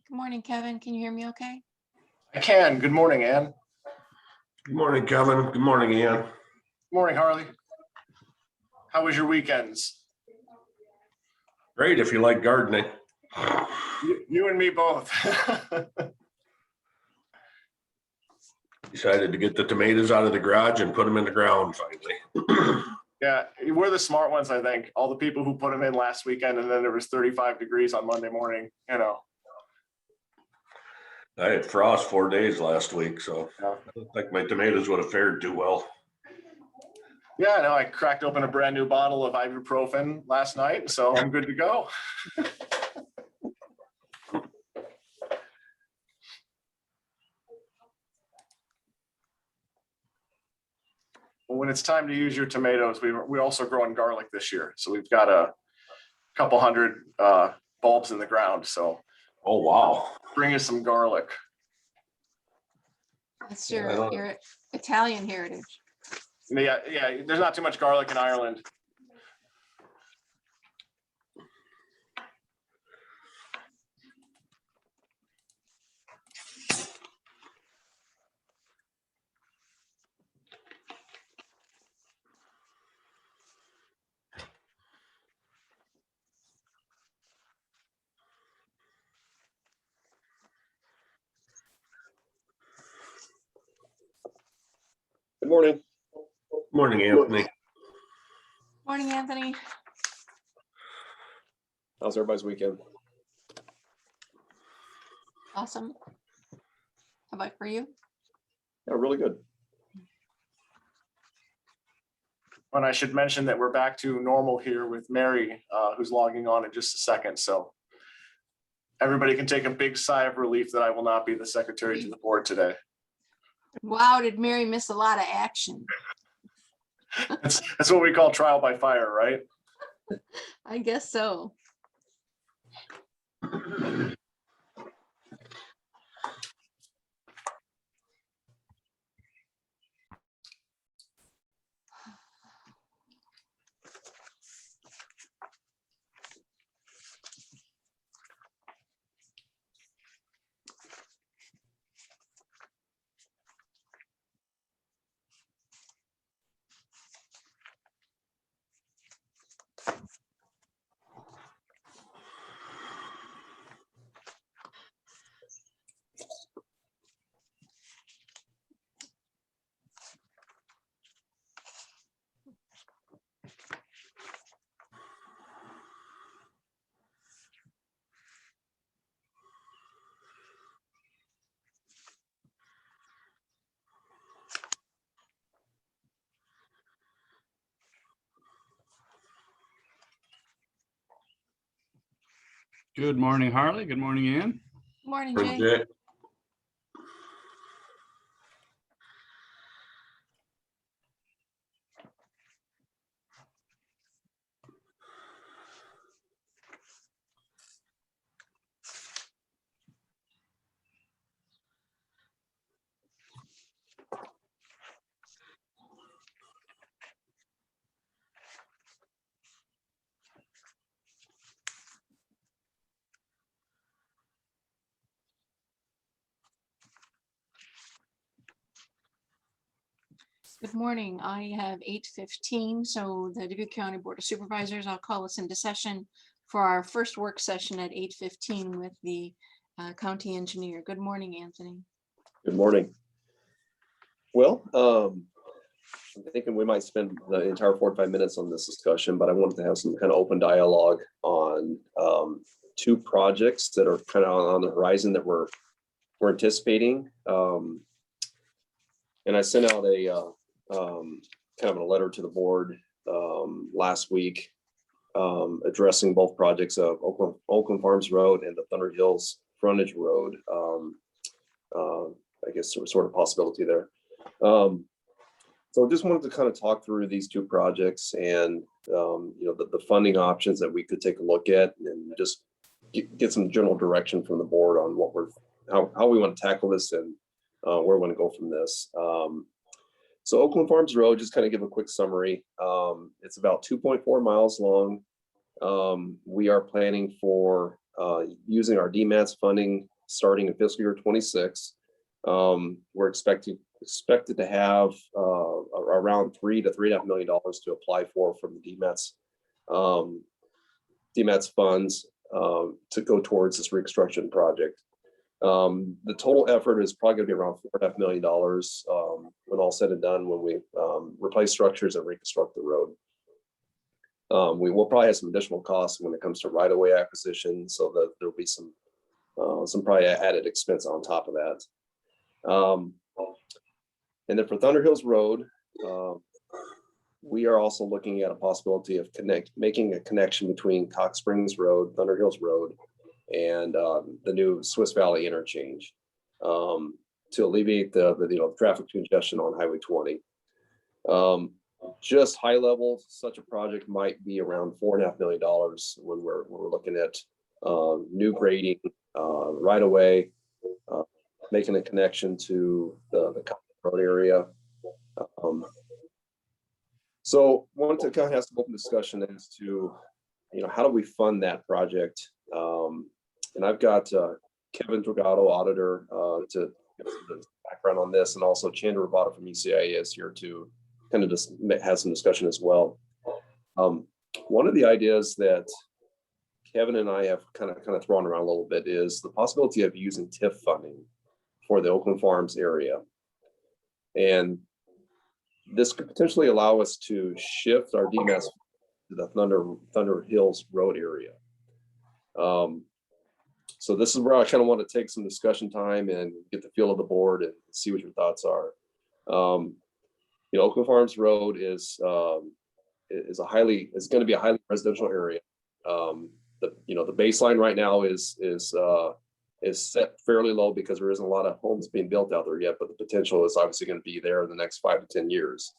Good morning, Kevin. Can you hear me okay? I can. Good morning, Ann. Good morning, Kevin. Good morning, Ian. Good morning, Harley. How was your weekends? Great if you like gardening. You and me both. Decided to get the tomatoes out of the garage and put them in the ground finally. Yeah, we're the smart ones, I think. All the people who put them in last weekend and then it was 35 degrees on Monday morning, you know. I had frost 4 days last week, so Yeah. I don't think my tomatoes would have fared too well. Yeah, I know. I cracked open a brand new bottle of ibuprofen last night, so I'm good to go. When it's time to use your tomatoes, we're also growing garlic this year. So we've got a couple hundred bulbs in the ground. So Oh, wow. bring us some garlic. That's your Italian heritage. Yeah, there's not too much garlic in Ireland. Good morning. Morning, Anthony. Morning, Anthony. How's everybody's weekend? Awesome. How about for you? Yeah, really good. And I should mention that we're back to normal here with Mary, who's logging on in just a second. So everybody can take a big sigh of relief that I will not be the secretary to the board today. Wow, did Mary miss a lot of action? That's what we call trial by fire, right? I guess so. Good morning, Harley. Good morning, Ann. Morning, Pretty Jay. good. Good morning. I have 8:15, so the Dubuque County Board of Supervisors, I'll call us into session for our first work session at 8:15 with the county engineer. Good morning, Anthony. Good morning. Well, I'm thinking we might spend the entire 45 minutes on this discussion, but I wanted to have some kind of open dialogue on two projects that are kind of on the horizon that we're anticipating. And I sent out a kind of a letter to the board last week addressing both projects of Oakland Farms Road and the Thunder Hills Frontage Road. I guess sort of possibility there. So just wanted to kind of talk through these two projects and the funding options that we could take a look at and just get some general direction from the board on what how we want to tackle this and where we want to go from this. So Oakland Farms Road, just kind of give a quick summary. It's about 2.4 miles long. We are planning for using our DMATS funding starting in fiscal year 26. We're expected to have around $3 to $3.5 million to apply for from the DMATS funds to go towards this reconstruction project. The total effort is probably going to be around $4.5 million when all said and done, when we replace structures and reconstruct the road. We will probably have some additional costs when it comes to right-of-way acquisition, so that there'll be some probably added expense on top of that. And then for Thunder Hills Road, we are also looking at a possibility of making a connection between Cox Springs Road, Thunder Hills Road, and the new Swiss Valley interchange to alleviate the traffic congestion on Highway 20. Just high level, such a project might be around $4.5 million when we're looking at new grading, right away, making a connection to the road area. So wanted to kind of have some open discussion as to, how do we fund that project? And I've got Kevin Dragato, auditor, to give us the background on this, and also Chandra Rabata from ECIA is here to kind of just have some discussion as well. One of the ideas that Kevin and I have kind of thrown around a little bit is the possibility of using TIF funding for the Oakland Farms area. And this could potentially allow us to shift our DMAS to the Thunder Hills Road area. So this is where I kind of want to take some discussion time and get the feel of the board and see what your thoughts are. Oakland Farms Road is going to be a highly residential area. The baseline right now is set fairly low because there isn't a lot of homes being built out there yet, but the potential is obviously going to be there in the next 5 to 10 years.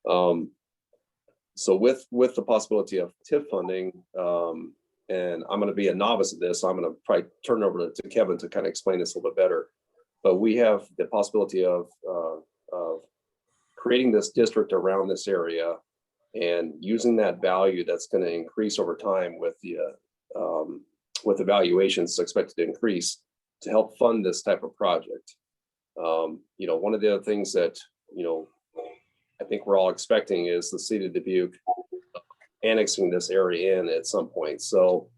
So with the possibility of TIF funding, and I'm going to be a novice at this, so I'm going to probably turn it over to Kevin to kind of explain this a little bit better. But we have the possibility of creating this district around this area and using that value that's going to increase over time with the valuations expected to increase to help fund this type of project. One of the other things that, I think we're all expecting is the city of Dubuque annexing this area in at some point. So,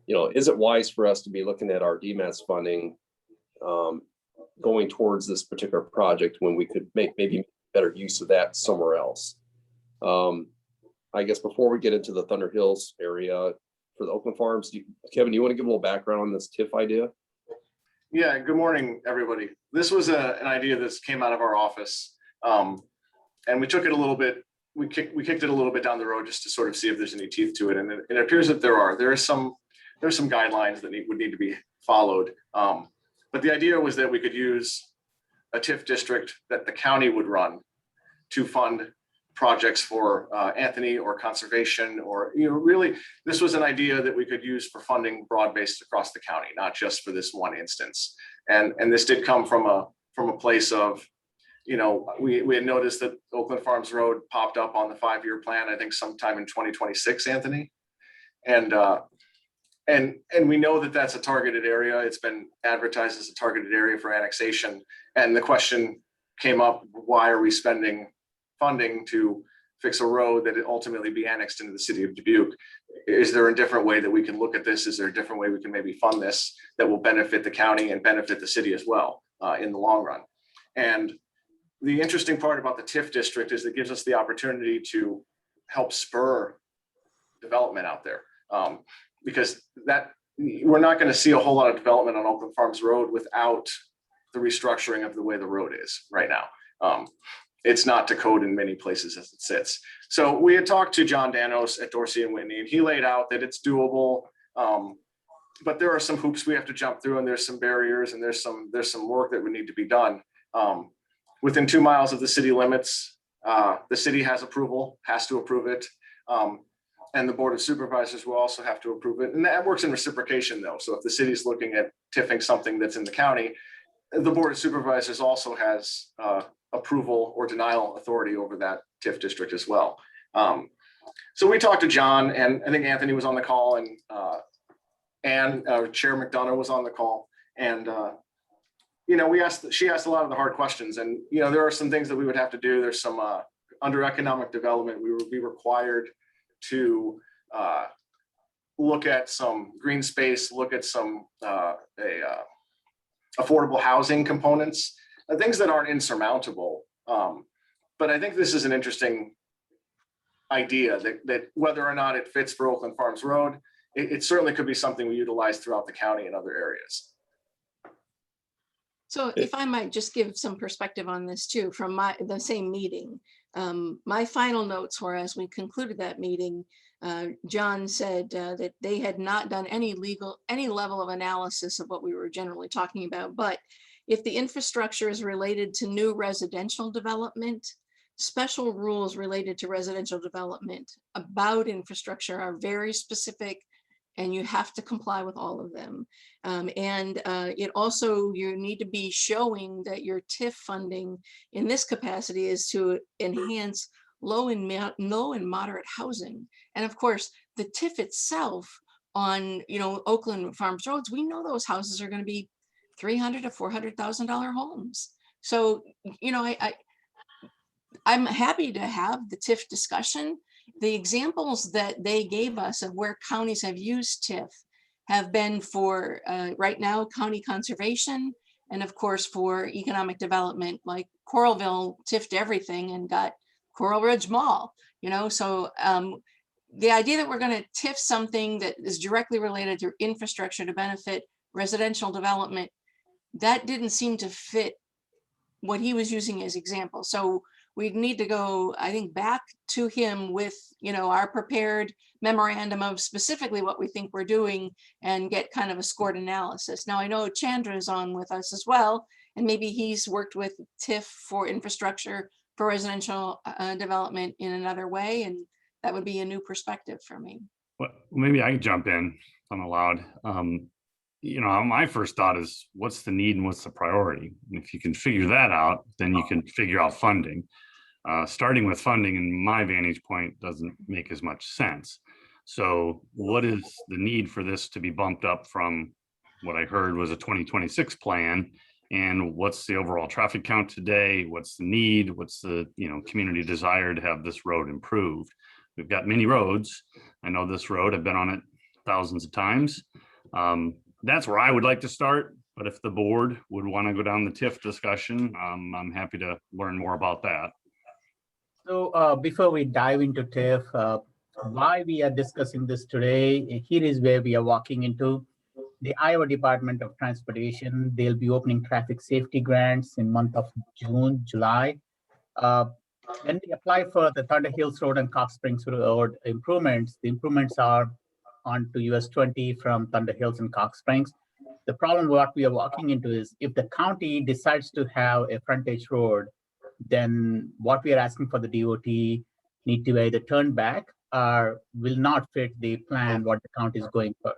is it wise for us to be looking at our DMAS funding going towards this particular project when we could make maybe better use of that somewhere else? I guess before we get into the Thunder Hills area for the Oakland Farms, Kevin, you want to give a little background on this TIF idea? Yeah, good morning, everybody. This was an idea that came out of our office. And we took it a little bit, we kicked it a little bit down the road just to sort of see if there's any teeth to it. And it appears that there are some guidelines that would need to be followed. But the idea was that we could use a TIF district that the county would run to fund projects for Anthony or conservation, or really this was an idea that we could use for funding broad-based across the county, not just for this one instance. And this did come from a place of, we had noticed that Oakland Farms Road popped up on the 5-year plan, I think sometime in 2026, Anthony. And we know that that's a targeted area. It's been advertised as a targeted area for annexation. And the question came up, why are we spending funding to fix a road that it ultimately be annexed into the city of Dubuque? Is there a different way that we can look at this? Is there a different way we can maybe fund this that will benefit the county and benefit the city as well in the long run? And the interesting part about the TIF district is it gives us the opportunity to help spur development out there, because we're not going to see a whole lot of development on Oakland Farms Road without the restructuring of the way the road is right now. It's not to code in many places as it sits. So we had talked to John Danos at Dorsey and Whitney, and he laid out that it's doable, but there are some hoops we have to jump through, and there's some barriers, and there's some work that would need to be done. Within 2 miles of the city limits, the city has to approve it. And the Board of Supervisors will also have to approve it. And that works in reciprocation though. So if the city's looking at TIFing something that's in the county, the Board of Supervisors also has approval or denial authority over that TIF district as well. So we talked to John, and I think Anthony was on the call, and Chair McDonough was on the call. And, she asked a lot of the hard questions, and, there are some things that we would have to do. There's some, under economic development, we would be required to look at some green space, look at some affordable housing components, things that aren't insurmountable. But I think this is an interesting idea that whether or not it fits for Oakland Farms Road, it certainly could be something we utilize throughout the county and other areas. So if I might just give some perspective on this too, from the same meeting. My final notes were, as we concluded that meeting, John said that they had not done any level of analysis of what we were generally talking about. But if the infrastructure is related to new residential development, special rules related to residential development about infrastructure are very specific, and you have to comply with all of them. It also, you need to be showing that your TIF funding in this capacity is to enhance low and moderate housing. And of course, the TIF itself on, Oakland Farms Roads, we know those houses are going to be $300,000 to $400,000 homes. So, I'm happy to have the TIF discussion. The examples that they gave us of where counties have used TIF have been for, right now, county conservation, and of course for economic development, like Coralville TIF'd everything and got Coral Ridge Mall, so the idea that we're going to TIF something that is directly related to infrastructure to benefit residential development, that didn't seem to fit what he was using as example. So we need to go, I think, back to him with, our prepared memorandum of specifically what we think we're doing and get kind of a scored analysis. Now, I know Chandra is on with us as well, and maybe he's worked with TIF for infrastructure for residential development in another way, and that would be a new perspective for me. Well, maybe I can jump in if I'm allowed. My first thought is, what's the need and what's the priority? And if you can figure that out, then you can figure out funding. Starting with funding, in my vantage point, doesn't make as much sense. So what is the need for this to be bumped up from what I heard was a 2026 plan? And what's the overall traffic count today? What's the need? What's the community desire to have this road improved? We've got many roads. I know this road, I've been on it thousands of times. That's where I would like to start. But if the board would want to go down the TIF discussion, I'm happy to learn more about that. So before we dive into TIF, why we are discussing this today, here is where we are walking into. The Iowa Department of Transportation, they'll be opening traffic safety grants in month of June, July. When we apply for the Thunder Hills Road and Cox Springs Road improvements, the improvements are onto US 20 from Thunder Hills and Cox Springs. The problem what we are walking into is, if the county decides to have a frontage road, then what we are asking for the DOT need to either turn back or will not fit the plan what the county is going for.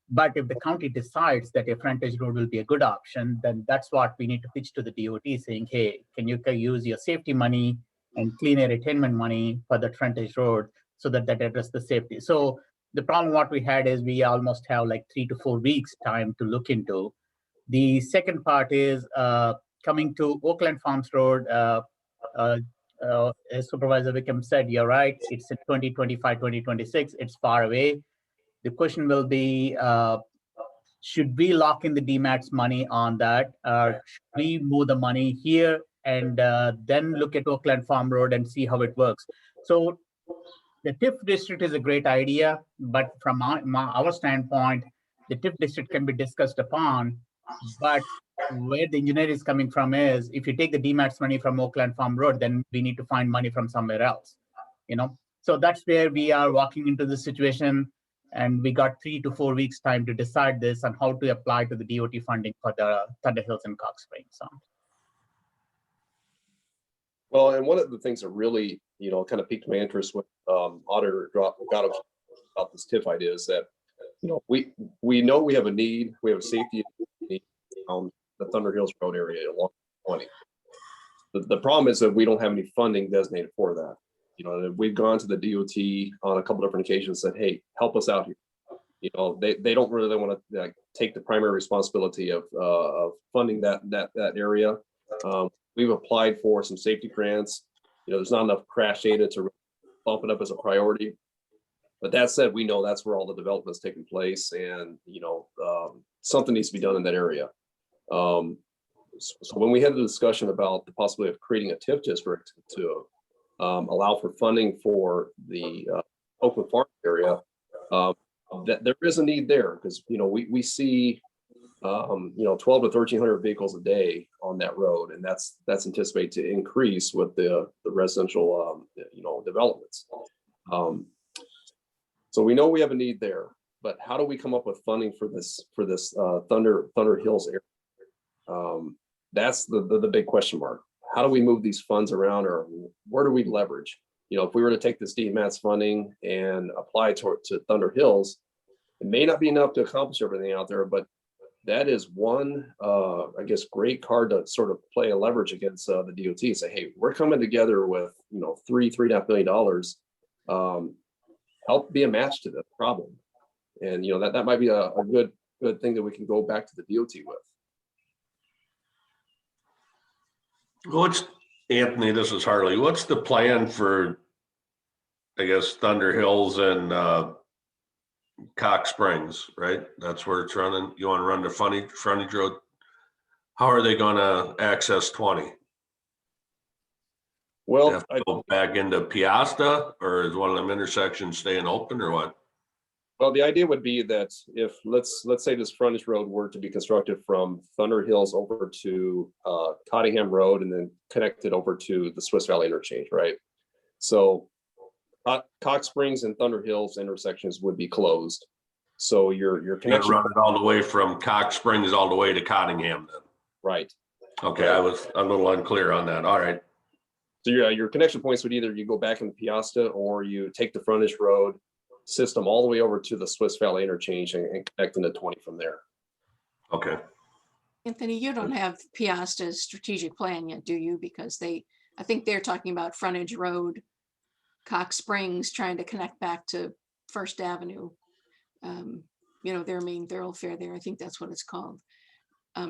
But if the county decides that a frontage road will be a good option, then that's what we need to pitch to the DOT, saying, hey, can you use your safety money and clean air attainment money for the frontage road so that address the safety. So the problem what we had is we almost have like 3 to 4 weeks time to look into. The second part is coming to Oakland Farms Road. As Supervisor Wickham said, you're right, it's in 2025, 2026, it's far away. The question will be, should we lock in the DMAX money on that? Or should we move the money here and then look at Oakland Farm Road and see how it works? So the TIF district is a great idea, but from our standpoint, the TIF district can be discussed upon, but where the engineer is coming from is, if you take the DMAX money from Oakland Farm Road, then we need to find money from somewhere else, So that's where we are walking into the situation, and we got 3 to 4 weeks time to decide this and how to apply to the DOT funding for the Thunder Hills and Cox Springs. So. Well, and one of the things that really, kind of piqued my interest when Auditor got about this TIF idea is that, we know we have a need, we have a safety need on the Thunder Hills Road area along 20. The problem is that we don't have any funding designated for that. We've gone to the DOT on a couple different occasions and said, hey, help us out here. you know, they don't really want to take the primary responsibility of funding that area. We've applied for some safety grants. You know, there's not enough crash data to bump it up as a priority. But that said, we know that's where all the development's taking place, and you know, something needs to be done in that area. So when we had the discussion about the possibility of creating a TIF district to allow for funding for the Oakland Farm area, that there is a need there, because you know we see you know 12 to 1,300 vehicles a day on that road, and that's anticipated to increase with the residential you know developments. So we know we have a need there, but how do we come up with funding for this Thunder Hills area? That's the big question mark. How do we move these funds around, or where do we leverage? You know, if we were to take this DMATS funding and apply to Thunder Hills, it may not be enough to accomplish everything out there, but that is one, I guess, great card to sort of play a leverage against the DOT. Say, hey, we're coming together with, you know, $3.5 million. Help be a match to the problem, and you know that might be a good thing that we can go back to the DOT with. What's, Anthony, this is Harley. What's the plan for, I guess, Thunder Hills and Cox Springs, right? That's where it's running. You want to run the frontage road. How are they going to access 20? Well, Have to go back into Piasta, or is one of them intersections staying open, or what? well, the idea would be that if let's say this frontage road were to be constructed from Thunder Hills over to Cottingham Road and then connected over to the Swiss Valley interchange, right? So Cox Springs and Thunder Hills intersections would be closed. So your You're connection, running all the way from Cox Springs all the way to Cottingham then? right? Okay, I was a little unclear on that. All right. So your connection points would either you go back in Piasta, or you take the frontage road system all the way over to the Swiss Valley interchange and connect into 20 from there. Okay. Anthony, you don't have Piasta's strategic plan yet, do you? Because I think they're talking about frontage road, Cox Springs, trying to connect back to First Avenue. You know, their main thoroughfare there. I think that's what it's called.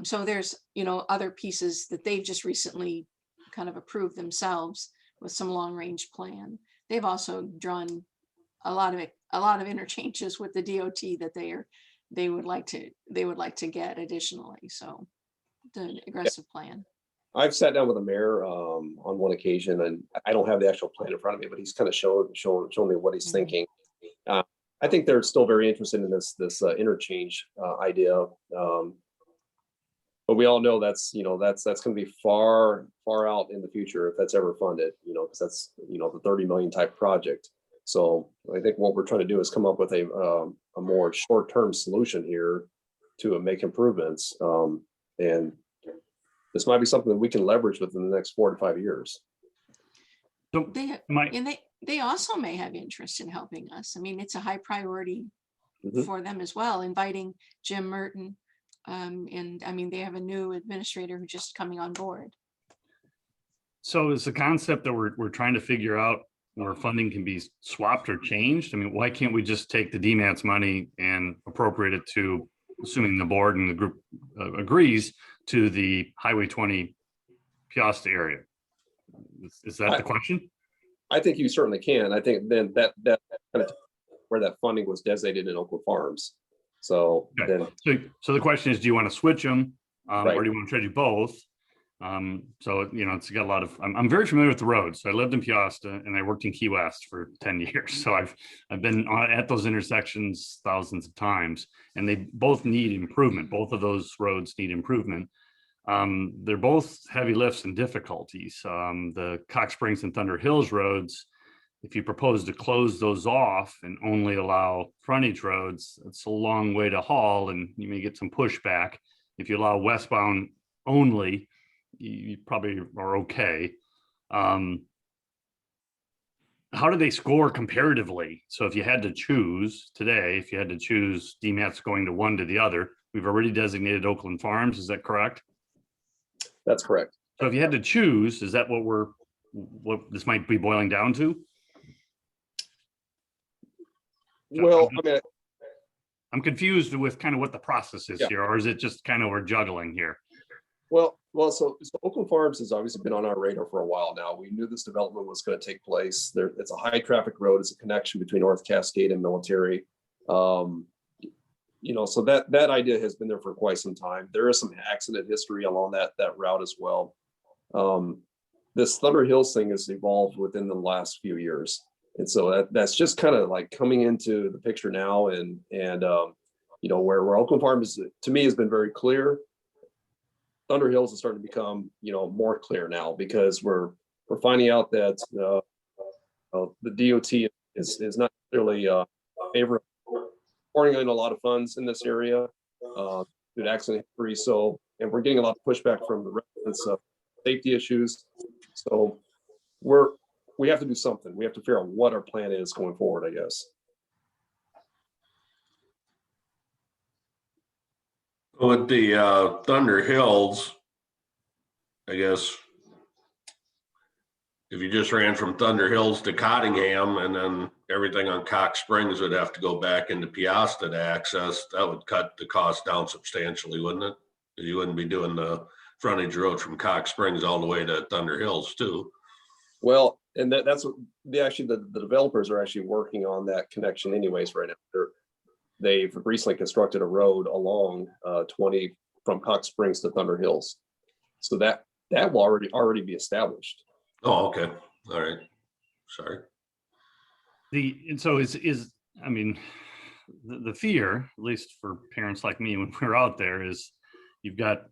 So there's, you know, other pieces that they've just recently kind of approved themselves with some long range plan. They've also drawn a lot of interchanges with the DOT that they would like to get additionally. So the aggressive plan. I've sat down with the mayor on one occasion, and I don't have the actual plan in front of me, but he's kind of shown me what he's thinking. I think they're still very interested in this interchange idea. But we all know that's going to be far out in the future if that's ever funded, you know, because that's, you know, the 30 million type project. So I think what we're trying to do is come up with a more short-term solution here to make improvements. And this might be something that we can leverage within the next 4 to 5 years. So They also may have interest in helping us. I mean, it's a high priority Mhm. for them as well, inviting Jim Merton. And I mean, they have a new administrator who's just coming on board. So is the concept that we're trying to figure out where funding can be swapped or changed? I mean, why can't we just take the DMATS money and appropriate it to, assuming the board and the group agrees, to the Highway 20 Piasta area? Is that the question? I think you certainly can. I think then that kind of where that funding was designated in Oakland Farms. So Okay. then, So the question is, do you want to switch them, Right. or do you want to try to do both? So, you know, it's got a lot of, I'm very familiar with the roads. I lived in Piasta and I worked in Key West for 10 years. So I've been at those intersections thousands of times, and they both need improvement. Both of those roads need improvement. They're both heavy lifts and difficulties. The Cox Springs and Thunder Hills roads, if you propose to close those off and only allow frontage roads, it's a long way to haul and you may get some pushback. If you allow westbound only, you probably are okay. How do they score comparatively? So if you had to choose today, if you had to choose DMATS going to one to the other, we've already designated Oakland Farms, is that correct? that's correct. So if you had to choose, is that what this might be boiling down to? Well, I mean, I'm confused with kind of what the process is Yeah. here, or is it just kind of we're juggling here? Well, so Oakland Farms has obviously been on our radar for a while now. We knew this development was going to take place. It's a high traffic road. It's a connection between North Cascade and Military. So that idea has been there for quite some time. There is some accident history along that route as well. This Thunder Hills thing has evolved within the last few years. And so that's just kind of like coming into the picture now, and where Oakland Farms to me has been very clear. Thunder Hills is starting to become, more clear now, because we're finding out that the DOT is not really favorable pouring in a lot of funds in this area due to accident history. So, and we're getting a lot of pushback from the residents of safety issues. So we have to do something. We have to figure out what our plan is going forward, I guess. With the Thunder Hills, I guess if you just ran from Thunder Hills to Cottingham, and then everything on Cox Springs would have to go back into Piasta to access, that would cut the cost down substantially, wouldn't it? You wouldn't be doing the frontage road from Cox Springs all the way to Thunder Hills too. Well, and that's what the developers are actually working on that connection anyways right now. They've recently constructed a road along 20 from Cox Springs to Thunder Hills. So that will already be established. Oh, okay. All right. Sorry. I mean, the fear, at least for parents like me when we're out there, is you've got,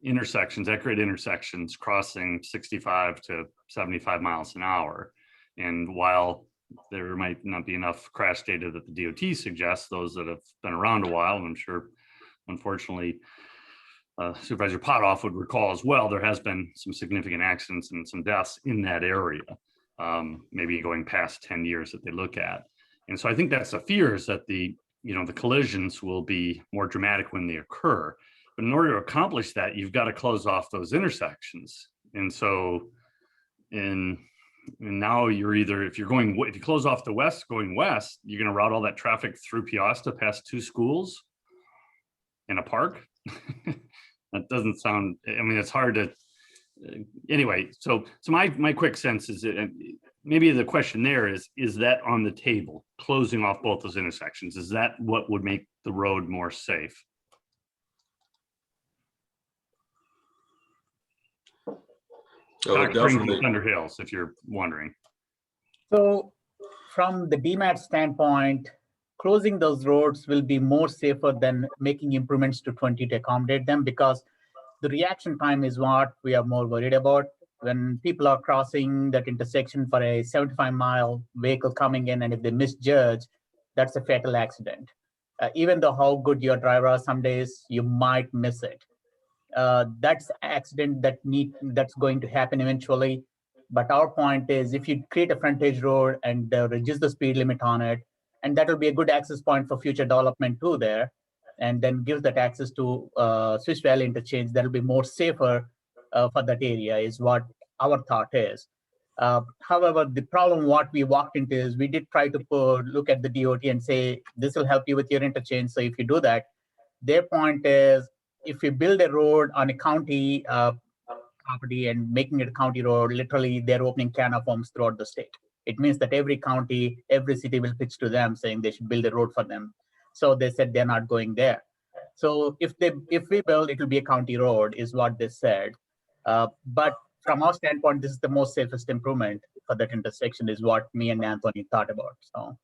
intersections, accurate intersections crossing 65 to 75 miles an hour. And while there might not be enough crash data that the DOT suggests, those that have been around a while, and I'm sure, unfortunately, Supervisor Potoff would recall as well, there has been some significant accidents and some deaths in that area, maybe going past 10 years that they look at. And so I think that's the fear, is that the collisions will be more dramatic when they occur. But in order to accomplish that, you've got to close off those intersections. And so, and now you're either, if you close off the west going west, you're going to route all that traffic through Piasta past 2 schools and a park. That doesn't sound, it's hard to, anyway. So my quick sense is that maybe the question there is that on the table, closing off both those intersections? Is that what would make the road more safe? Cox Springs and Thunder Hills, if you're wondering. So from the DMAT standpoint, closing those roads will be more safer than making improvements to 20 to accommodate them, because the reaction time is what we are more worried about. When people are crossing that intersection for a 75-mile vehicle coming in, and if they misjudge, that's a fatal accident. Even though how good your driver are, some days you might miss it. That's accident that's going to happen eventually. But our point is, if you create a frontage road and reduce the speed limit on it, and that will be a good access point for future development too there, and then give that access to Swiss Valley interchange, that'll be more safer for that area, is what our thought is. However, the problem what we walked into is we did try to look at the DOT and say, this will help you with your interchange. So if you do that, their point is, if you build a road on a county property and making it a county road, literally they're opening can of worms throughout the state. It means that every county, every city will pitch to them saying they should build a road for them. So they said they're not going there. So if we build, it will be a county road, is what they said. But from our standpoint, this is the most safest improvement for that intersection, is what me and Anthony thought about. So.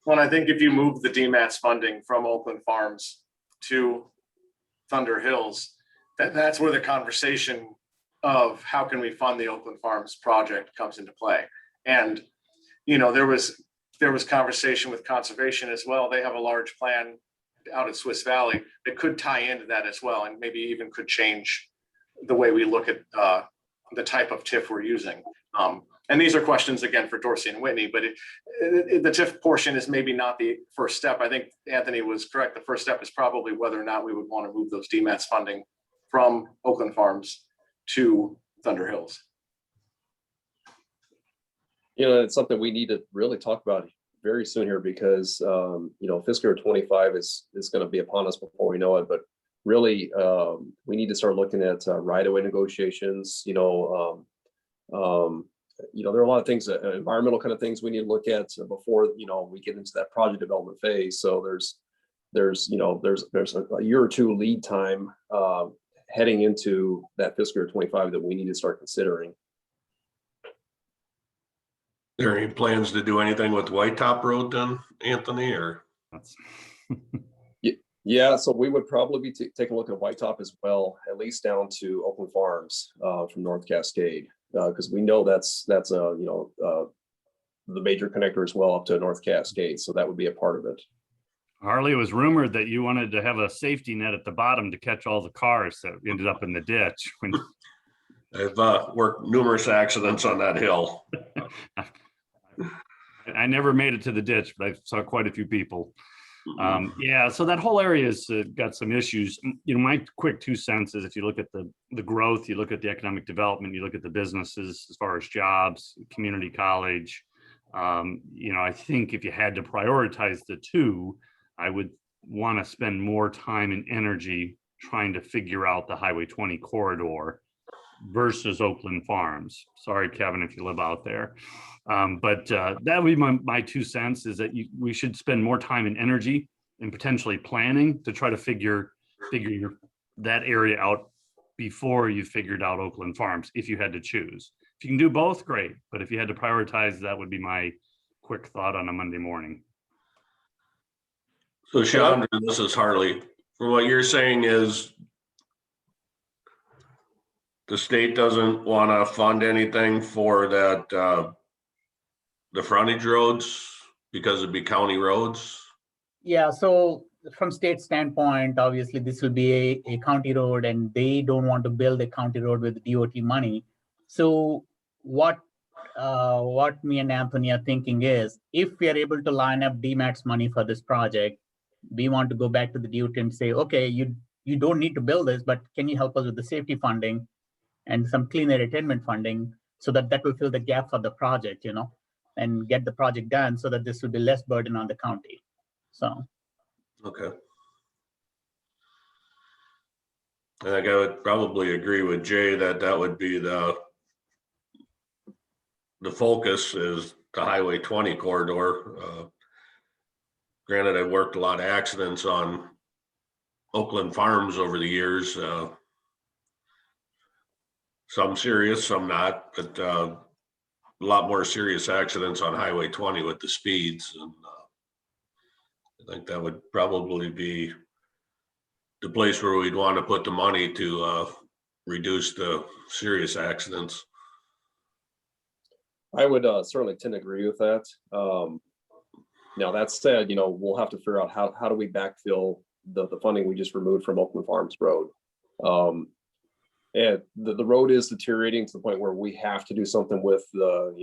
Well, I think if you move the DMATS funding from Oakland Farms to Thunder Hills, that's where the conversation of how can we fund the Oakland Farms project comes into play. And, there was conversation with conservation as well. They have a large plan out at Swiss Valley that could tie into that as well, and maybe even could change the way we look at the type of TIF we're using. And these are questions, again, for Dorsey and Whitney, but the TIF portion is maybe not the first step. I think Anthony was correct. The first step is probably whether or not we would want to move those DMATS funding from Oakland Farms to Thunder Hills. It's something we need to really talk about very soon here because, fiscal year 25 is going to be upon us before we know it. But really, we need to start looking at right-of-way negotiations. There are a lot of things, environmental kind of things we need to look at before, we get into that project development phase. So there's a year or two lead time heading into that fiscal year 25 that we need to start considering. There any plans to do anything with White Top Road then, Anthony, or? That's Yeah, so we would probably be taking a look at White Top as well, at least down to Oakland Farms from North Cascade, because we know that's the major connector as well up to North Cascade. So that would be a part of it. Harley, it was rumored that you wanted to have a safety net at the bottom to catch all the cars that ended up in the ditch. I've worked numerous accidents on that hill. I never made it to the ditch, but I saw quite a few people. Yeah, so that whole area has got some issues. My quick 2 cents is if you look at the growth, you look at the economic development, you look at the businesses as far as jobs, community college. I think if you had to prioritize the two, I would want to spend more time and energy trying to figure out the Highway 20 corridor versus Oakland Farms. Sorry, Kevin, if you live out there. But that would be my 2 cents is that we should spend more time and energy and potentially planning to try to figure that area out before you figured out Oakland Farms, if you had to choose. If you can do both, great. But if you had to prioritize, that would be my quick thought on a Monday morning. So Sean, this is Harley. From what you're saying is the state doesn't want to fund anything for that, the frontage roads because it'd be county roads? Yeah, so from state standpoint, obviously this will be a county road and they don't want to build a county road with DOT money. So what me and Anthony are thinking is if we are able to line up DMAT's money for this project, we want to go back to the DOT and say, okay, you don't need to build this, but can you help us with the safety funding and some clean air attainment funding so that will fill the gap for the project, and get the project done so that this will be less burden on the county. So. Okay. I think I would probably agree with Jay that would be the focus is the Highway 20 corridor. Granted, I've worked a lot of accidents on Oakland Farms over the years. Some serious, some not, but a lot more serious accidents on Highway 20 with the speeds. And I think that would probably be the place where we'd want to put the money to reduce the serious accidents. I would certainly tend to agree with that. Now that said, we'll have to figure out how do we backfill the funding we just removed from Oakland Farms Road. And the road is deteriorating to the point where we have to do something with the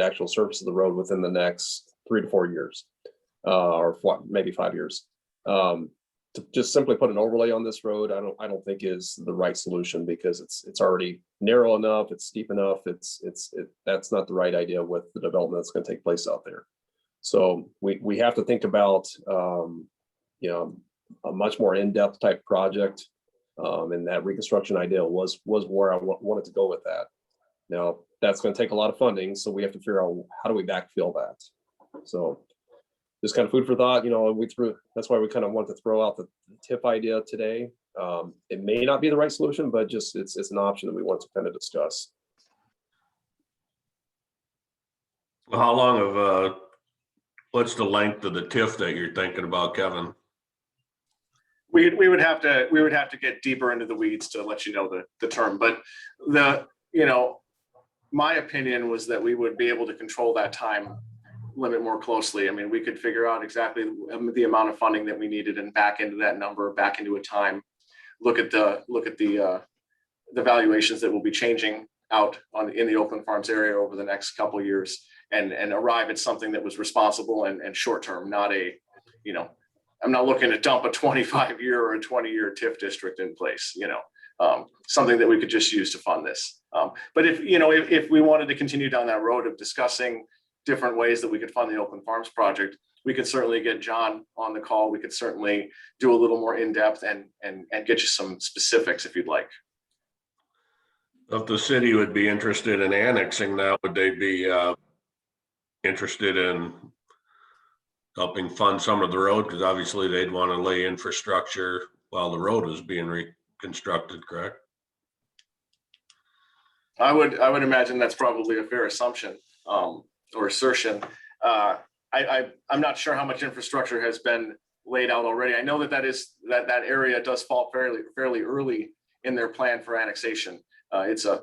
actual surface of the road within the next 3 to 4 years, or maybe 5 years. To just simply put an overlay on this road, I don't think is the right solution because it's already narrow enough, it's steep enough, that's not the right idea with the development that's going to take place out there. So we have to think about a much more in-depth type project. And that reconstruction idea was where I wanted to go with that. Now that's going to take a lot of funding, so we have to figure out how do we backfill that. So just kind of food for thought. That's why we kind of want to throw out the TIF idea today. It may not be the right solution, but just it's an option that we want to kind of discuss. Well, how long of what's the length of the TIF that you're thinking about, Kevin? We would have to get deeper into the weeds to let you know the term, but my opinion was that we would be able to control that time limit more closely. I mean, we could figure out exactly the amount of funding that we needed and back into that number, back into a time, look at the valuations that will be changing out in the Oakland Farms area over the next couple of years and arrive at something that was responsible and short-term, not I'm not looking to dump a 25-year or a 20-year TIF district in place. something that we could just use to fund this. But if we wanted to continue down that road of discussing different ways that we could fund the Oakland Farms project, we could certainly get John on the call. We could certainly do a little more in-depth and get you some specifics if you'd like. If the city would be interested in annexing that, would they be interested in helping fund some of the road? Because obviously they'd want to lay infrastructure while the road was being reconstructed, correct? I would imagine that's probably a fair assumption or assertion. I'm not sure how much infrastructure has been laid out already. I know that area does fall fairly early in their plan for annexation. It's a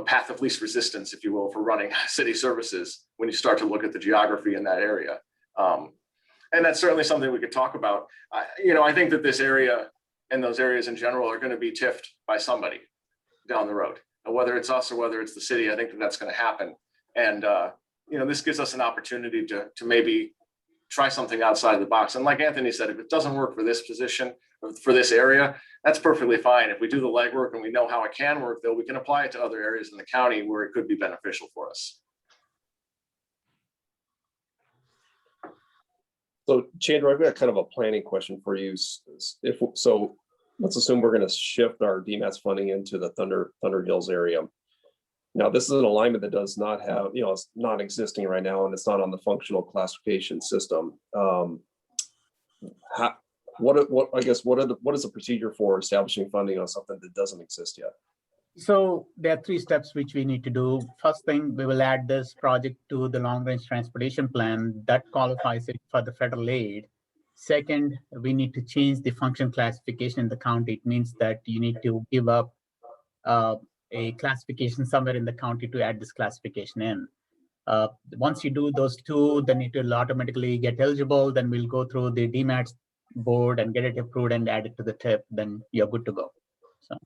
path of least resistance, if you will, for running city services when you start to look at the geography in that area. And that's certainly something we could talk about. I think that this area and those areas in general are going to be TIF'd by somebody down the road, whether it's us or whether it's the city. I think that that's going to happen. And this gives us an opportunity to maybe try something outside of the box. And like Anthony said, if it doesn't work for this position, for this area, that's perfectly fine. If we do the legwork and we know how it can work, though, we can apply it to other areas in the county where it could be beneficial for us. So Chandra, I've got kind of a planning question for you. Let's assume we're going to shift our DMAS funding into the Thunder Hills area. Now, this is an alignment that does not have, it's not existing right now, and it's not on the functional classification system. What is the procedure for establishing funding on something that doesn't exist yet? So there are 3 steps which we need to do. First thing, we will add this project to the long range transportation plan that qualifies it for the federal aid. Second, we need to change the function classification in the county. It means that you need to give up a classification somewhere in the county to add this classification in. Once you do those 2, then it will automatically get eligible. Then we'll go through the DMATS board and get it approved and add it to the TIP. Then you're good to go. So.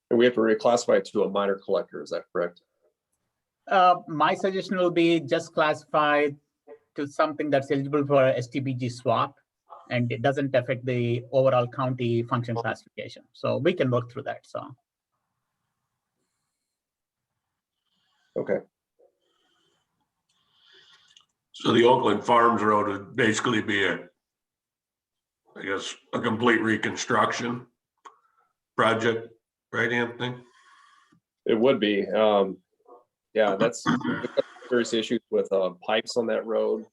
And we have to reclassify it to a minor collector, is that correct? My suggestion will be just classify to something that's eligible for STBG swap, and it doesn't affect the overall county function classification. So we can work through that. So. Okay. So the Oakland Farms Road would basically be a complete reconstruction project, right, Anthony? It would be. Yeah, that's various issues with pipes on that road,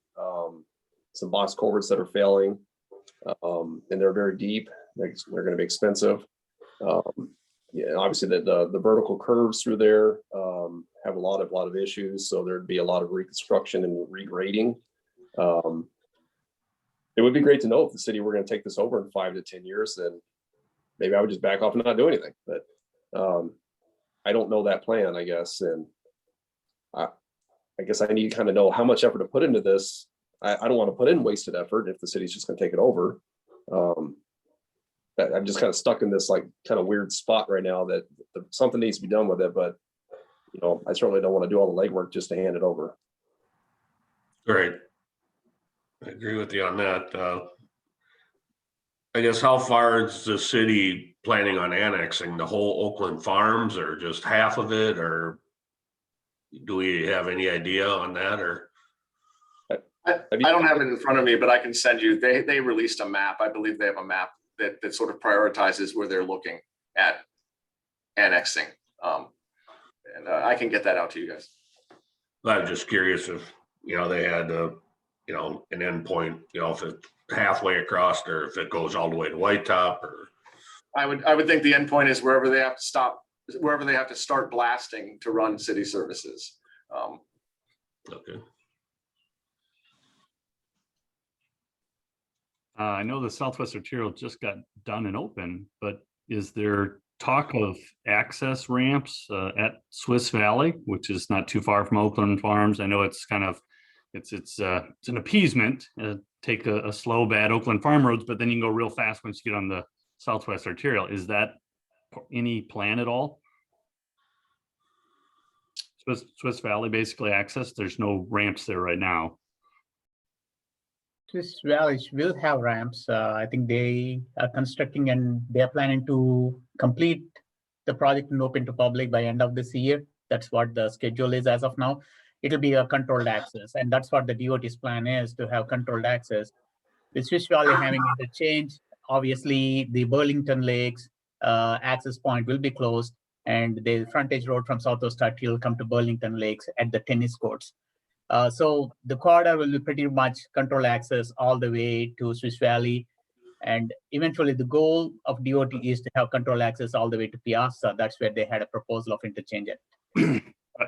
some box culverts that are failing, and they're very deep. They're going to be expensive. Obviously the vertical curves through there have a lot of issues, so there'd be a lot of reconstruction and regrading. It would be great to know if the city were going to take this over in 5 to 10 years, then maybe I would just back off and not do anything. But I don't know that plan, I guess, and I guess I need to kind of know how much effort to put into this. I don't want to put in wasted effort if the city's just going to take it over. I'm just kind of stuck in this kind of weird spot right now that something needs to be done with it, but I certainly don't want to do all the legwork just to hand it over. Great. I agree with you on that. I guess how far is the city planning on annexing the whole Oakland Farms, or just half of it, or do we have any idea on that? Or I don't have it in front of me, but I can send you. They released a map. I believe they have a map that sort of prioritizes where they're looking at annexing. And I can get that out to you guys. I'm just curious if they had an endpoint, if it's halfway across, or if it goes all the way to White Top. Or I would think the endpoint is wherever they have to stop, wherever they have to start blasting to run city services. Okay. I know the Southwest Arterial just got done and open, but is there talk of access ramps at Swiss Valley, which is not too far from Oakland Farms? I know it's kind of it's an appeasement. Take a slow, bad Oakland Farm roads, but then you can go real fast once you get on the Southwest Arterial. Is that any plan at all? Swiss Valley basically access. There's no ramps there right now. Swiss Valley will have ramps. I think they are constructing and they are planning to complete the project and open to public by end of this year. That's what the schedule is as of now. It'll be a controlled access, and that's what the DOT's plan is, to have controlled access. With Swiss Valley having interchange, obviously the Burlington Lakes access point will be closed, and the frontage road from Southwest Arterial will come to Burlington Lakes at the tennis courts. So the corridor will be pretty much control access all the way to Swiss Valley. And eventually the goal of DOT is to have control access all the way to Piazza. That's where they had a proposal of interchange at.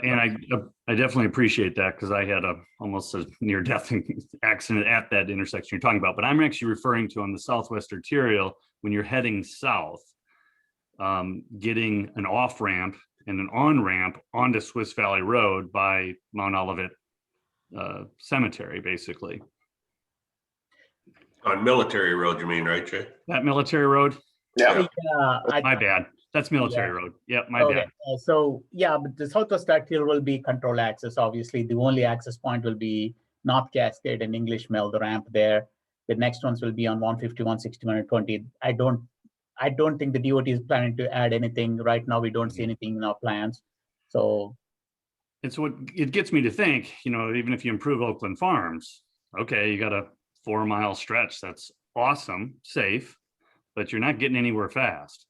And I definitely appreciate that, because I had almost a near-death accident at that intersection you're talking about. But I'm actually referring to on the Southwest Arterial, when you're heading south, getting an off-ramp and an on-ramp onto Swiss Valley Road by Mount Olivet Cemetery, basically. On Military Road, you mean, right, Jay? That Military Road? Yeah. My bad. That's Military Road. Yep, my bad. So yeah, but the Southwest Arterial will be control access. Obviously, the only access point will be North Cascade and English Mill, the ramp there. The next ones will be on 150, 160, 120. I don't think the DOT is planning to add anything right now. We don't see anything in our plans. So It's what it gets me to think, even if you improve Oakland Farms, okay, you got a 4-mile stretch that's awesome, safe, but you're not getting anywhere fast.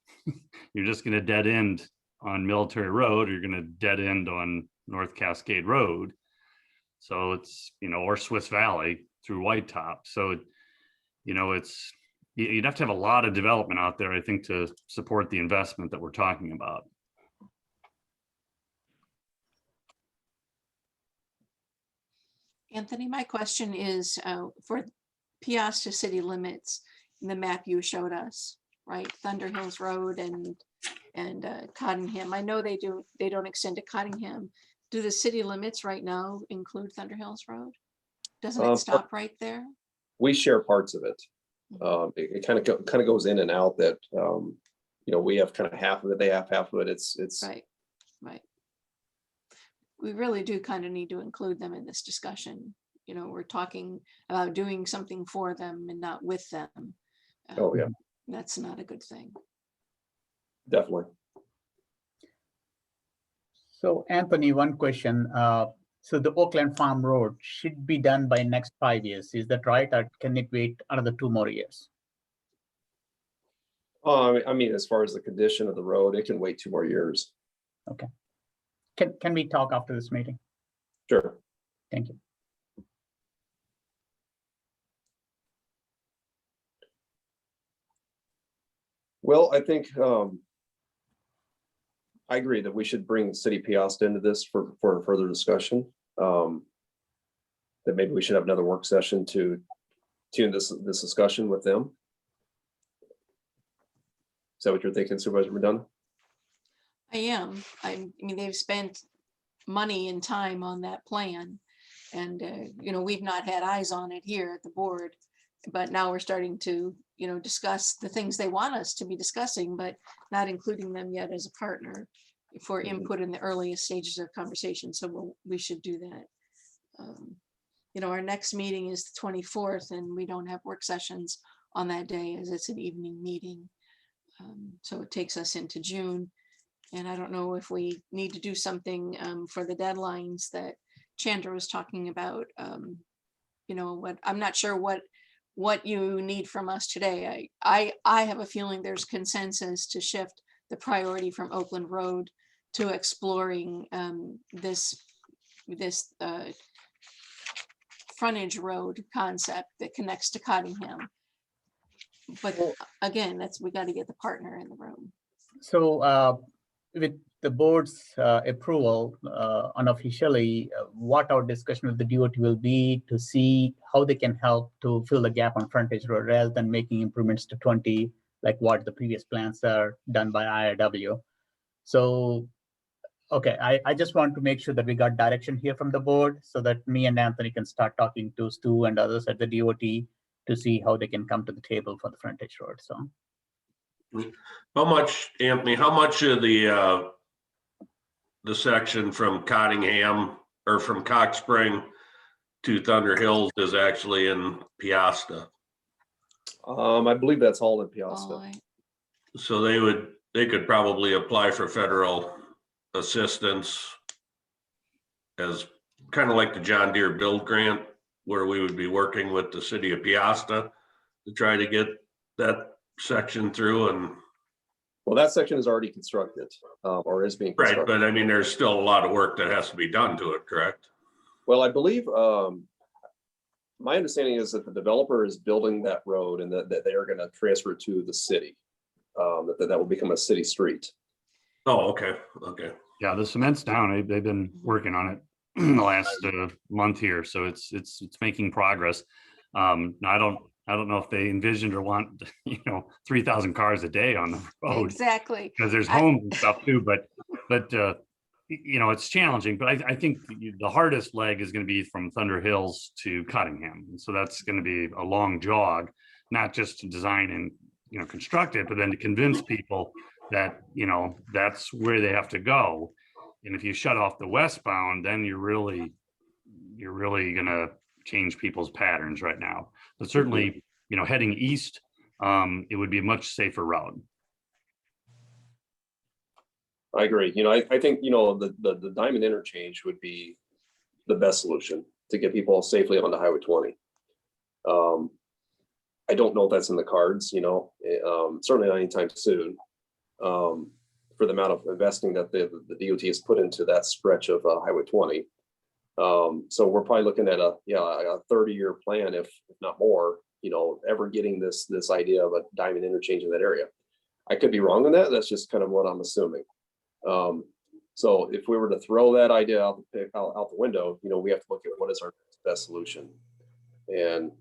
You're just going to dead end on Military Road, or you're going to dead end on North Cascade Road. So it's, or Swiss Valley through White Top. So, you'd have to have a lot of development out there, I think, to support the investment that we're talking about. Anthony, my question is for Piazza city limits, the map you showed us, right? Thunder Hills Road and Cottingham. I know they don't extend to Cottingham. Do the city limits right now include Thunder Hills Road? Doesn't it stop right there? We share parts of it. It kind of goes in and out. That we have kind of half of it, they have half of it. It's right. We really do kind of need to include them in this discussion. We're talking about doing something for them and not with them. Oh yeah, that's not a good thing. Definitely. So Anthony, one question. So the Oakland Farm Road should be done by next 5 years. Is that right? Or can it wait another 2 more years? I mean, as far as the condition of the road, it can wait 2 more years. Okay. Can we talk after this meeting? Sure. Thank you. Well, I think I agree that we should bring City Piazza into this for further discussion. That maybe we should have another work session to tune this discussion with them. Is that what you're thinking, Supervisor Madonna? I am. I mean, they've spent money and time on that plan, and we've not had eyes on it here at the board, but now we're starting to discuss the things they want us to be discussing, but not including them yet as a partner for input in the earliest stages of conversation. So we should do that. Our next meeting is the 24th, and we don't have work sessions on that day as it's an evening meeting. So it takes us into June. And I don't know if we need to do something for the deadlines that Chandra was talking about. I'm not sure what you need from us today. I have a feeling there's consensus to shift the priority from Oakland Road to exploring this frontage road concept that connects to Cottingham. But again, we got to get the partner in the room. So with the board's approval unofficially, what our discussion with the DOT will be to see how they can help to fill the gap on frontage road rather than making improvements to 20, like what the previous plans are done by IRW. So, okay, I just want to make sure that we got direction here from the board so that me and Anthony can start talking to Stu and others at the DOT to see how they can come to the table for the frontage road. So. How much, Anthony, how much of the section from Cottingham or from Cox Spring to Thunder Hills is actually in Piasta. I believe that's all in Piasta. Oh, So they could probably apply for federal assistance as kind of like the John Deere Build Grant, where we would be working with the city of Piasta to try to get that section through. And Well, that section is already constructed, or is being right, constructed. but I mean, there's still a lot of work that has to be done to it, correct? Well, I believe, my understanding is that the developer is building that road and that they are going to transfer it to the city. That will become a city street. Oh, okay, okay. Yeah, the cement's down. They've been working on it the last month here, so it's making progress. I don't know if they envisioned or want 3,000 cars a day on the road, exactly. because there's homes and stuff too. But it's challenging. But I think the hardest leg is going to be from Thunder Hills to Cottingham, and so that's going to be a long jog, not just to design and construct it, but then to convince people that that's where they have to go. And if you shut off the westbound, then you're really gonna change people's patterns right now. But certainly, heading east, it would be a much safer route. I agree. I think, the Diamond interchange would be the best solution to get people safely onto Highway 20. I don't know if that's in the cards, certainly not anytime soon. For the amount of investing that the DOT has put into that stretch of Highway 20. So we're probably looking at a 30-year plan, if not more, ever getting this idea of a diamond interchange in that area. I could be wrong on that. That's just kind of what I'm assuming. So if we were to throw that idea out the window, we have to look at what is our best solution. And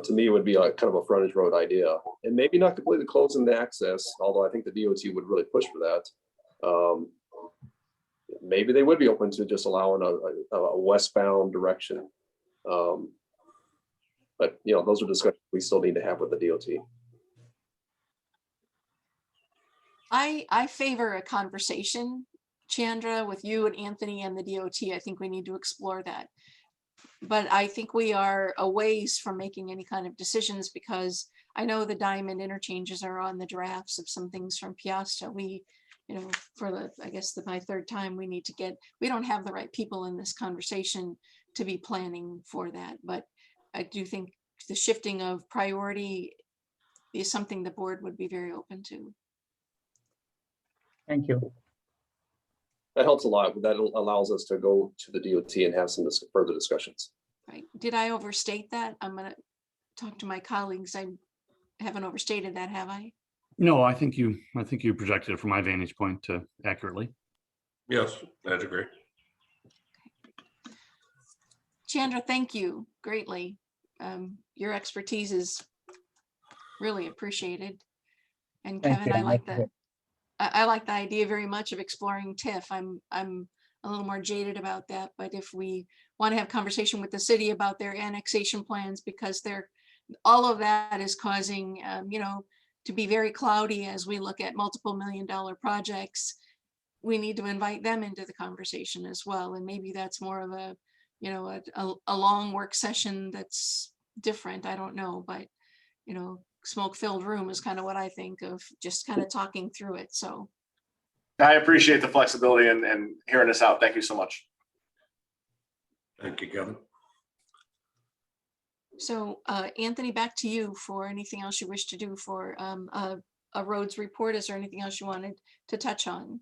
to me, it would be like kind of a frontage road idea, and maybe not completely closing the access, although I think the DOT would really push for that. Maybe they would be open to just allowing a westbound direction. But those are discussions we still need to have with the DOT. I favor a conversation, Chandra, with you and Anthony and the DOT. I think we need to explore that. But I think we are a ways from making any kind of decisions, because I know the diamond interchanges are on the drafts of some things from Piasta. We, for my third time, we don't have the right people in this conversation to be planning for that. But I do think the shifting of priority is something the board would be very open to. Thank you. That helps a lot. That allows us to go to the DOT and have some further discussions. Right. Did I overstate that? I'm going to talk to my colleagues. I haven't overstated that, have I? No, I think you projected it from my vantage point accurately. Yes, that's great. Chandra, thank you greatly. Your expertise is really appreciated. And Thank Kevin, you. I like the idea very much of exploring TIF. I'm a little more jaded about that, but if we want to have conversation with the city about their annexation plans, because all of that is causing, to be very cloudy as we look at multiple $million-dollar projects, we need to invite them into the conversation as well. And maybe that's more of a long work session that's different. I don't know, but, smoke-filled room is kind of what I think of, just kind of talking through it. So I appreciate the flexibility and hearing us out. Thank you so much. Thank you, Kevin. So Anthony, back to you for anything else you wish to do for a roads report. Is there anything else you wanted to touch on?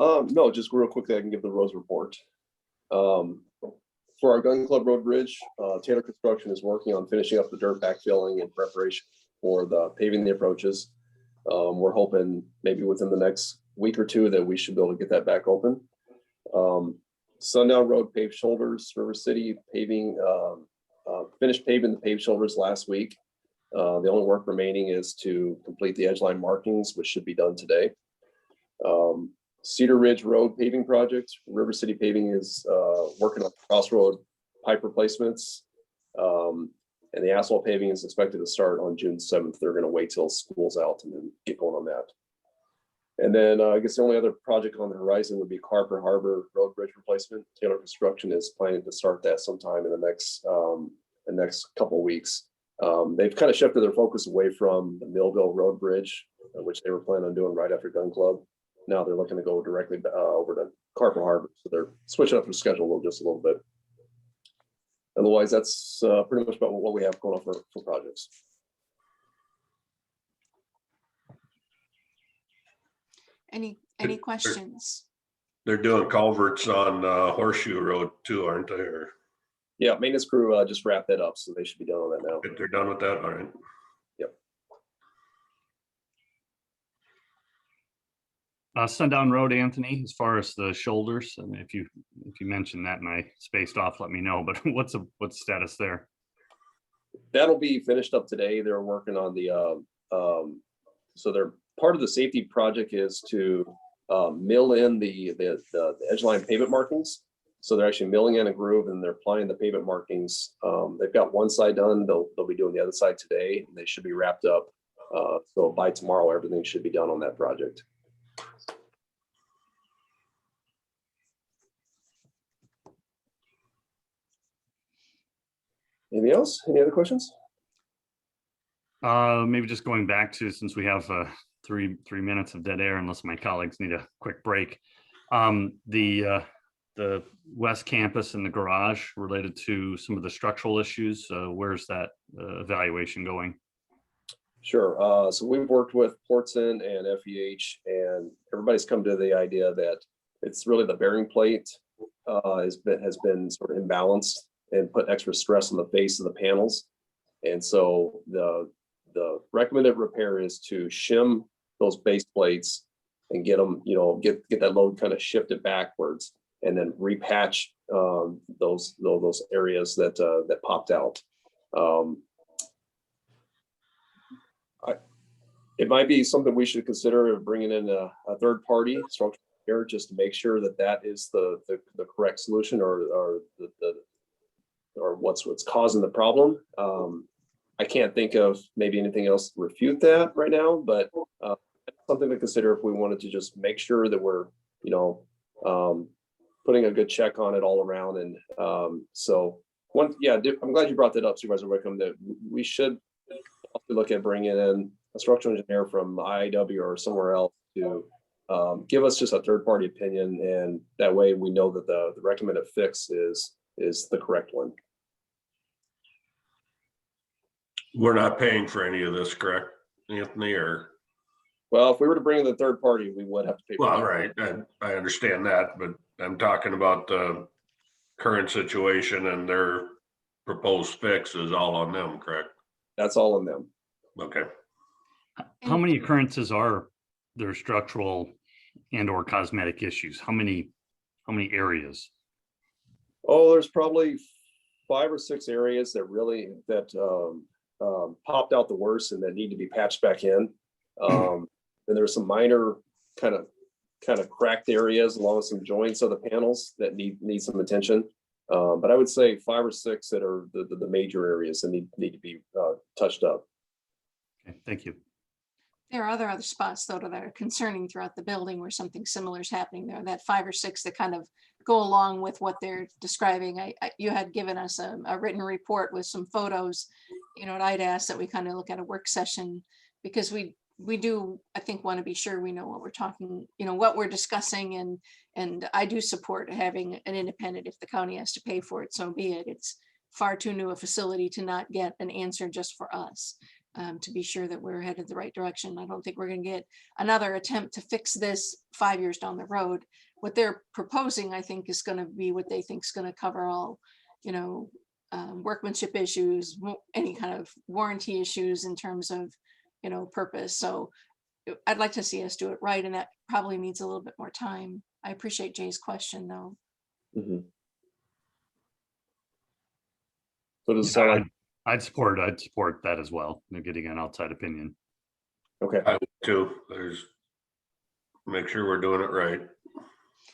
No, just real quickly, I can give the roads report. For our Gun Club Road Bridge, Taylor Construction is working on finishing up the dirt backfilling in preparation for the paving the approaches. We're hoping maybe within the next week or two that we should be able to get that back open. Sundown Road paved shoulders, River City paving, finished paving the paved shoulders last week. The only work remaining is to complete the edge line markings, which should be done today. Cedar Ridge Road paving project, River City Paving is working on crossroad pipe replacements. And the asphalt paving is expected to start on June 7th. They're going to wait till school's out and then get going on that. And then I guess the only other project on the horizon would be Carpenter Harbor Road Bridge replacement. Taylor Construction is planning to start that sometime in the next couple of weeks. They've kind of shifted their focus away from the Millville Road Bridge, which they were planning on doing right after Gun Club. Now they're looking to go directly over to Carpenter Harbor, so they're switching up their schedule just a little bit. Otherwise, that's pretty much about what we have going on for projects. Any questions? They're doing culverts on Horseshoe Road too, aren't they? Or Yeah, maintenance crew just wrapped that up, so they should be done on that now. if they're done with that, all right. Sundown Road, Anthony, as far as the shoulders, I mean, if you mentioned that and I spaced off, let me know, but what's the status there? That'll be finished up today. They're working on the, so they're part of the safety project is to mill in the edgeline pavement markings. So they're actually milling in a groove and they're applying the pavement markings. They've got one side done. They'll be doing the other side today, and they should be wrapped up. So by tomorrow, everything should be done on that project. Anything else? Any other questions? Maybe just going back to, since we have 3 minutes of dead air, unless my colleagues need a quick break. The West Campus and the garage related to some of the structural issues, where's that evaluation going? Sure. So we've worked with Portson and FEH, and everybody's come to the idea that it's really the bearing plate has been sort of imbalanced and put extra stress on the base of the panels. And so the recommended repair is to shim those base plates and get them, get that load kind of shifted backwards, and then repatch those areas that popped out. It might be something we should consider bringing in a third party structural engineer just to make sure that is the correct solution or what's causing the problem. I can't think of maybe anything else to refute that right now, but something to consider if we wanted to just make sure that we're putting a good check on it all around. And I'm glad you brought that up, Supervisor Wickham, that we should look at bringing in a structural engineer from IIW or somewhere else to give us just a third-party opinion, and that way we know that the recommended fix is the correct one. We're not paying for any of this, correct, Anthony? Or well, if we were to bring in the third party, we would have to pay. well, right, I understand that, but I'm talking about the current situation, and their proposed fix is all on them, correct? That's all on them. Okay. How many occurrences are there structural and or cosmetic issues? How many areas? Oh, there's probably 5 or 6 areas that popped out the worst and that need to be patched back in. And there's some minor kind of cracked areas along with some joints of the panels that need some attention. But I would say 5 or 6 that are the major areas that need to be touched up. Okay, thank you. There are other spots though that are concerning throughout the building where something similar is happening there. That 5 or 6 that kind of go along with what they're describing. You had given us a written report with some photos, and I'd ask that we kind of look at a work session, because we do, I think, want to be sure we know what we're talking, what we're discussing, and I do support having an independent if the county has to pay for it, so be it. It's far too new a facility to not get an answer just for us. To be sure that we're headed the right direction. I don't think we're going to get another attempt to fix this 5 years down the road. What they're proposing, I think, is going to be what they think is going to cover all, workmanship issues, any kind of warranty issues in terms of, purpose. So I'd like to see us do it right, and that probably needs a little bit more time. I appreciate Jay's question, though. Mm-hmm. So does it sound like? I'd support that as well. They're getting an outside opinion. Okay. I would too. Make sure we're doing it right.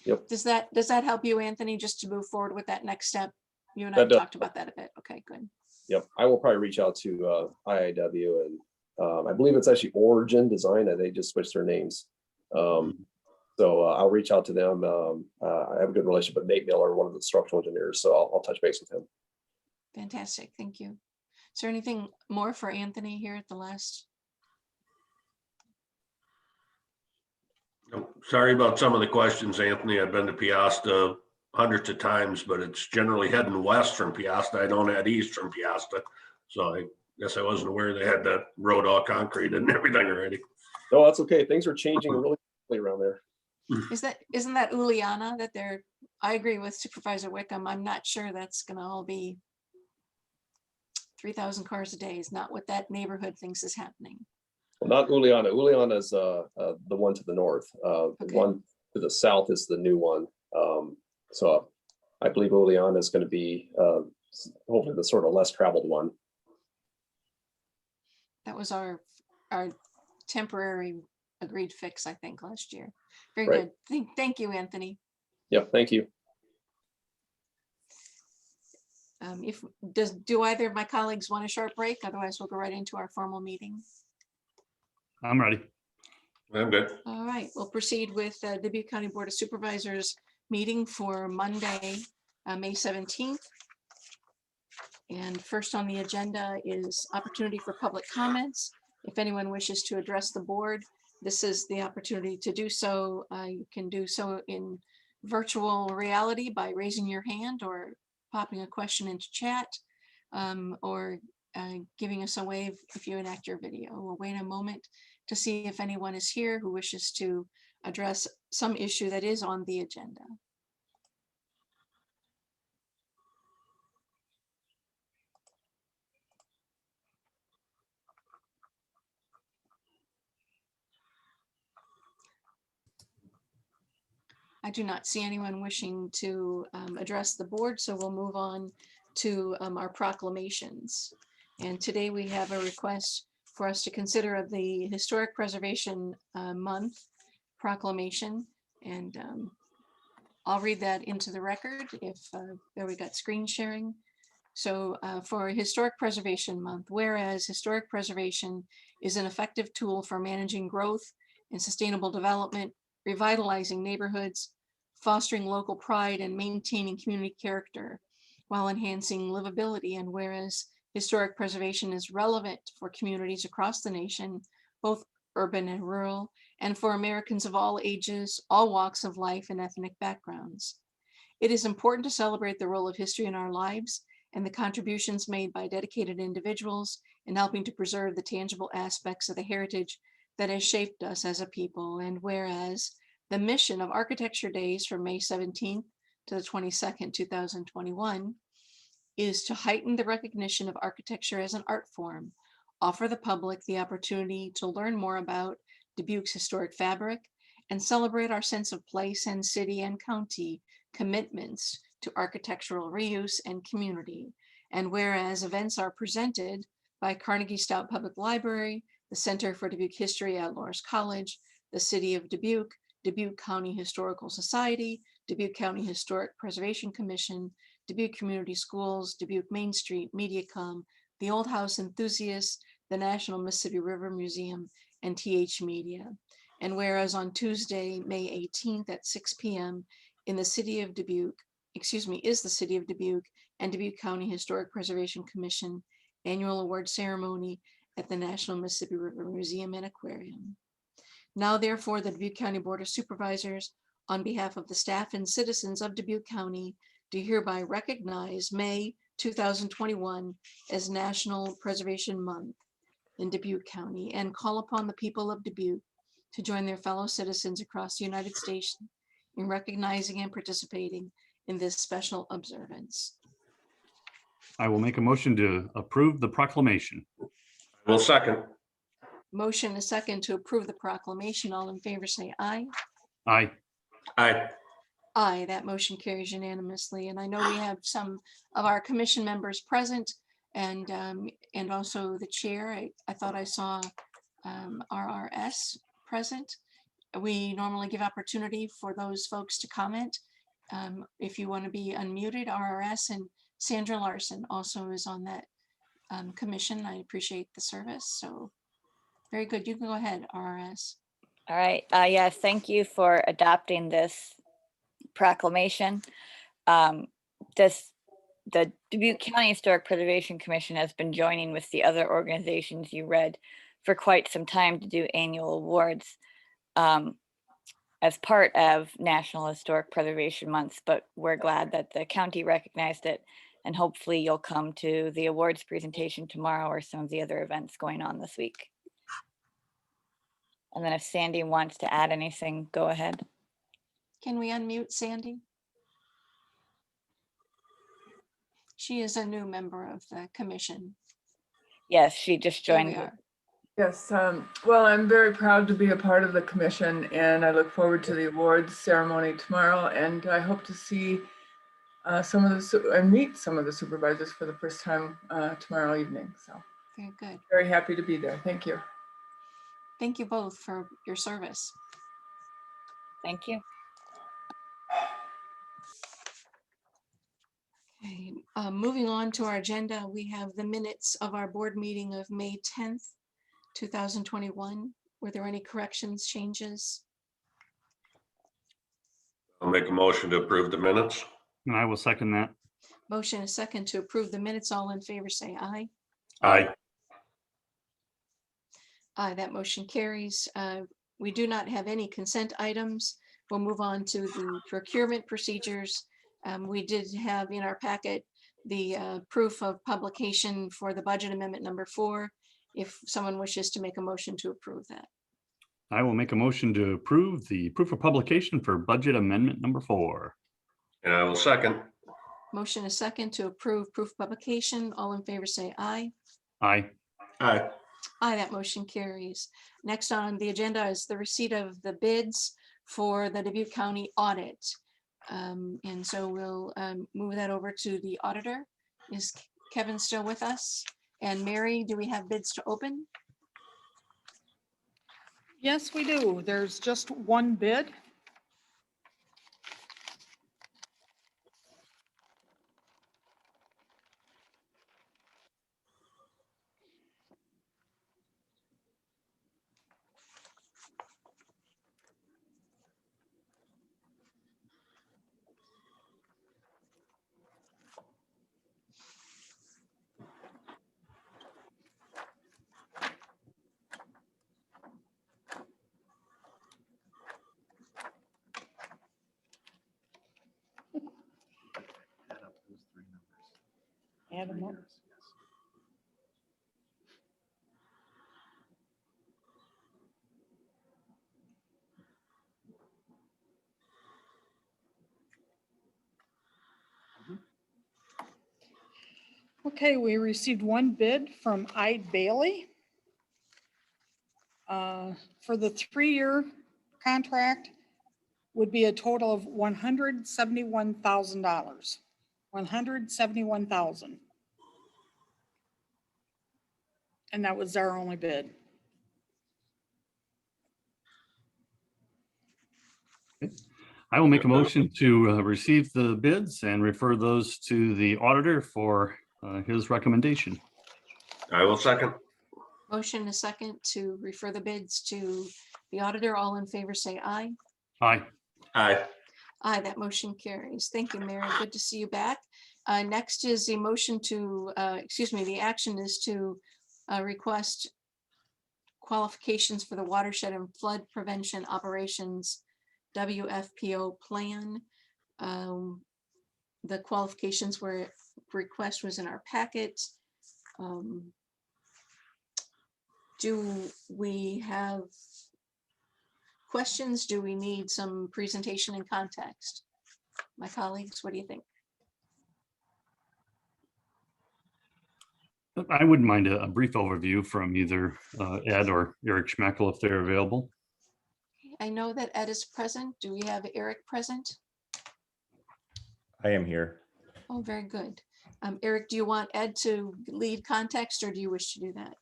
Yep. Does that help you, Anthony, just to move forward with that next step? You and I That does. talked about that a bit. Okay, good. Yep. I will probably reach out to IIW, and I believe it's actually Origin Design, and they just switched their names. So I'll reach out to them. I have a good relationship with Nate Miller, one of the structural engineers, so I'll touch base with him. Fantastic, thank you. Is there anything more for Anthony here at the last? Sorry about some of the questions, Anthony. I've been to Piasta hundreds of times, but it's generally heading west from Piasta. I don't head east from Piasta. So I guess I wasn't aware they had that road all concrete and everything already. No, that's okay. Things are changing really quickly around there. Isn't that Uliana that they're, I agree with Supervisor Wickham. I'm not sure that's gonna all be 3,000 cars a day is not what that neighborhood thinks is happening. Well, not Uliana. Uliana is the one to the north. The Okay. one to the south is the new one. So I believe Uliana is going to be hopefully the sort of less traveled one. That was our temporary agreed fix, I think, last year. Very Right. good. Thank you, Anthony. Yeah, thank you. Do either of my colleagues want a short break? Otherwise, we'll go right into our formal meeting. I'm ready. I'm good. All right, we'll proceed with the Dubuque County Board of Supervisors meeting for Monday, May 17th. And first on the agenda is opportunity for public comments. If anyone wishes to address the board, this is the opportunity to do so. You can do so in virtual reality by raising your hand or popping a question into chat, or giving us a wave if you enact your video. We'll wait a moment to see if anyone is here who wishes to address some issue that is on the agenda. I do not see anyone wishing to address the board, so we'll move on to our proclamations. And today we have a request for us to consider the Historic Preservation Month proclamation. And I'll read that into the record if there we got screen sharing. So for Historic Preservation Month, whereas historic preservation is an effective tool for managing growth and sustainable development, revitalizing neighborhoods, fostering local pride, and maintaining community character while enhancing livability. And whereas historic preservation is relevant for communities across the nation, both urban and rural, and for Americans of all ages, all walks of life, and ethnic backgrounds. It is important to celebrate the role of history in our lives and the contributions made by dedicated individuals in helping to preserve the tangible aspects of the heritage that has shaped us as a people. And whereas the mission of Architecture Days from May 17th to the 22nd, 2021, is to heighten the recognition of architecture as an art form, offer the public the opportunity to learn more about Dubuque's historic fabric, and celebrate our sense of place and city and county commitments to architectural reuse and community. And whereas events are presented by Carnegie Stout Public Library, the Center for Dubuque History at Loras College, the City of Dubuque, Dubuque County Historical Society, Dubuque County Historic Preservation Commission, Dubuque Community Schools, Dubuque Main Street, Mediacom, the Old House Enthusiasts, the National Mississippi River Museum, and TH Media. And whereas on Tuesday, May 18th at 6 p.m. in the City of Dubuque, is the City of Dubuque and Dubuque County Historic Preservation Commission annual award ceremony at the National Mississippi River Museum and Aquarium. Now, therefore, the Dubuque County Board of Supervisors, on behalf of the staff and citizens of Dubuque County, do hereby recognize May 2021 as National Preservation Month in Dubuque County and call upon the people of Dubuque to join their fellow citizens across the United States in recognizing and participating in this special observance. I will make a motion to approve the proclamation. Well, second. Motion a second to approve the proclamation. All in favor say aye. Aye. Aye. Aye, that motion carries unanimously. And I know we have some of our commission members present and also the chair. I thought I saw RRS present. We normally give opportunity for those folks to comment. If you want to be unmuted, RRS and Sandra Larson also is on that commission. I appreciate the service. So very good. You can go ahead, RRS. All right, yes, thank you for adopting this proclamation. The Dubuque County Historic Preservation Commission has been joining with the other organizations you read for quite some time to do annual awards as part of National Historic Preservation Month, but we're glad that the county recognized it, and hopefully you'll come to the awards presentation tomorrow or some of the other events going on this week. And then if Sandy wants to add anything, go ahead. Can we unmute Sandy? She is a new member of the commission. Yes, she just There joined. we are. Yes, well, I'm very proud to be a part of the commission, and I look forward to the awards ceremony tomorrow, and I hope to see meet some of the supervisors for the first time tomorrow evening. So Very good. very happy to be there. Thank you. Thank you both for your service. Thank you. Okay, moving on to our agenda, we have the minutes of our board meeting of May 10th, 2021. Were there any corrections, changes? I'll make a motion to approve the minutes. And I will second that. Motion is second to approve the minutes. All in favor, say aye. Aye. Aye, that motion carries. We do not have any consent items. We'll move on to the procurement procedures. We did have in our packet the proof of publication for the budget amendment number 4. If someone wishes to make a motion to approve that. I will make a motion to approve the proof of publication for budget amendment number 4. And I will second. Motion is second to approve proof of publication. All in favor, say aye. Aye. Aye. Aye, that motion carries. Next on the agenda is the receipt of the bids for the Dubuque County audit. And so we'll move that over to the auditor. Is Kevin still with us? And Mary, do we have bids to open? Yes, we do. There's just one bid. Add them up. Okay, we received one bid from Ide Bailey for the 3-year contract would be a total of $171,000. $171,000. And that was our only bid. I will make a motion to receive the bids and refer those to the auditor for his recommendation. I will second. Motion is second to refer the bids to the auditor. All in favor, say aye. Aye. Aye. Aye, that motion carries. Thank you, Mary. Good to see you back. Next is the motion to, the action is to request qualifications for the watershed and flood prevention operations WFPO plan. The qualifications request was in our packet. Do we have questions? Do we need some presentation and context? My colleagues, what do you think? I wouldn't mind a brief overview from either Ed or Eric Schmeckel if they're available. I know that Ed is present. Do we have Eric present? I am here. Oh, very good. Eric, do you want Ed to lead context or do you wish to do that?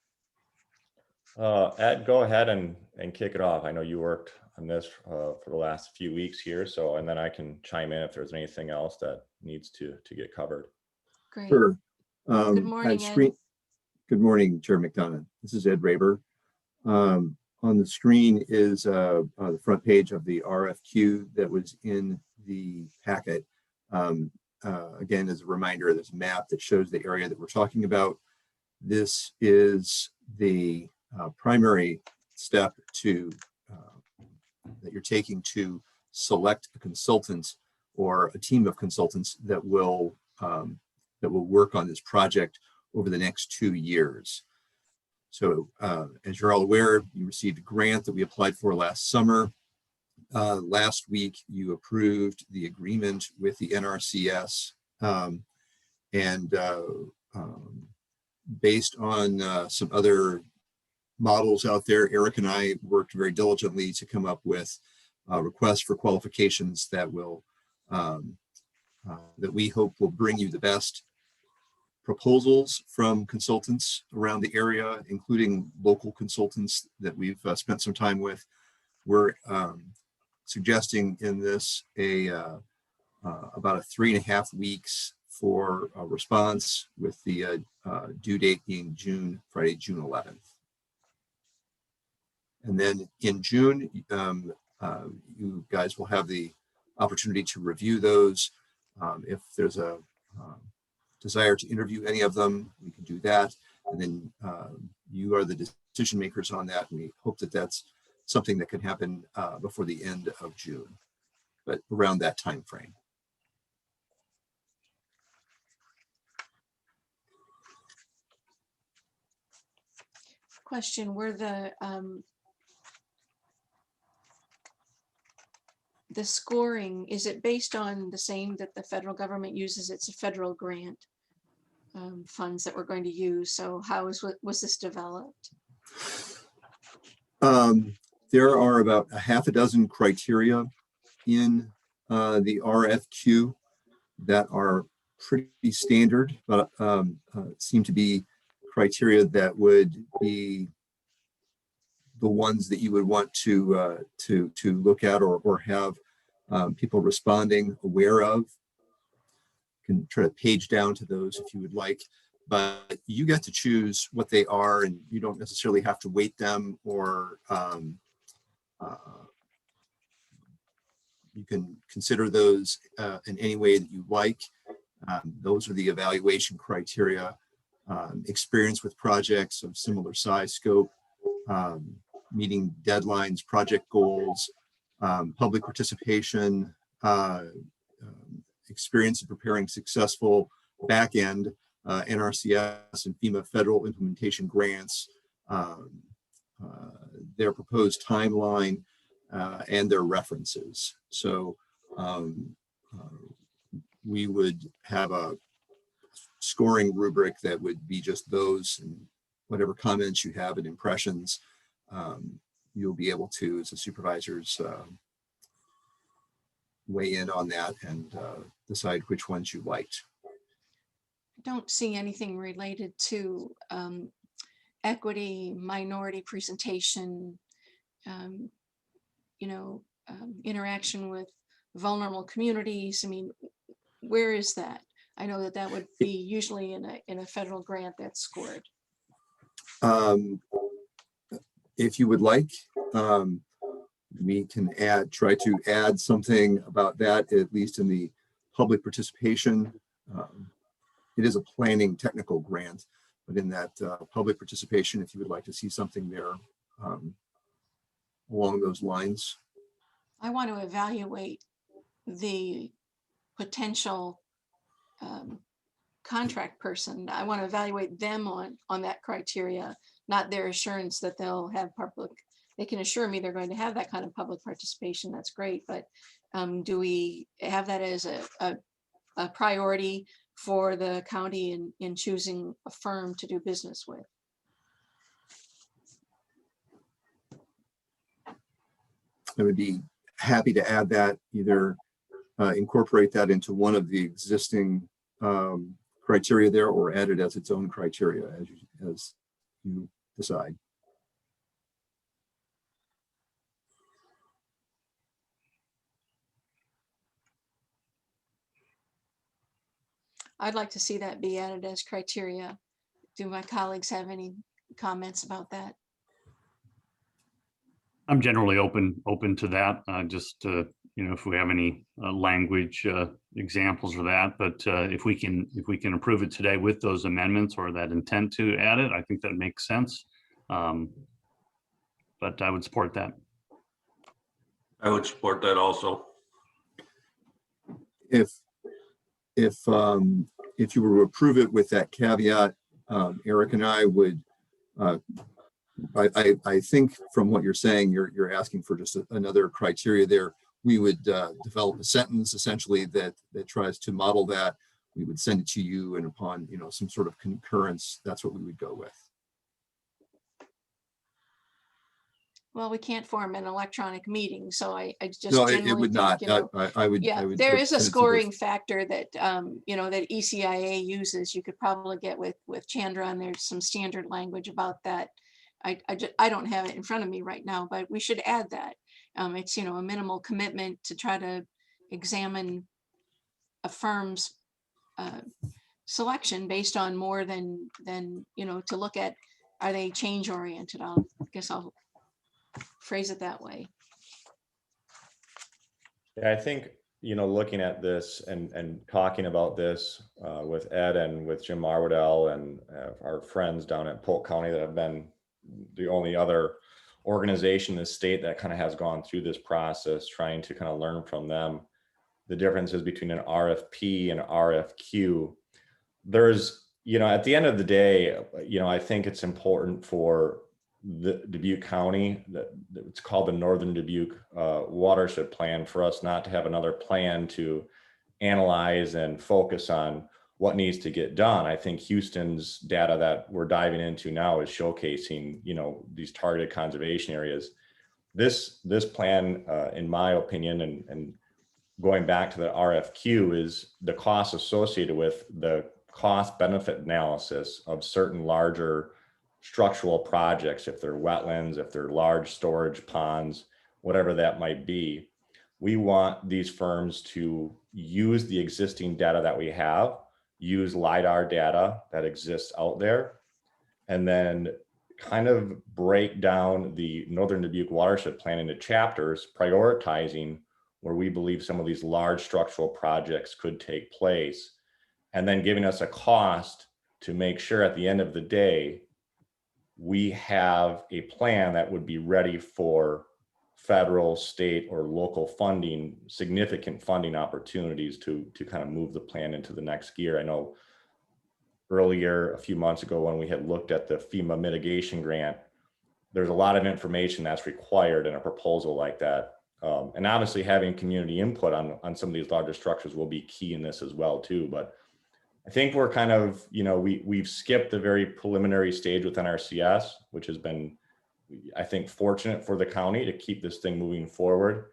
Ed, go ahead and kick it off. I know you worked on this for the last few weeks here, so and then I can chime in if there's anything else that needs to get covered. Great. Sure. Good morning, Ed. Good morning, Chair McDonough. This is Ed Raber. on the screen is the front page of the RFQ that was in the packet. Again, as a reminder, there's a map that shows the area that we're talking about. This is the primary step to that you're taking to select a consultant or a team of consultants that will work on this project over the next 2 years. So as you're all aware, you received a grant that we applied for last summer. Last week, you approved the agreement with the NRCS, and based on some other models out there, Eric and I worked very diligently to come up with requests for qualifications that will that we hope will bring you the best proposals from consultants around the area, including local consultants that we've spent some time with. We're suggesting in this about a 3.5 weeks for a response, with the due date being Friday, June 11th. And then in June, you guys will have the opportunity to review those. If there's a desire to interview any of them, we can do that. And then you are the decision makers on that. And we hope that that's something that can happen before the end of June, but around that time frame. Question, were the scoring, is it based on the same that the federal government uses? It's a federal grant funds that we're going to use. So how was this developed? There are about a half a dozen criteria in the RFQ that are pretty standard, but seem to be criteria that would be the ones that you would want to look at or have people responding aware of. You can try to page down to those if you would like, but you get to choose what they are, and you don't necessarily have to weight them, or you can consider those in any way that you like. Those are the evaluation criteria. Experience with projects of similar size, scope, meeting deadlines, project goals, public participation, experience in preparing successful back-end NRCS and FEMA federal implementation grants, their proposed timeline, and their references. So we would have a scoring rubric that would be just those, and whatever comments you have and impressions, you'll be able to, as the supervisors, weigh in on that and decide which ones you liked. I don't see anything related to equity, minority presentation, interaction with vulnerable communities. I mean, where is that? I know that that would be usually in a federal grant that's scored. If you would like, we can try to add something about that, at least in the public participation. It is a planning technical grant, but in that public participation, if you would like to see something there along those lines. I want to evaluate the potential contract person. I want to evaluate them on that criteria, not their assurance that they'll have public. They can assure me they're going to have that kind of public participation. That's great, but do we have that as a priority for the county in choosing a firm to do business with? I would be happy to add that, either incorporate that into one of the existing criteria there, or add it as its own criteria as you decide. I'd like to see that be added as criteria. Do my colleagues have any comments about that? I'm generally open to that. Just you know, if we have any language examples of that, but if we can approve it today with those amendments or that intent to add it, I think that makes sense. But I would support that. I would support that also. If you were to approve it with that caveat, Eric and I would, I think from what you're saying, you're asking for just another criteria there. We would develop a sentence essentially that tries to model that. We would send it to you, and upon, you know, some sort of concurrence, that's what we would go with. Well, we can't form an electronic meeting, so I just No, generally it would think, not. you know, I would. yeah, I would there is a send it to the- scoring factor that, you know, that ECIA uses. You could probably get with Chandra, and there's some standard language about that. I don't have it in front of me right now, but we should add that. It's, you know, a minimal commitment to try to examine a firm's selection based on more than, you know, to look at, are they change oriented? I guess I'll phrase it that way. Yeah, I think, you know, looking at this and talking about this with Ed and with Jim Marwadell and our friends down at Polk County that have been the only other organization in the state that kind of has gone through this process, trying to kind of learn from them the differences between an RFP and RFQ. There's, you know, at the end of the day, you know, I think it's important for the Dubuque County, that it's called the Northern Dubuque Watershed Plan, for us not to have another plan to analyze and focus on what needs to get done. I think Houston's data that we're diving into now is showcasing, you know, these targeted conservation areas. This plan, in my opinion, and going back to the RFQ, is the cost associated with the cost benefit analysis of certain larger structural projects, if they're wetlands, if they're large storage ponds, whatever that might be. We want these firms to use the existing data that we have, use LiDAR data that exists out there, and then kind of break down the Northern Dubuque Watershed Plan into chapters, prioritizing where we believe some of these large structural projects could take place, and then giving us a cost to make sure at the end of the day, we have a plan that would be ready for federal, state, or local funding, significant funding opportunities to kind of move the plan into the next gear. I know earlier, a few months ago, when we had looked at the FEMA mitigation grant, there's a lot of information that's required in a proposal like that. And obviously having community input on some of these larger structures will be key in this as well too. But I think we're kind of, you know, we've skipped the very preliminary stage within our CS, which has been, I think, fortunate for the county to keep this thing moving forward.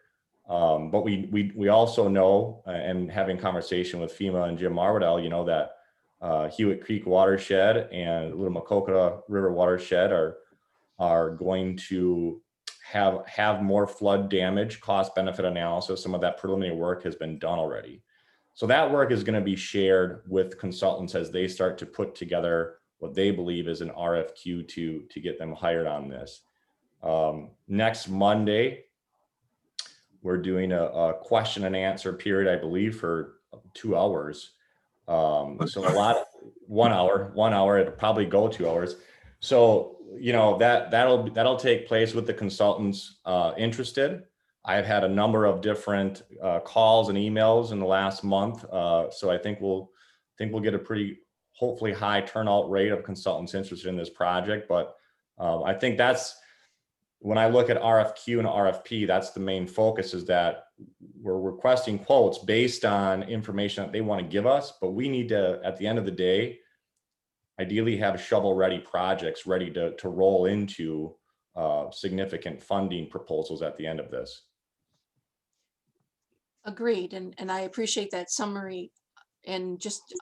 But we also know, and having conversation with FEMA and Jim Marwadell, you know, that Hewitt Creek watershed and Little Macocata River watershed are going to have more flood damage, cost benefit analysis. Some of that preliminary work has been done already. So that work is going to be shared with consultants as they start to put together what they believe is an RFQ to get them hired on this. Next Monday, we're doing a question and answer period, I believe, for 2 hours. So a lot, 1 hour, it'll probably go 2 hours. So, you know, that'll take place with the consultants interested. I've had a number of different calls and emails in the last month. So I think we'll get a pretty, hopefully, high turnout rate of consultants interested in this project. But I think that's, when I look at RFQ and RFP, that's the main focus, is that we're requesting quotes based on information that they want to give us, but we need to, at the end of the day, ideally have shovel-ready projects ready to roll into significant funding proposals at the end of this. Agreed, and I appreciate that summary. And just,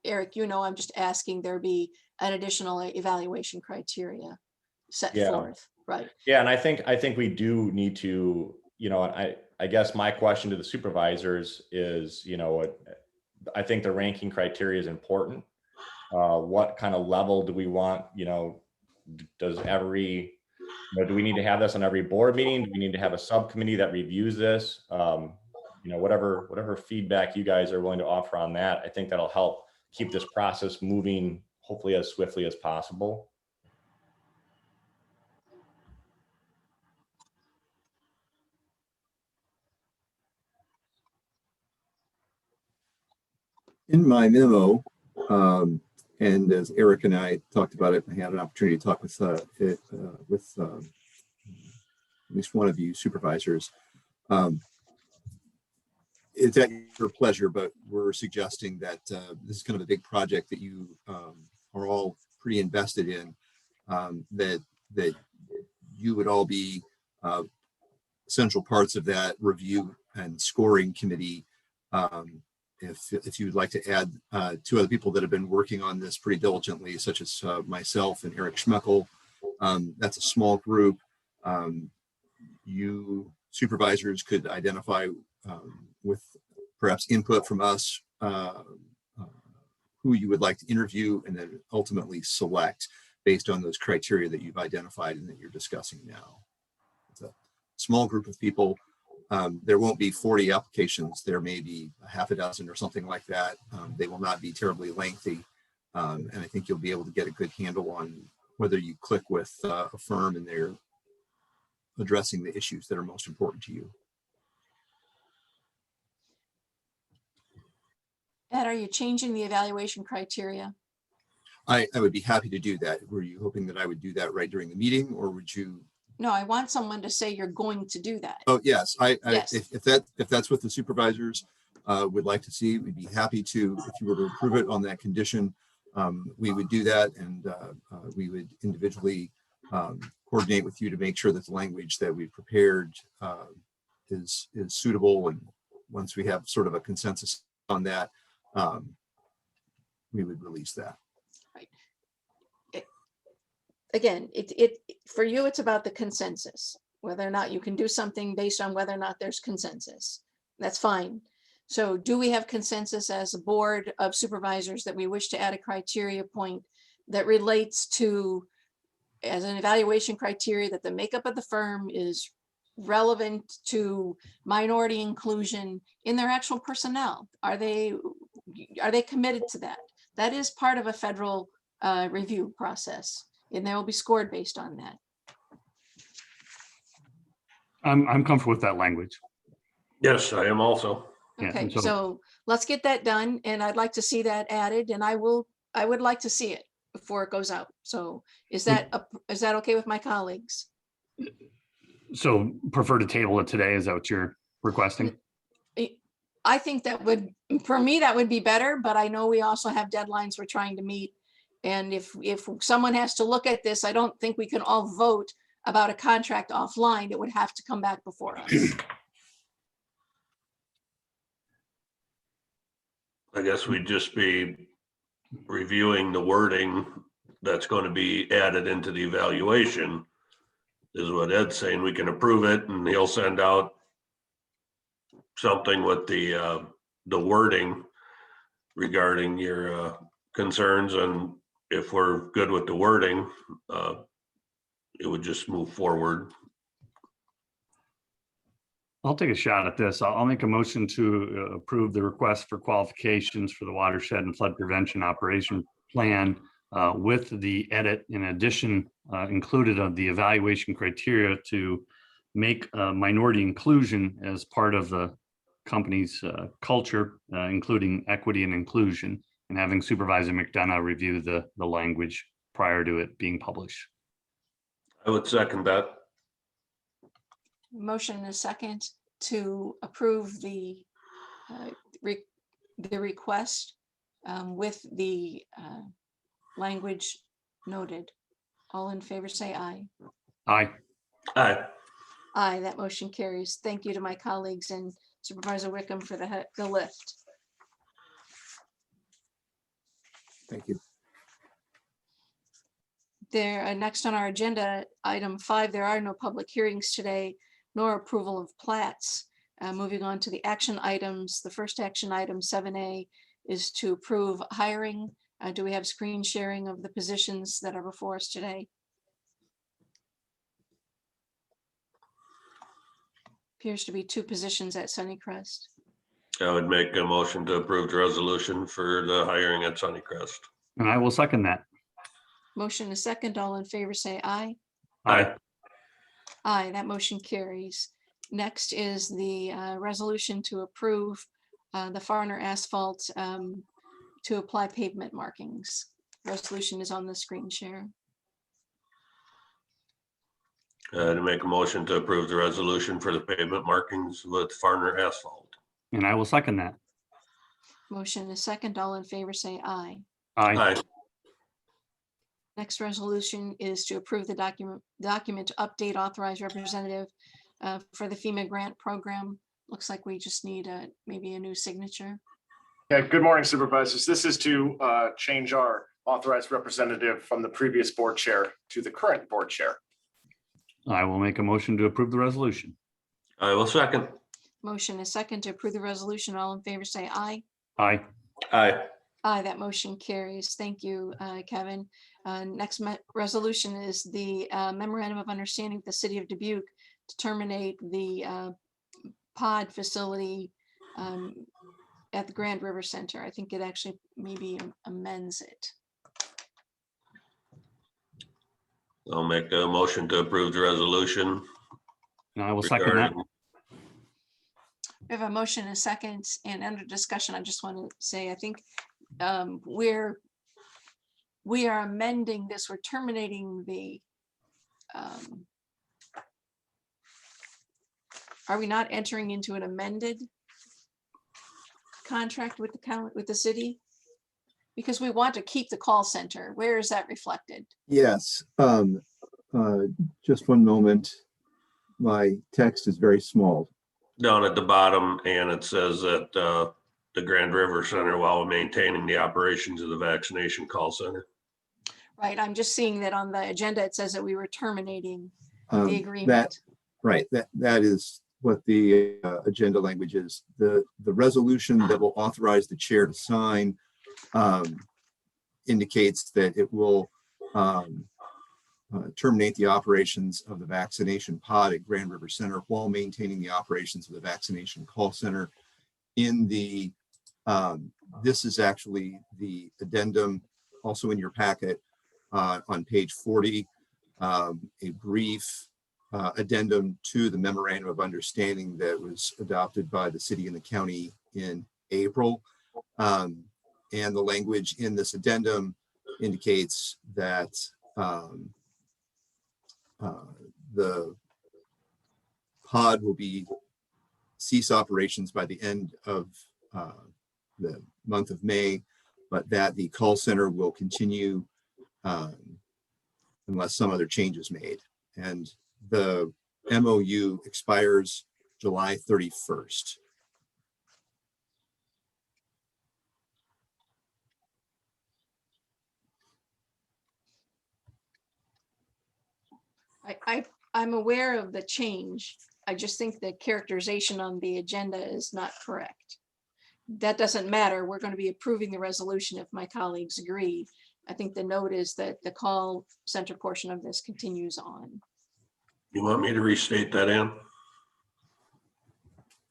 Eric, you know, I'm just asking there be an additional evaluation criteria set forth, right? Yeah, and I think we do need to, you know, I guess my question to the supervisors is, you know, I think the ranking criteria is important. What kind of level do we want? You know, does every do we need to have this on every board meeting? Do we need to have a subcommittee that reviews this? Whatever feedback you guys are willing to offer on that, I think that'll help keep this process moving, hopefully as swiftly as possible. In my memo, and as Eric and I talked about it, I had an opportunity to talk with at least one of you supervisors. It's at your pleasure, but we're suggesting that this is kind of a big project that you are all pretty invested in, that you would all be central parts of that review and scoring committee. If you would like to add two other people that have been working on this pretty diligently, such as myself and Eric Schmeckel, that's a small group. You supervisors could identify with perhaps input from us who you would like to interview, and then ultimately select based on those criteria that you've identified and that you're discussing now. It's a small group of people. There won't be 40 applications. There may be a half a dozen or something like that. They will not be terribly lengthy. And I think you'll be able to get a good handle on whether you click with a firm and they're addressing the issues that are most important to you. Ed, are you changing the evaluation criteria? I would be happy to do that. Were you hoping that I would do that right during the meeting, or would you? No, I want someone to say you're going to do that. Oh, yes. Yes. If that's what the supervisors would like to see, we'd be happy to. If you were to approve it on that condition, we would do that, and we would individually coordinate with you to make sure that the language that we've prepared is suitable. And once we have sort of a consensus on that, we would release that. Right. Again, for you, it's about the consensus, whether or not you can do something based on whether or not there's consensus. That's fine. So do we have consensus as a board of supervisors that we wish to add a criteria point that relates to, as an evaluation criteria, that the makeup of the firm is relevant to minority inclusion in their actual personnel? Are they committed to that? That is part of a federal review process, and they will be scored based on that. I'm comfortable with that language. Yes, I am also. Yeah, Okay, and so- so let's get that done, and I'd like to see that added, and I would like to see it before it goes out. So is that okay with my colleagues? So prefer to table it today? Is that what you're requesting? I think that would, for me, that would be better, but I know we also have deadlines we're trying to meet. And if someone has to look at this, I don't think we can all vote about a contract offline. It would have to come back before us. I guess we'd just be reviewing the wording that's going to be added into the evaluation, is what Ed's saying. We can approve it and he'll send out something with the wording regarding your concerns. And if we're good with the wording, it would just move forward. I'll take a shot at this. I'll make a motion to approve the request for qualifications for the watershed and flood prevention operation plan with the edit in addition included of the evaluation criteria to make minority inclusion as part of the company's culture, including equity and inclusion, and having Supervisor McDonough review the language prior to it being published. I would second that. Motion and a second to approve the request with the language noted. All in favor, say aye. Aye. Aye. Aye, that motion carries. Thank you to my colleagues and Supervisor Wickham for the lift. Thank you. There, next on our agenda, item 5, there are no public hearings today, nor approval of plats. Moving on to the action items, the first action item 7A is to approve hiring. Do we have screen sharing of the positions that are before us today? Appears to be 2 positions at Sunnycrest. I would make a motion to approve the resolution for the hiring at Sunnycrest. And I will second that. Motion and a second. All in favor, say aye. Aye. Aye, that motion carries. Next is the resolution to approve the Farner Asphalt to apply pavement markings. Resolution is on the screen share. To make a motion to approve the resolution for the pavement markings with Farner Asphalt. And I will second that. Motion and a second. All in favor, say aye. Aye. Next resolution is to approve the document to update authorized representative for the FEMA grant program. Looks like we just need maybe a new signature. Yeah, good morning, supervisors. This is to change our authorized representative from the previous board chair to the current board chair. I will make a motion to approve the resolution. I will second. Motion is second to approve the resolution. All in favor, say aye. Aye. Aye. Aye, that motion carries. Thank you, Kevin. Next resolution is the memorandum of understanding with the city of Dubuque to terminate the pod facility at the Grand River Center. I think it actually maybe amends it. I'll make a motion to approve the resolution. And I will second that. We have a motion and a second, and under discussion, I just want to say, I think we are amending this. We're terminating the are we not entering into an amended contract with the city? Because we want to keep the call center. Where is that reflected? Yes, just one moment. My text is very small. Down at the bottom, and it says that the Grand River Center while maintaining the operations of the vaccination call center. Right, I'm just seeing that on the agenda, it says that we were terminating the agreement. Right, that is what the agenda language is. The resolution that will authorize the chair to sign indicates that it will terminate the operations of the vaccination pod at Grand River Center while maintaining the operations of the vaccination call center. In the this is actually the addendum also in your packet on page 40, a brief addendum to the memorandum of understanding that was adopted by the city and the county in April. And the language in this addendum indicates that the pod will cease operations by the end of the month of May, but that the call center will continue unless some other change is made. And the MOU expires July 31st. I'm aware of the change. I just think the characterization on the agenda is not correct. That doesn't matter. We're going to be approving the resolution if my colleagues agree. I think the note is that the call center portion of this continues on. You want me to restate that, Ann?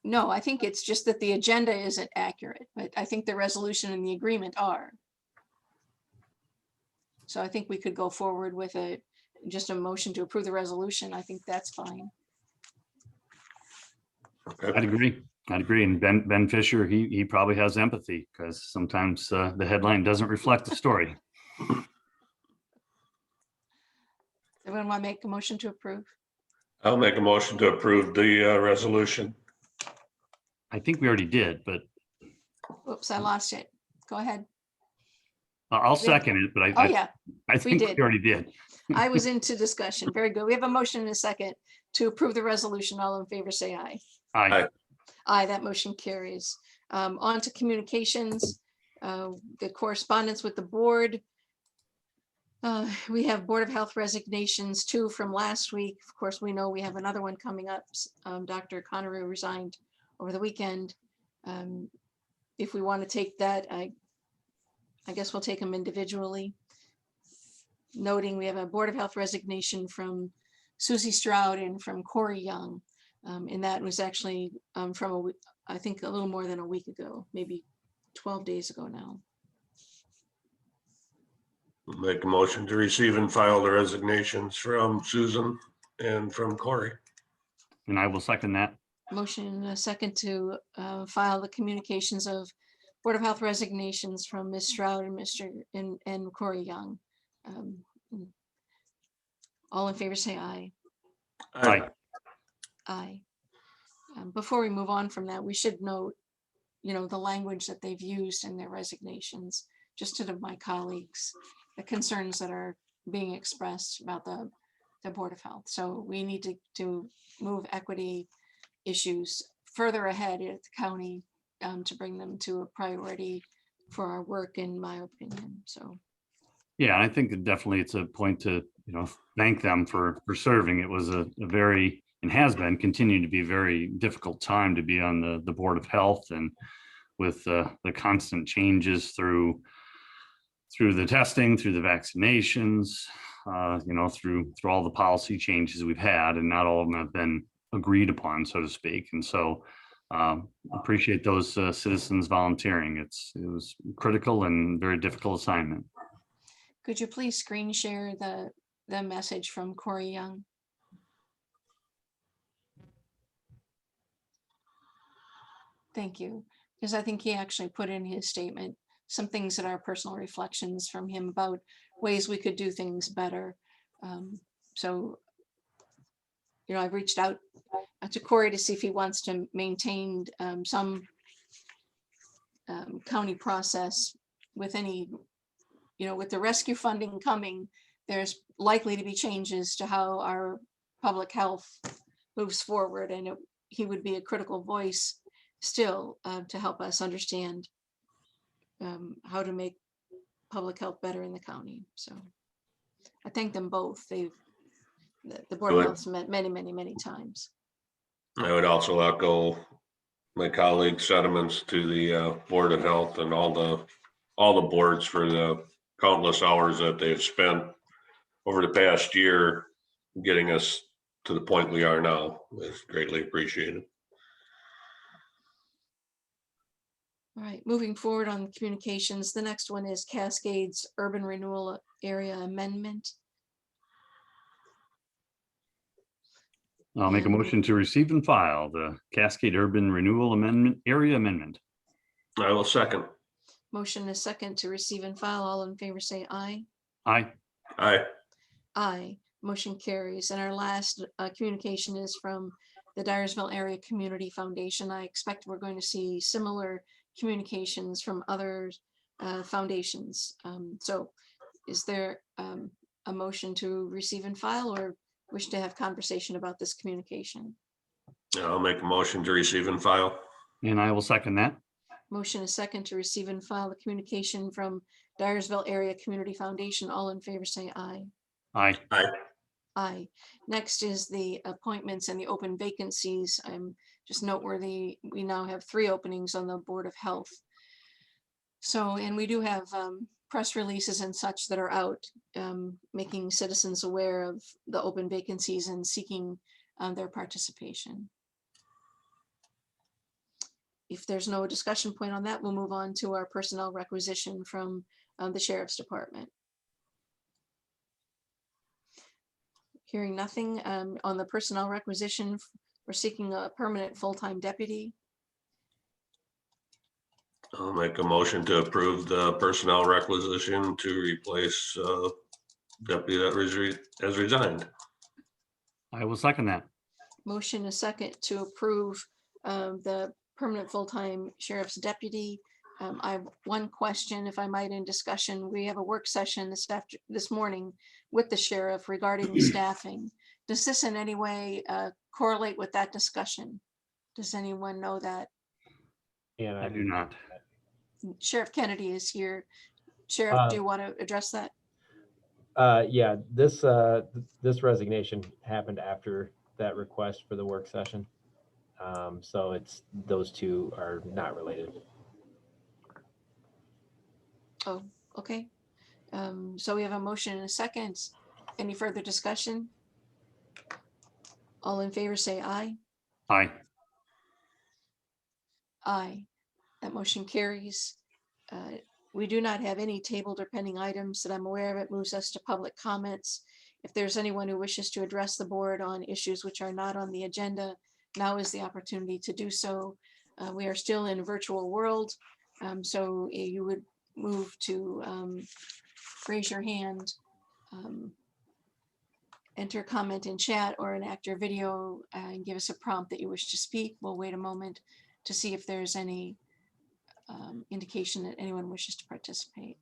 No, I think it's just that the agenda isn't accurate, but I think the resolution and the agreement are. So I think we could go forward with just a motion to approve the resolution. I think that's fine. Okay. I'd agree. And Ben Fisher, he probably has empathy because sometimes the headline doesn't reflect the story. Everyone want to make a motion to approve? I'll make a motion to approve the resolution. I think we already did, but Oops, I lost it. Go ahead. I'll second it, but Oh, yeah, I think we did. already did. I was into discussion. Very good. We have a motion and a second to approve the resolution. All in favor, say aye. Aye. Aye, that motion carries. On to communications, the correspondence with the board. We have Board of Health resignations, 2 from last week. Of course, we know we have another one coming up. Dr. Connery resigned over the weekend. If we want to take that, I guess we'll take them individually. Noting we have a Board of Health resignation from Susie Stroud and from Corey Young. And that was actually from I think a little more than a week ago, maybe 12 days ago now. Make a motion to receive and file the resignations from Susan and from Corey. And I will second that. Motion and a second to file the communications of Board of Health resignations from Ms. Stroud and and Corey Young. All in favor, say aye. Aye. Aye. Before we move on from that, we should note, the language that they've used in their resignations, just to my colleagues, the concerns that are being expressed about the Board of Health. So we need to move equity issues further ahead at the county to bring them to a priority for our work, in my opinion. So. Yeah, I think that definitely it's a point to, thank them for serving. It was a very, and has been, continuing to be a very difficult time to be on the Board of Health, and with the constant changes through the testing, through the vaccinations, through all the policy changes we've had, and not all of them have been agreed upon, so to speak. And so appreciate those citizens volunteering. It was critical and very difficult assignment. Could you please screen share the message from Corey Young? Thank you, because I think he actually put in his statement some things that are personal reflections from him about ways we could do things better. So, I've reached out to Corey to see if he wants to maintain some county process with any, with the rescue funding coming, there's likely to be changes to how our public health moves forward, and he would be a critical voice still to help us understand how to make public health better in the county. So I thank them both. The Board of Health's met many times. I would also echo my colleagues' sentiments to the Board of Health and all the boards for the countless hours that they've spent over the past year getting us to the point we are now. It's greatly appreciated. All right, moving forward on communications, the next one is Cascades Urban Renewal Area Amendment. I'll make a motion to receive and file the Cascade Urban Renewal Area Amendment. I will second. Motion is second to receive and file. All in favor, say aye. Aye. Aye. Aye. Motion carries. And our last communication is from the Dyersville Area Community Foundation. I expect we're going to see similar communications from other foundations. So is there a motion to receive and file, or wish to have conversation about this communication? I'll make a motion to receive and file. And I will second that. Motion is second to receive and file the communication from Dyersville Area Community Foundation. All in favor, say aye. Aye. Aye. Aye. Next is the appointments and the open vacancies. Just noteworthy, we now have 3 openings on the Board of Health. So, and we do have press releases and such that are out, making citizens aware of the open vacancies and seeking their participation. If there's no discussion point on that, we'll move on to our personnel requisition from the Sheriff's Department. Hearing nothing on the personnel requisition, we're seeking a permanent full-time deputy. I'll make a motion to approve the personnel requisition to replace deputy that has resigned. I will second that. Motion is second to approve the permanent full-time sheriff's deputy. I have one question, if I might, in discussion. We have a work session this morning with the sheriff regarding staffing. Does this in any way correlate with that discussion? Does anyone know that? Yeah, I do not. Sheriff Kennedy is here. Sheriff, do you want to address that? Yeah, this resignation happened after that request for the work session. So those two are not related. Oh, okay. So we have a motion and a second. Any further discussion? All in favor, say aye. Aye. Aye. That motion carries. We do not have any tabled or pending items that I'm aware of. It moves us to public comments. If there's anyone who wishes to address the board on issues which are not on the agenda, now is the opportunity to do so. We are still in a virtual world, so you would move to raise your hand, enter comment in chat or enact your video and give us a prompt that you wish to speak. We'll wait a moment to see if there's any indication that anyone wishes to participate.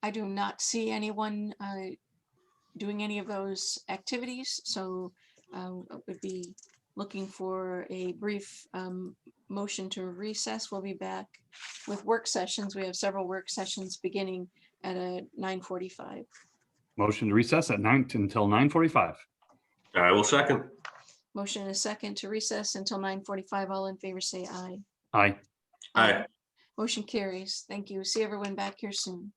I do not see anyone doing any of those activities, so I would be looking for a brief motion to recess. We'll be back with work sessions. We have several work sessions beginning at 9:45. Motion to recess at 9 until 9:45. I will second. Motion and a second to recess until 9:45. All in favor say aye. Aye. Aye. Motion carries. Thank you. See everyone back here soon.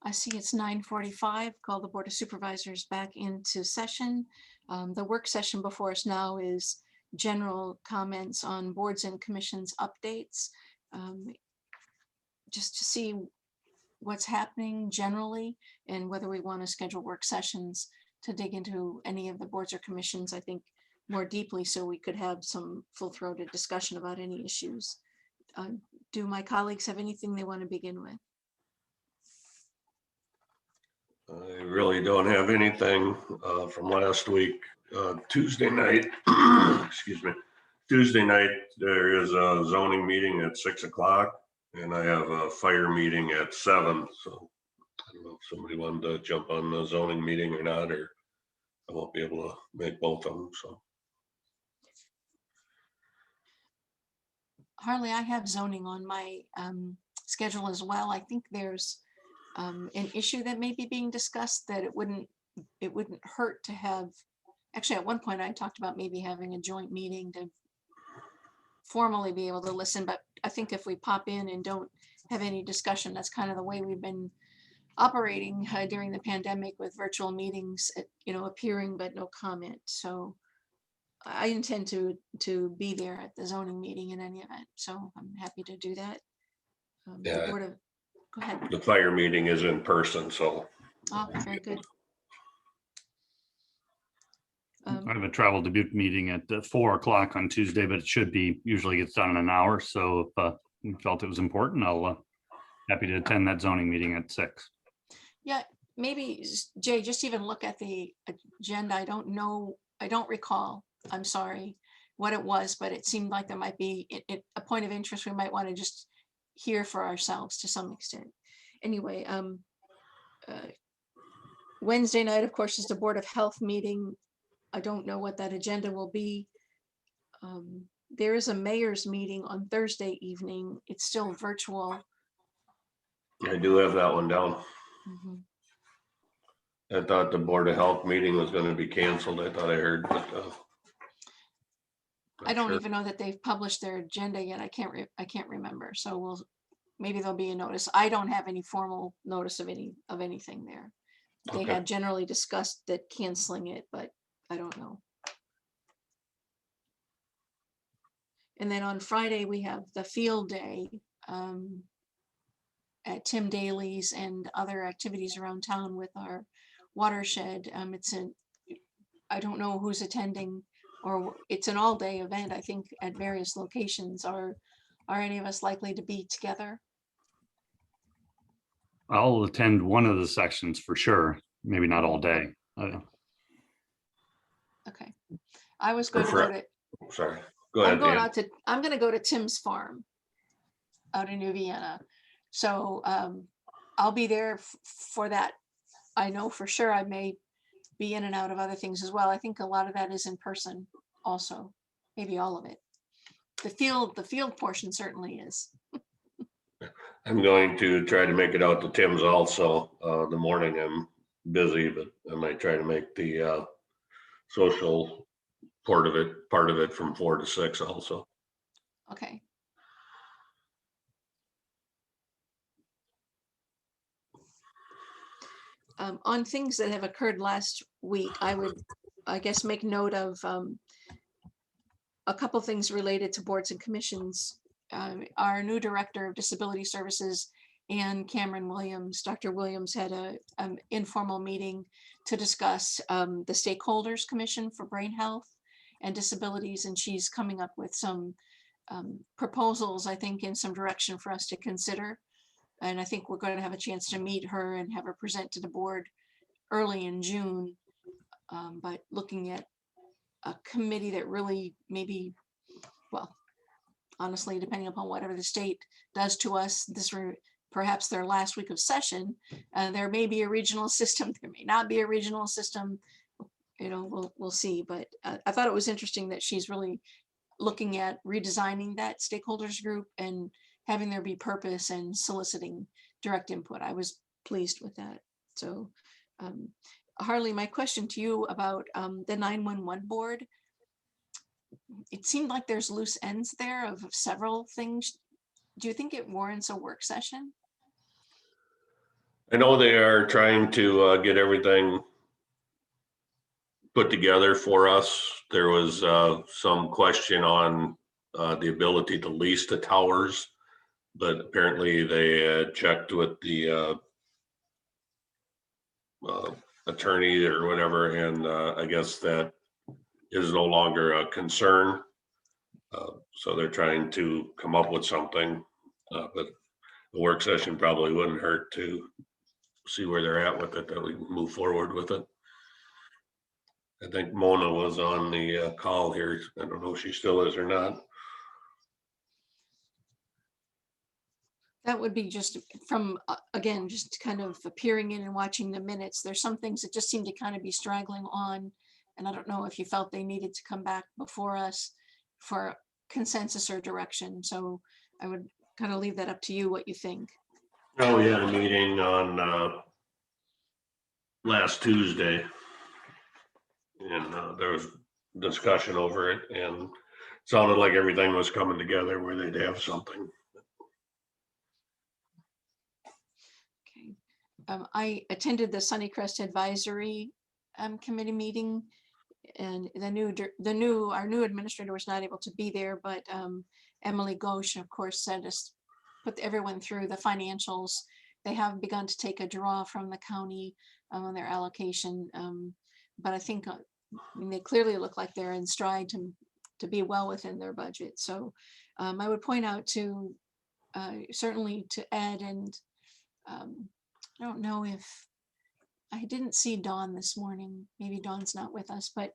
I see it's 9:45. Call the Board of Supervisors back into session. The work session before us now is general comments on boards and commissions updates. Just to see what's happening generally and whether we want to schedule work sessions to dig into any of the boards or commissions, I think, more deeply, so we could have some full-throated discussion about any issues. Do my colleagues have anything they want to begin with? I really don't have anything from last week. Tuesday night, excuse me, Tuesday night, there is a zoning meeting at 6 o'clock and I have a fire meeting at 7. So I don't know if somebody wanted to jump on the zoning meeting or not, or I won't be able to make both of them. So Harley, I have zoning on my schedule as well. I think there's an issue that may be being discussed that it wouldn't hurt to have. Actually, at one point I talked about maybe having a joint meeting to formally be able to listen, but I think if we pop in and don't have any discussion, that's kind of the way we've been operating during the pandemic with virtual meetings, appearing but no comment. So I intend to be there at the zoning meeting in any event, so I'm happy to do that. Yeah. Go ahead. the fire meeting is in person, so. Oh, very good. I have a travel Dubuque meeting at 4 o'clock on Tuesday, but it usually gets done in an hour. So if you felt it was important, I'll happy to attend that zoning meeting at 6. Yeah, maybe Jay, just even look at the agenda. I don't recall, I'm sorry, what it was, but it seemed like there might be a point of interest we might want to just hear for ourselves to some extent. Anyway, Wednesday night, of course, is the Board of Health meeting. I don't know what that agenda will be. There is a mayor's meeting on Thursday evening. It's still virtual. I do have that one down. Mhm. I thought the Board of Health meeting was going to be canceled. I thought I heard, but I don't even know that they've published their agenda yet. I can't remember. So maybe there'll be a notice. I don't have any formal notice of anything there. They Okay. had generally discussed that canceling it, but I don't know. And then on Friday, we have the field day at Tim Daly's and other activities around town with our watershed. I don't know who's attending, or it's an all-day event, I think, at various locations. Are any of us likely to be together? I'll attend one of the sections for sure. Maybe not all day. Okay. I was going to go to. Sorry, go ahead. I'm going to go to Tim's farm out in New Vienna. So I'll be there for that. I know for sure I may be in and out of other things as well. I think a lot of that is in person also, maybe all of it. The field portion certainly is. I'm going to try to make it out to Tim's also. The morning I'm busy, but I might try to make the social part of it from 4 to 6 also. Okay. On things that have occurred last week, I would, I guess, make note of a couple things related to boards and commissions. Our new director of disability services, Ann Cameron Williams, Dr. Williams, had an informal meeting to discuss the Stakeholders Commission for Brain Health and Disabilities, and she's coming up with some proposals, I think, in some direction for us to consider. And I think we're going to have a chance to meet her and have her present to the board early in June. But looking at a committee that really maybe, well, honestly, depending upon whatever the state does to us, perhaps their last week of session, there may be a regional system, there may not be a regional system, we'll see. But I thought it was interesting that she's really looking at redesigning that stakeholders group and having there be purpose and soliciting direct input. I was pleased with that. So Harley, my question to you about the 911 board, it seemed like there's loose ends there of several things. Do you think it warrants a work session? I know they are trying to get everything put together for us. There was some question on the ability to lease the towers, but apparently they checked with the attorney or whatever, and I guess that is no longer a concern. So they're trying to come up with something, but the work session probably wouldn't hurt to see where they're at with it, that we can move forward with it. I think Mona was on the call here. I don't know if she still is or not. That would be just from, again, just kind of appearing in and watching the minutes. There's some things that just seem to kind of be straggling on. And I don't know if you felt they needed to come back before us for consensus or direction. So I would kind of leave that up to you, what you think. Oh, we had a meeting on last Tuesday. And there was discussion over it, and sounded like everything was coming together where they'd have something. Okay. I attended the Sunnycrest Advisory Committee meeting, and our new administrator was not able to be there, but Emily Ghosh, of course, said us put everyone through the financials. They have begun to take a draw from the county on their allocation, but I think they clearly look like they're in stride to be well within their budget. So I would point out to certainly to Ed, and I don't know if I didn't see Dawn this morning. Maybe Dawn's not with us, but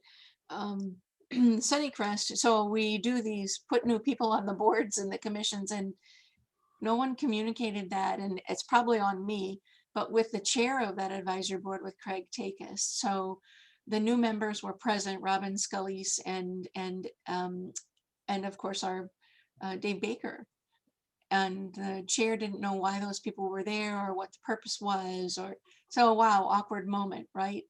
Sunnycrest. So we do these, put new people on the boards and the commissions, and no one communicated that, and it's probably on me, but with the chair of that advisory board with Craig Takis. So the new members were present, Robin Scalise and of course our Dave Baker. And the chair didn't know why those people were there or what the purpose was, or so wow, awkward moment, right?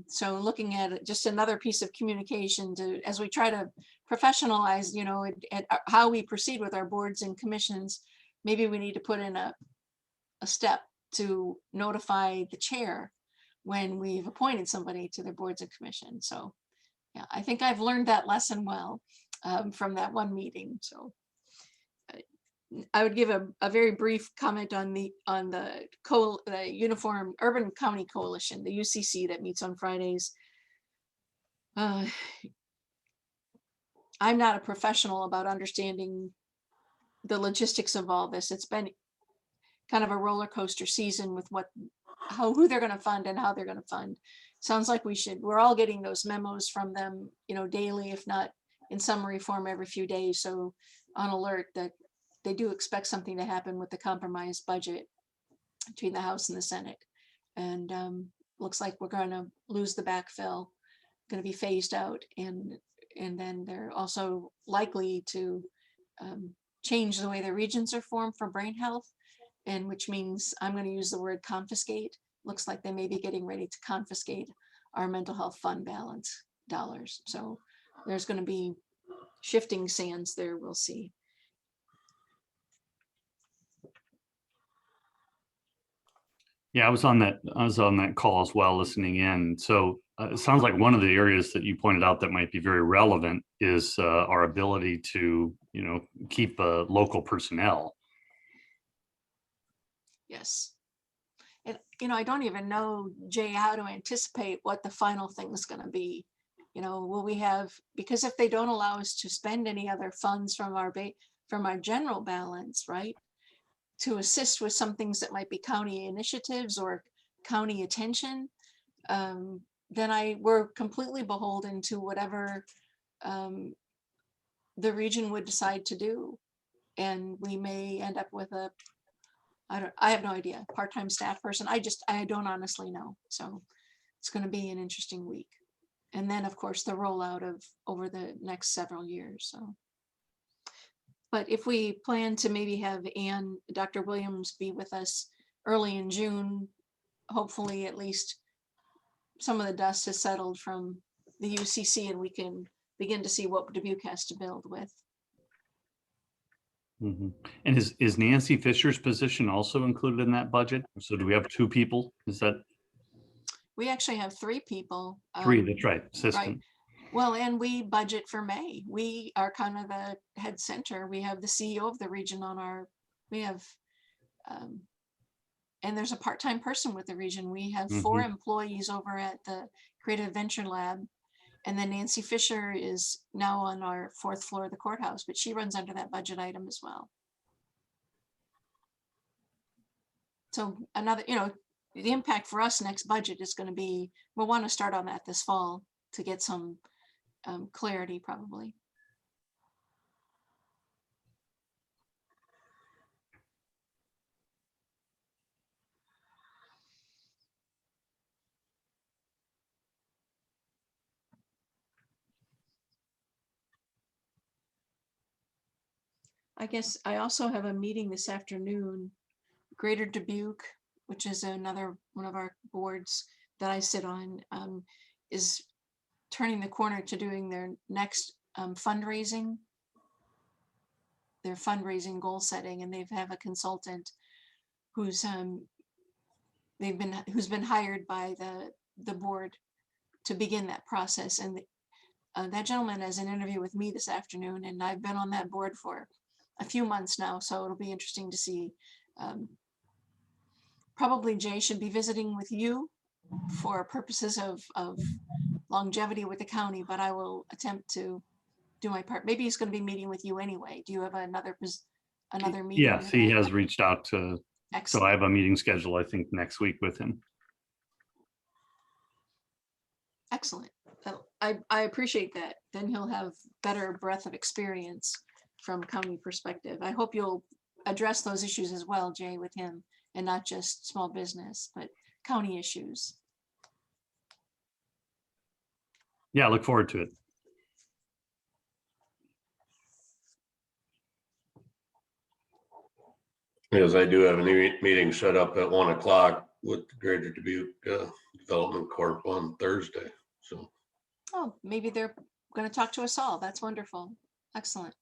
So looking at it, just another piece of communication to, as we try to professionalize, you know, at how we proceed with our boards and commissions, maybe we need to put in a step to notify the chair when we've appointed somebody to their boards and commissions. So yeah, I think I've learned that lesson well from that one meeting. So I would give a very brief comment on the Uniform Urban County Coalition, the UCC, that meets on Fridays. I'm not a professional about understanding the logistics of all this. It's been kind of a roller coaster season with who they're going to fund and how they're going to fund. Sounds like we're all getting those memos from them, you know, daily, if not in summary form every few days. So on alert that they do expect something to happen with the compromised budget between the House and the Senate. And looks like we're going to lose the backfill, going to be phased out. And then they're also likely to change the way the regions are formed for brain health, and which means I'm going to use the word confiscate. Looks like they may be getting ready to confiscate our mental health fund balance dollars. So there's going to be shifting sands there, we'll see. Yeah, I was on that call as well, listening in. So it sounds like one of the areas that you pointed out that might be very relevant is our ability to, you know, keep local personnel. Yes. And, you know, I don't even know, Jay, how to anticipate what the final thing is going to be. You know, will we have, because if they don't allow us to spend any other funds from our general balance, right, to assist with some things that might be county initiatives or county attention, then we're completely beholden to whatever the region would decide to do. And we may end up with I have no idea, part-time staff person. I don't honestly know. So it's going to be an interesting week. And then of course the rollout over the next several years. So. But if we plan to maybe have Dr. Williams be with us early in June, hopefully at least some of the dust has settled from the UCC and we can begin to see what Dubuque has to build with. Mhm. And is Nancy Fisher's position also included in that budget? So do we have two people? Is that We actually have 3 people. three? That's right, assistant. Well, and we budget for May. We are kind of the head center. We have the CEO of the region on our, we have, and there's a part-time person with the region. We have 4 employees over at the Creative Venture Lab. And then Nancy Fisher is now on our 4th floor of the courthouse, but she runs under that budget item as well. So another, the impact for us next budget is going to be, we'll want to start on that this fall to get some clarity probably. I guess I also have a meeting this afternoon, Greater Dubuque, which is another one of our boards that I sit on, is turning the corner to doing their next fundraising, their fundraising goal setting, and they have a consultant who's been hired by the board to begin that process. And that gentleman has an interview with me this afternoon, and I've been on that board for a few months now, so it'll be interesting to see. Probably Jay should be visiting with you for purposes of longevity with the county, but I will attempt to do my part. Maybe he's going to be meeting with you anyway. Do you have another meeting? Yes, he has reached out to, so I Excellent. have a meeting scheduled, I think, next week with him. Excellent. I appreciate that. Then he'll have better breadth of experience from county perspective. I hope you'll address those issues as well, Jay, with him, and not just small business, but county issues. Yeah, I look forward to it. Yes, I do have a meeting set up at 1 o'clock with the Greater Dubuque Development Corp on Thursday. So, Oh, maybe they're going to talk to us all. That's wonderful. Excellent.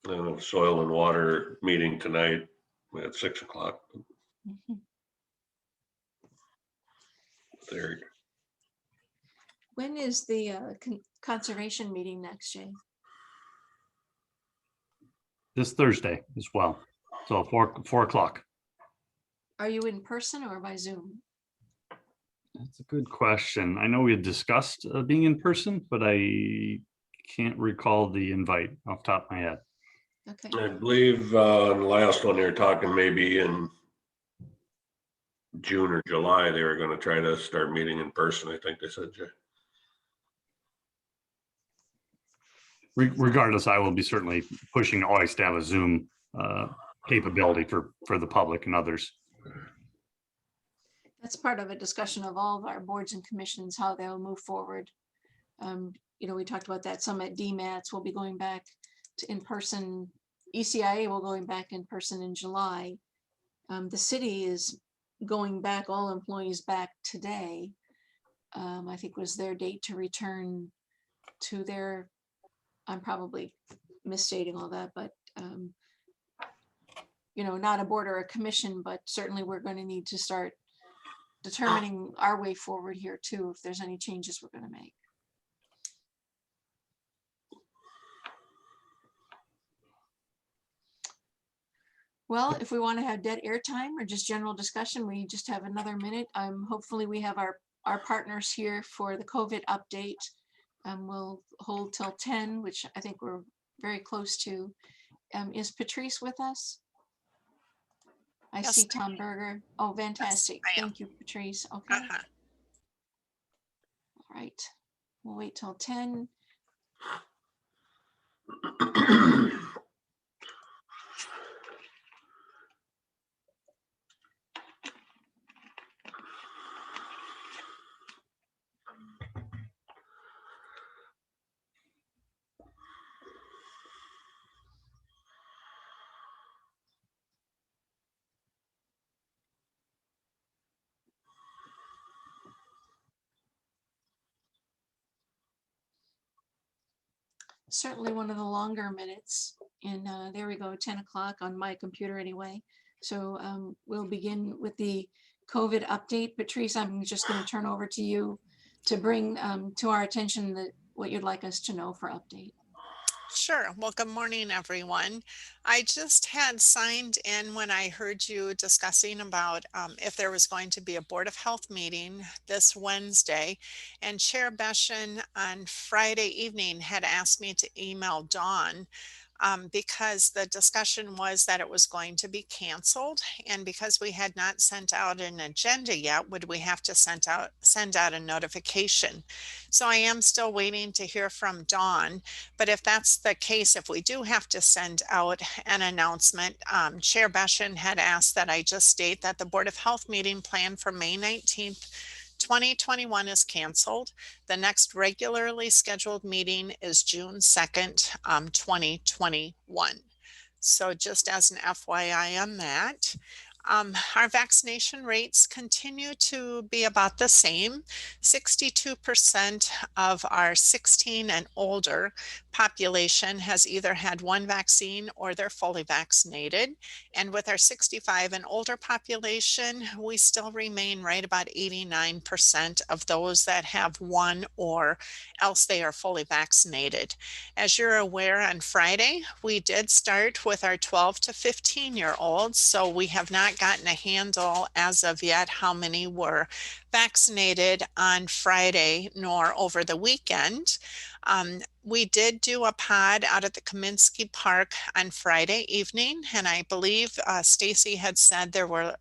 I have a soil and water meeting tonight at 6 o'clock. There. When is the conservation meeting next, Jay? This Thursday as well. So 4 o'clock. Are you in person or by Zoom? That's a good question. I know we had discussed being in person, but I can't recall the invite off the top of my head. Okay. I believe the last one they were talking maybe in June or July, they were going to try to start meeting in person. I think they said, Jay. Regardless, I will be certainly pushing always to have a Zoom capability for the public and others. That's part of a discussion of all of our boards and commissions, how they'll move forward. We talked about that. Some at DMATs will be going back to in-person. ECIA will going back in person in July. The city is going back, all employees back today. I think was their date to return to their, I'm probably misstating all that, but not a board or a commission, but certainly we're going to need to start determining our way forward here too, if there's any changes we're going to make. Well, if we want to have dead airtime or just general discussion, we just have another minute. Hopefully we have our partners here for the COVID update. We'll hold till 10, which I think we're very close to. Is Patrice with us? I Yes, see Tom Berger. Oh, fantastic. Yes, I am. Thank you, Patrice. Okay. All right. We'll wait till 10. certainly one of the longer minutes. And there we go, 10 o'clock on my computer anyway. So we'll begin with the COVID update. Patrice, I'm just going to turn over to you to bring to our attention what you'd like us to know for update. Sure. Well, good morning, everyone. I just had signed in when I heard you discussing about if there was going to be a Board of Health meeting this Wednesday. And Chair Beshin on Friday evening had asked me to email Dawn because the discussion was that it was going to be canceled. And because we had not sent out an agenda yet, would we have to send out a notification? So I am still waiting to hear from Dawn. But if that's the case, if we do have to send out an announcement, Chair Beshin had asked that I just state that the Board of Health meeting planned for May 19th, 2021 is canceled. The next regularly scheduled meeting is June 2nd, 2021. So just as an FYI on that. Our vaccination rates continue to be about the same. 62% of our 16 and older population has either had one vaccine or they're fully vaccinated. And with our 65 and older population, we still remain right about 89% of those that have one or else they are fully vaccinated. As you're aware, on Friday, we did start with our 12 to 15-year-olds. So we have not gotten a handle as of yet how many were vaccinated on Friday nor over the weekend. We did do a pod out at the Kaminsky Park on Friday evening, and I believe Stacy had said there were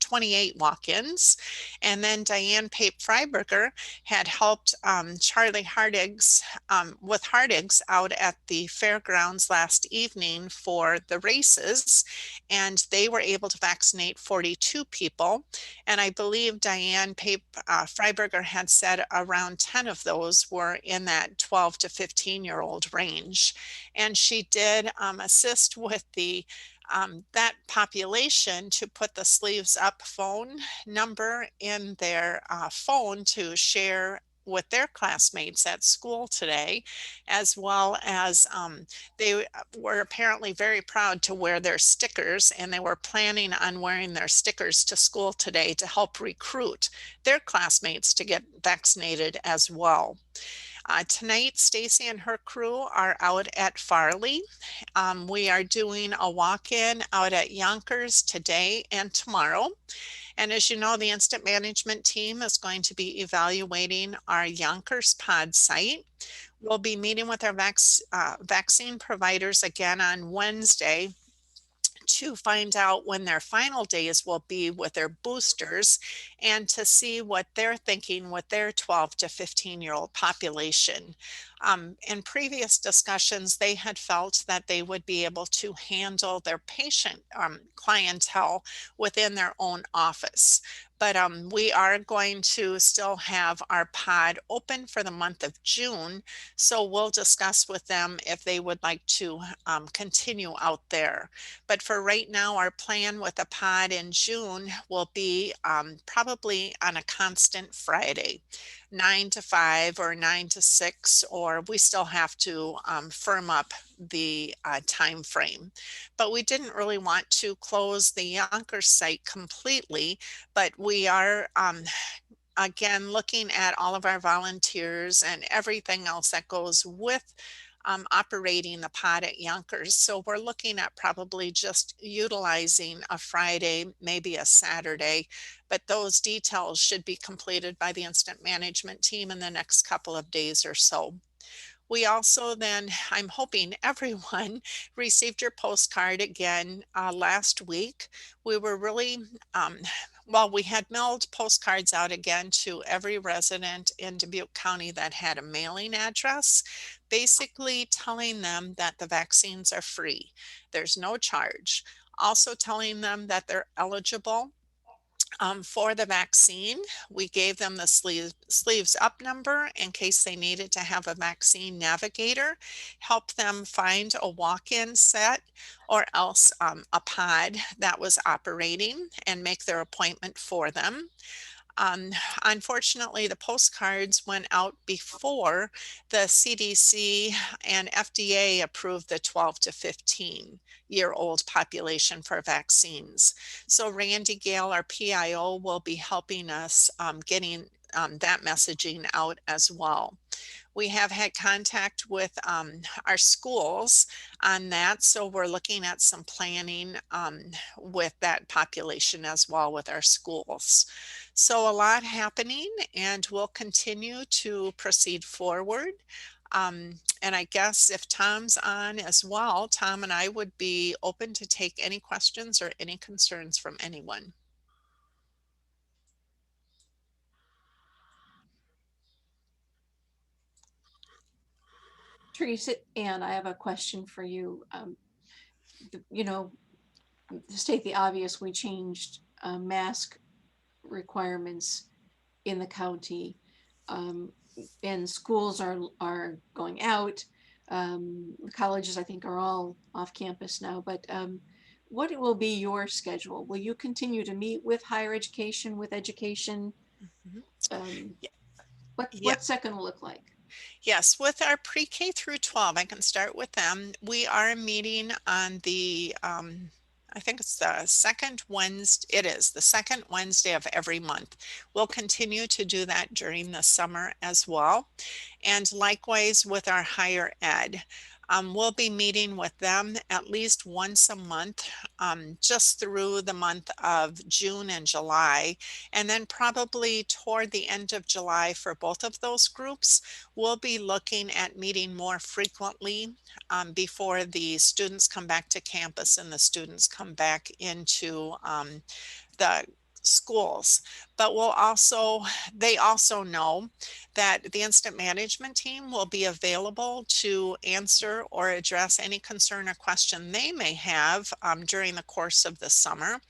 28 walk-ins. And then Diane Pape Freiberger had helped Charlie Hardig's with Hardig's out at the fairgrounds last evening for the races. And they were able to vaccinate 42 people. And I believe Diane Pape Freiberger had said around 10 of those were in that 12 to 15-year-old range. And she did assist with the that population to put the Sleeves Up phone number in their phone to share with their classmates at school today, as well as they were apparently very proud to wear their stickers, and they were planning on wearing their stickers to school today to help recruit their classmates to get vaccinated as well. Tonight, Stacy and her crew are out at Farley. We are doing a walk-in out at Yonkers today and tomorrow. And as you know, the Instant Management team is going to be evaluating our Yonkers pod site. We'll be meeting with our vaccine providers again on Wednesday to find out when their final days will be with their boosters and to see what they're thinking with their 12 to 15-year-old population. In previous discussions, they had felt that they would be able to handle their patient clientele within their own office. But we are going to still have our pod open for the month of June. So we'll discuss with them if they would like to continue out there. But for right now, our plan with the pod in June will be probably on a constant Friday, 9 to 5 or 9 to 6, or we still have to firm up the time frame. But we didn't really want to close the Yonkers site completely, but we are again looking at all of our volunteers and everything else that goes with operating the pod at Yonkers. So we're looking at probably just utilizing a Friday, maybe a Saturday, but those details should be completed by the Instant Management team in the next couple of days or so. We also then, I'm hoping everyone received your postcard again last week. We were really, well, we had mailed postcards out again to every resident in Dubuque County that had a mailing address, basically telling them that the vaccines are free. There's no charge. Also telling them that they're eligible for the vaccine. We gave them the Sleeves Up number in case they needed to have a vaccine navigator, help them find a walk-in set or else a pod that was operating and make their appointment for them. Unfortunately, the postcards went out before the CDC and FDA approved the 12 to 15-year-old population for vaccines. So Randy Gale, our PIO, will be helping us getting that messaging out as well. We have had contact with our schools on that, so we're looking at some planning with that population as well with our schools. So a lot happening, and we'll continue to proceed forward. And I guess if Tom's on as well, Tom and I would be open to take any questions or any concerns from anyone. Teresa, and I have a question for you. You know, to state the obvious, we changed mask requirements in the county, and schools are going out. Colleges, I think, are all off campus now. But what will be your schedule? Will you continue to meet with higher education, with education? What's that going to look like? Yes, with our pre-K through 12, I can start with them. We are meeting on the, I think it's the second Wednesday. It is the second Wednesday of every month. We'll continue to do that during the summer as well. And likewise with our higher ed. We'll be meeting with them at least once a month, just through the month of June and July. And then probably toward the end of July for both of those groups, we'll be looking at meeting more frequently before the students come back to campus and the students come back into the schools. But they also know that the incident management team will be available to answer or address any concern or question they may have during the course of the summer.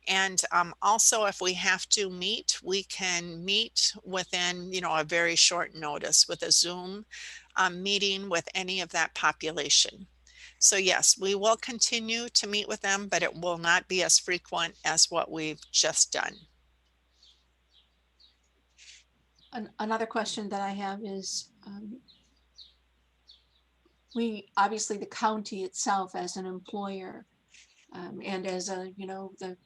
And also, if we have to meet, we can meet within, a very short notice with a Zoom meeting with any of that population. So yes, we will continue to meet with them, but it will not be as frequent as what we've just done. Another question that I have is, obviously the county itself as an employer and as the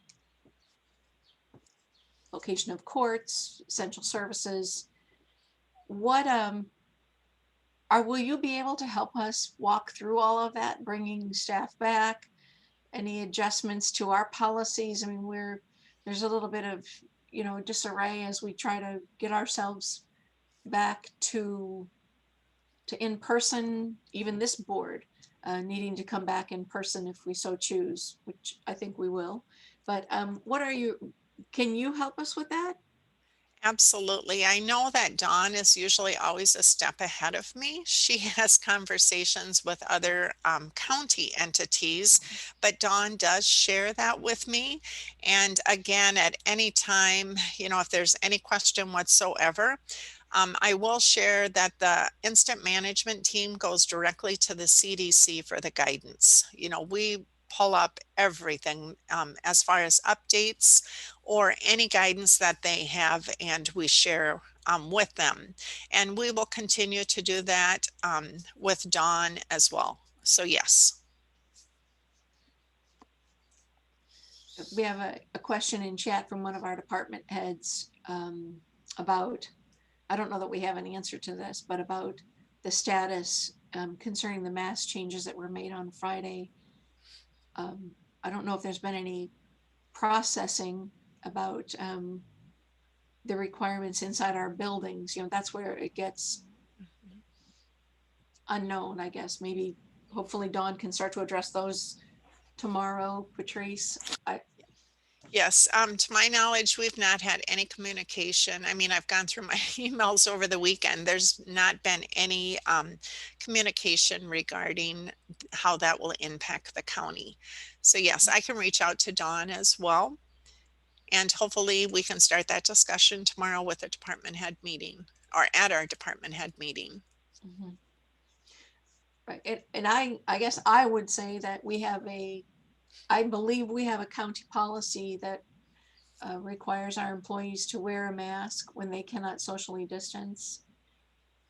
location of courts, essential services, will you be able to help us walk through all of that, bringing staff back, any adjustments to our policies? I mean, there's a little bit of, disarray as we try to get ourselves back to in-person, even this board needing to come back in person if we so choose, which I think we will. But can you help us with that? Absolutely. I know that Dawn is usually always a step ahead of me. She has conversations with other county entities, but Dawn does share that with me. And again, at any time, if there's any question whatsoever, I will share that the incident management team goes directly to the CDC for the guidance. We pull up everything as far as updates or any guidance that they have, and we share with them. And we will continue to do that with Dawn as well. So yes. We have a question in chat from one of our department heads about, I don't know that we have an answer to this, but about the status concerning the mask changes that were made on Friday. I don't know if there's been any processing about the requirements inside our buildings. That's where it gets unknown, I guess. Maybe, hopefully Dawn can start to address those tomorrow. Patrice? Yes, to my knowledge, we've not had any communication. I mean, I've gone through my emails over the weekend. There's not been any communication regarding how that will impact the county. So yes, I can reach out to Dawn as well. And hopefully we can start that discussion tomorrow with the department head meeting, or at our department head meeting. Mm-hmm. Right. And I guess I would say that I believe we have a county policy that requires our employees to wear a mask when they cannot socially distance.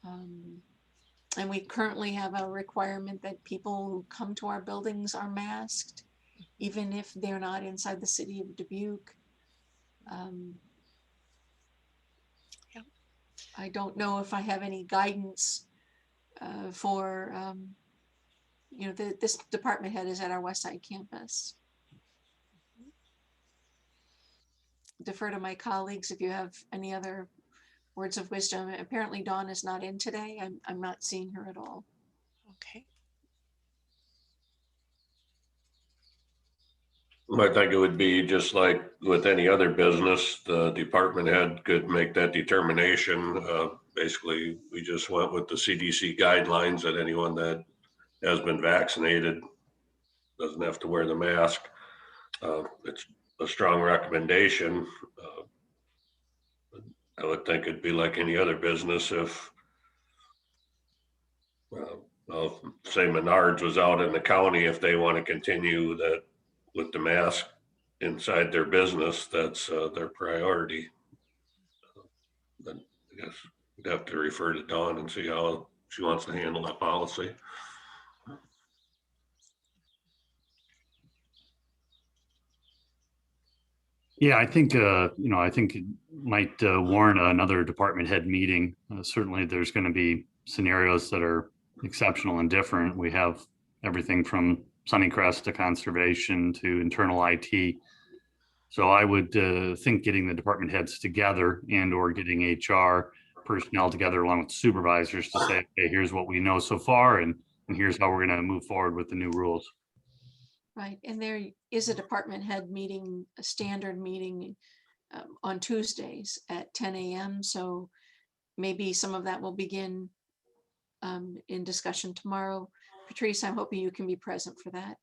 And we currently have a requirement that people who come to our buildings are masked, even if they're not inside the city of Dubuque. Yep. I don't know if I have any guidance for, this department head is at our West Side campus. Defer to my colleagues if you have any other words of wisdom. Apparently Dawn is not in today. I'm not seeing her at all. Okay. I think it would be just like with any other business, the department head could make that determination. Basically, we just went with the CDC guidelines that anyone that has been vaccinated doesn't have to wear the mask. It's a strong recommendation. I would think it'd be like any other business if, say Menards was out in the county, if they want to continue that with the mask inside their business, that's their priority. Then I guess we'd have to refer to Dawn and see how she wants to handle that policy. Yeah, I think, I think it might warrant another department head meeting. Certainly there's going to be scenarios that are exceptional and different. We have everything from Sunnycrest to conservation to internal IT. So I would think getting the department heads together and or getting HR personnel together along with supervisors to say, okay, here's what we know so far, and here's how we're going to move forward with the new rules. Right, and there is a department head meeting, a standard meeting on Tuesdays at 10 a.m. So maybe some of that will begin in discussion tomorrow. Patrice, I'm hoping you can be present for that.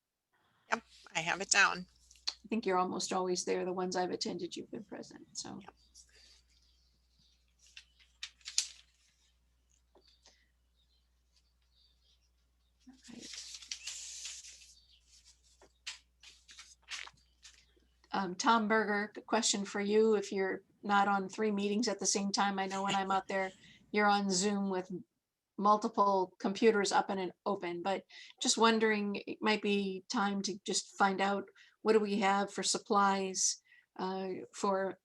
Yep, I have it down. I think you're almost always there. The ones I've attended, you've been present, so. Yep. Tom Berger, question for you. If you're not on 3 meetings at the same time, I know when I'm out there, you're on Zoom with multiple computers up and open, but just wondering, it might be time to just find out what do we have for supplies for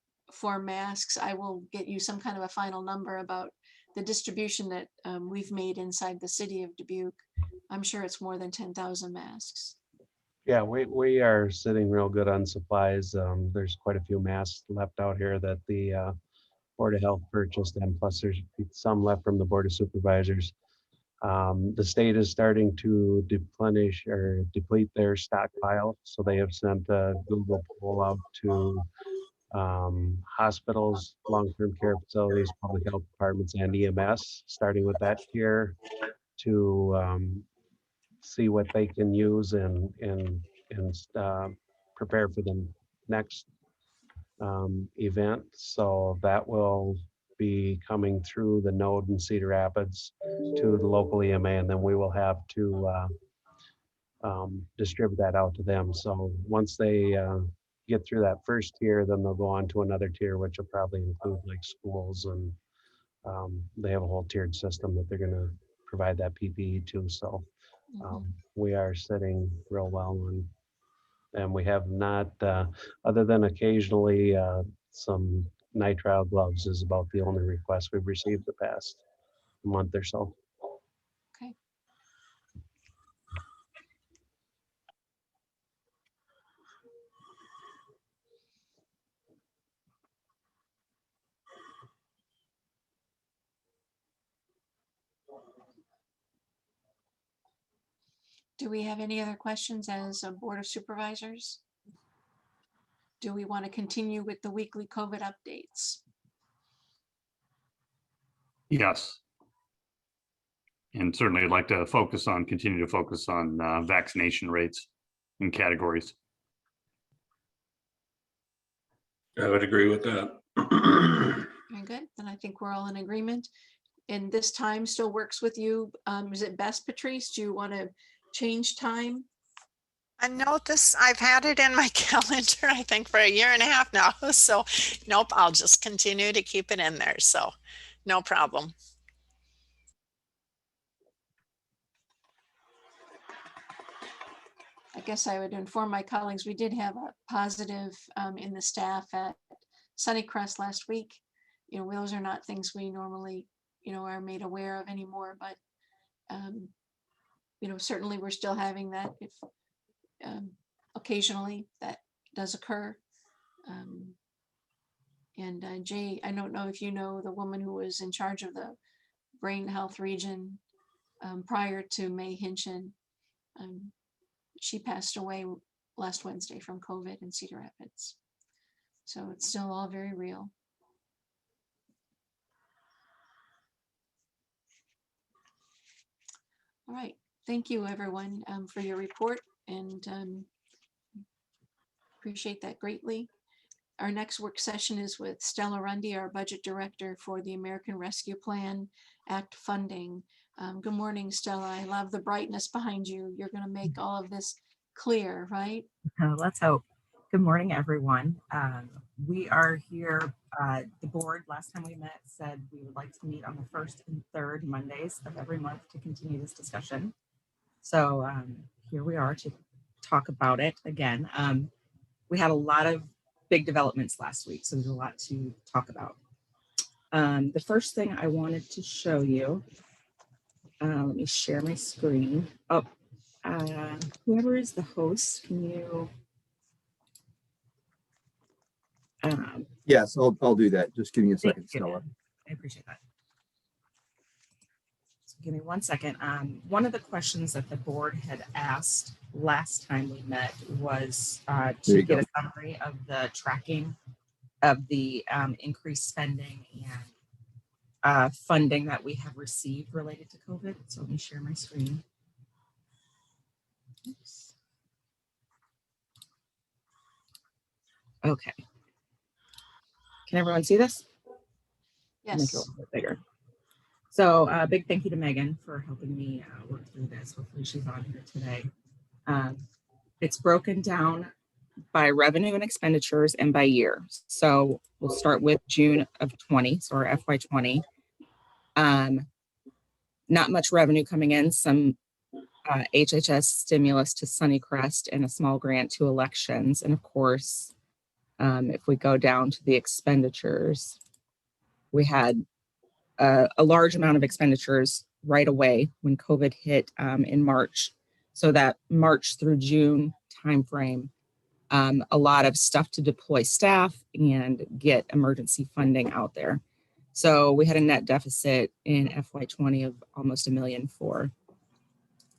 masks. I will get you some kind of a final number about the distribution that we've made inside the city of Dubuque. I'm sure it's more than 10,000 masks. Yeah, we are sitting real good on supplies. There's quite a few masks left out here that the Board of Health purchased, and plus there's some left from the Board of Supervisors. The state is starting to deplenish or deplete their stockpile. So they have sent a Google poll out to hospitals, long-term care facilities, public health departments, and EMS, starting with that tier to see what they can use and prepare for the next event. So that will be coming through the node in Cedar Rapids to the local EMA, and then we will have to distribute that out to them. So once they get through that first tier, then they'll go on to another tier, which will probably include like schools, and they have a whole tiered system that they're going to provide that PPE to. So we are sitting real well, and we have not, other than occasionally some nitrile gloves is about the only request we've received the past month or so. Okay. Do we have any other questions as a Board of Supervisors? Do we want to continue with the weekly COVID updates? Yes. And certainly I'd like to continue to focus on vaccination rates and categories. I would agree with that. Very good. Then I think we're all in agreement. And this time still works with you. Is it best, Patrice? Do you want to change time? No, I've had it in my calendar, I think, for a year and a half now. So nope, I'll just continue to keep it in there. So no problem. I guess I would inform my colleagues, we did have a positive in the staff at Sunnycrest last week. You know, those are not things we normally, you know, are made aware of anymore, but you know, certainly we're still having that if occasionally that does occur. And Jay, I don't know if you know the woman who was in charge of the brain health region prior to May Hinchin. She passed away last Wednesday from COVID in Cedar Rapids. So it's still all very real. All right. Thank you, everyone, for your report, and appreciate that greatly. Our next work session is with Stella Rundy, our budget director for the American Rescue Plan Act funding. Good morning, Stella. I love the brightness behind you. You're going to make all of this clear, right? Let's hope. Good morning, everyone. We are here. The board, last time we met, said we would like to meet on the first and third Mondays of every month to continue this discussion. So here we are to talk about it again. We had a lot of big developments last week, so there's a lot to talk about. The first thing I wanted to show you, let me share my screen. Oh, whoever is the host, can you? Yes, I'll do that. Just give me a second, Stella. I appreciate that. So give me 1 second. One of the questions that the board had asked last time we met was to get a summary of the tracking of the increased spending and funding that we have received related to COVID. So let me share my screen. Oops. Okay. Can everyone see this? Yes. Make it a little bit bigger. So big thank you to Megan for helping me work through this. Hopefully she's on here today. It's broken down by revenue and expenditures and by year. So we'll start with June of 20, so our FY20. Not much revenue coming in, some HHS stimulus to Sunnycrest and a small grant to elections. And of course, if we go down to the expenditures, we had a large amount of expenditures right away when COVID hit in March. So that March through June timeframe, a lot of stuff to deploy staff and get emergency funding out there. So we had a net deficit in FY20 of almost $1.4 million.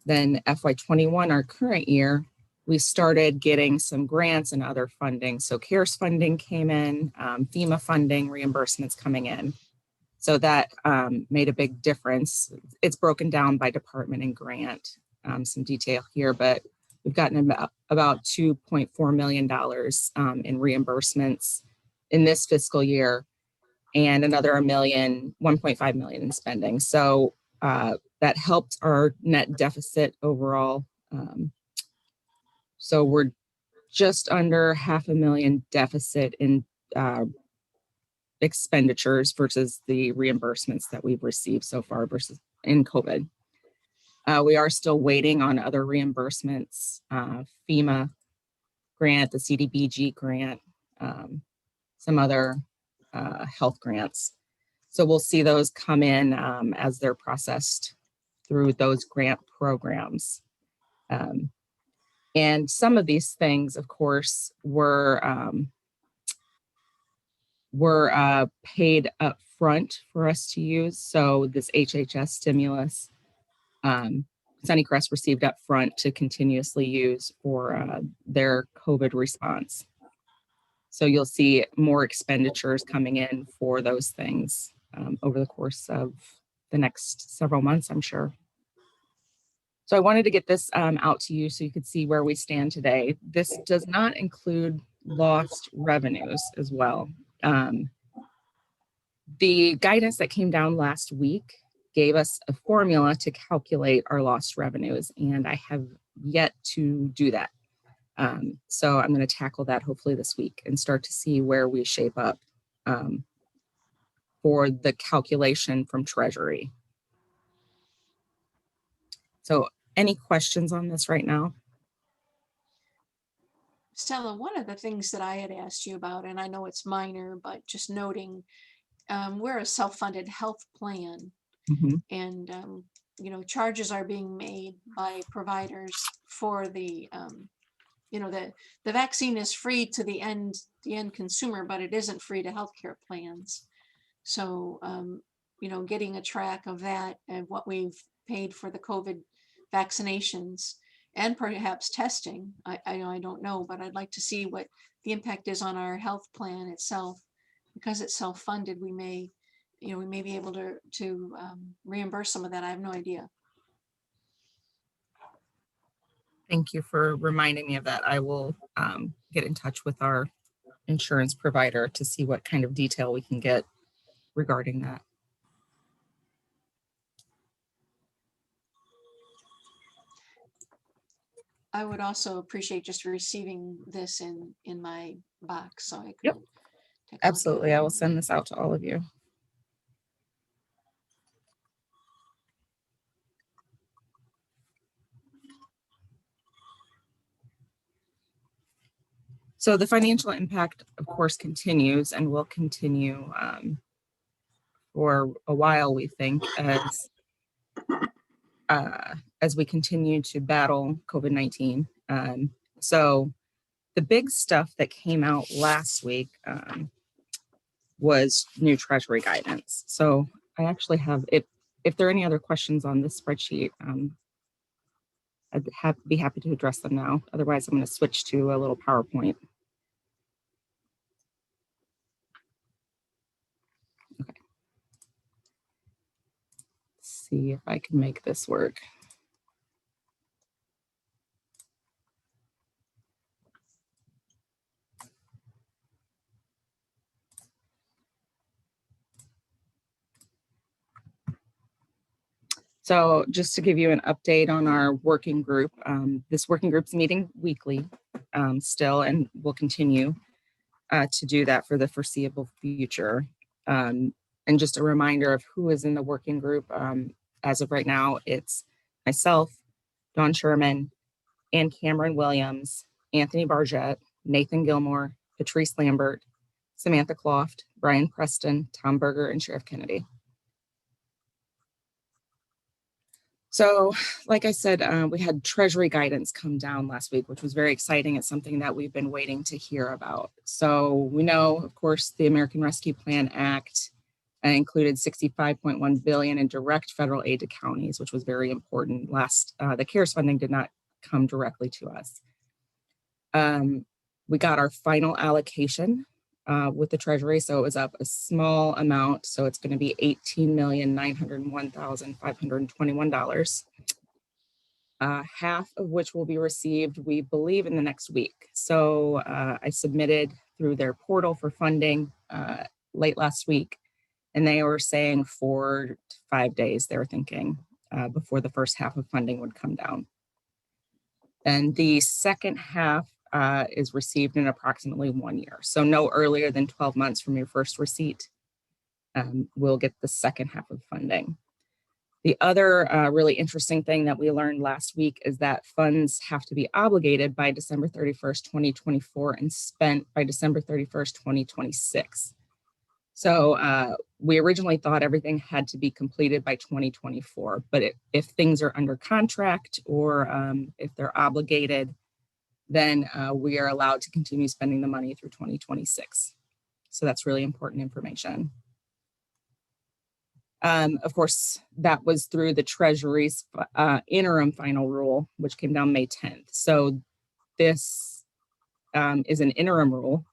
Then FY21, our current year, we started getting some grants and other funding. So CARES funding came in, FEMA funding, reimbursements coming in. So that made a big difference. It's broken down by department and grant, some detail here, but we've gotten about $2.4 million in reimbursements in this fiscal year, and another $1.5 million in spending. So that helped our net deficit overall. So we're just under $500,000 deficit in expenditures versus the reimbursements that we've received so far versus in COVID. We are still waiting on other reimbursements, FEMA grant, the CDBG grant, some other health grants. So we'll see those come in as they're processed through those grant programs. And some of these things, of course, were paid up front for us to use. So this HHS stimulus, Sunnycrest received up front to continuously use for their COVID response. So you'll see more expenditures coming in for those things over the course of the next several months, I'm sure. So I wanted to get this out to you so you could see where we stand today. This does not include lost revenues as well. The guidance that came down last week gave us a formula to calculate our lost revenues, and I have yet to do that. So I'm going to tackle that hopefully this week and start to see where we shape up for the calculation from Treasury. So any questions on this right now? Stella, one of the things that I had asked you about, and I know it's minor, but just noting, we're a self-funded health plan, and you know, charges are being made by providers for the you know, the vaccine is free to the end consumer, but it isn't free to healthcare plans. So you know, getting a track of that and what we've paid for the COVID vaccinations and perhaps testing. I don't know, but I'd like to see what the impact is on our health plan itself. Because it's self-funded, we may, you know, we may be able to reimburse some of that. I have no idea. Thank you for reminding me of that. I will get in touch with our insurance provider to see what kind of detail we can get regarding that. I would also appreciate just receiving this in my box so I could. Yep. Absolutely. I will send this out to all of you. So the financial impact, of course, continues and will continue for a while, we think, as we continue to battle COVID-19. So the big stuff that came out last week was new Treasury guidance. So I actually have, if there are any other questions on this spreadsheet, I'd be happy to address them now. Otherwise, I'm going to switch to a little PowerPoint. Okay. Let's see if I can make this work. So just to give you an update on our working group, this working group's meeting weekly still, and will continue to do that for the foreseeable future. And just a reminder of who is in the working group. As of right now, it's myself, Dawn Sherman, Ann Cameron Williams, Anthony Bargett, Nathan Gilmore, Patrice Lambert, Samantha Cloft, Brian Preston, Tom Berger, and Sheriff Kennedy. So, like I said, we had Treasury guidance come down last week, which was very exciting. It's something that we've been waiting to hear about. So we know, of course, the American Rescue Plan Act included $65.1 billion in direct federal aid to counties, which was very important. The CARES funding did not come directly to us. We got our final allocation with the Treasury, so it was up a small amount. So it's going to be $18,901,521. Half of which will be received, we believe, in the next week. So I submitted through their portal for funding late last week, and they were saying 4 to 5 days, they were thinking, before the first half of funding would come down. And the second half is received in approximately 1 year. So no earlier than 12 months from your first receipt, we'll get the second half of funding. The other really interesting thing that we learned last week is that funds have to be obligated by December 31st, 2024 and spent by December 31st, 2026. So we originally thought everything had to be completed by 2024, but if things are under contract or if they're obligated, then we are allowed to continue spending the money through 2026. So that's really important information. Of course, that was through the Treasury's interim final rule, which came down May 10th. So this is an interim rule,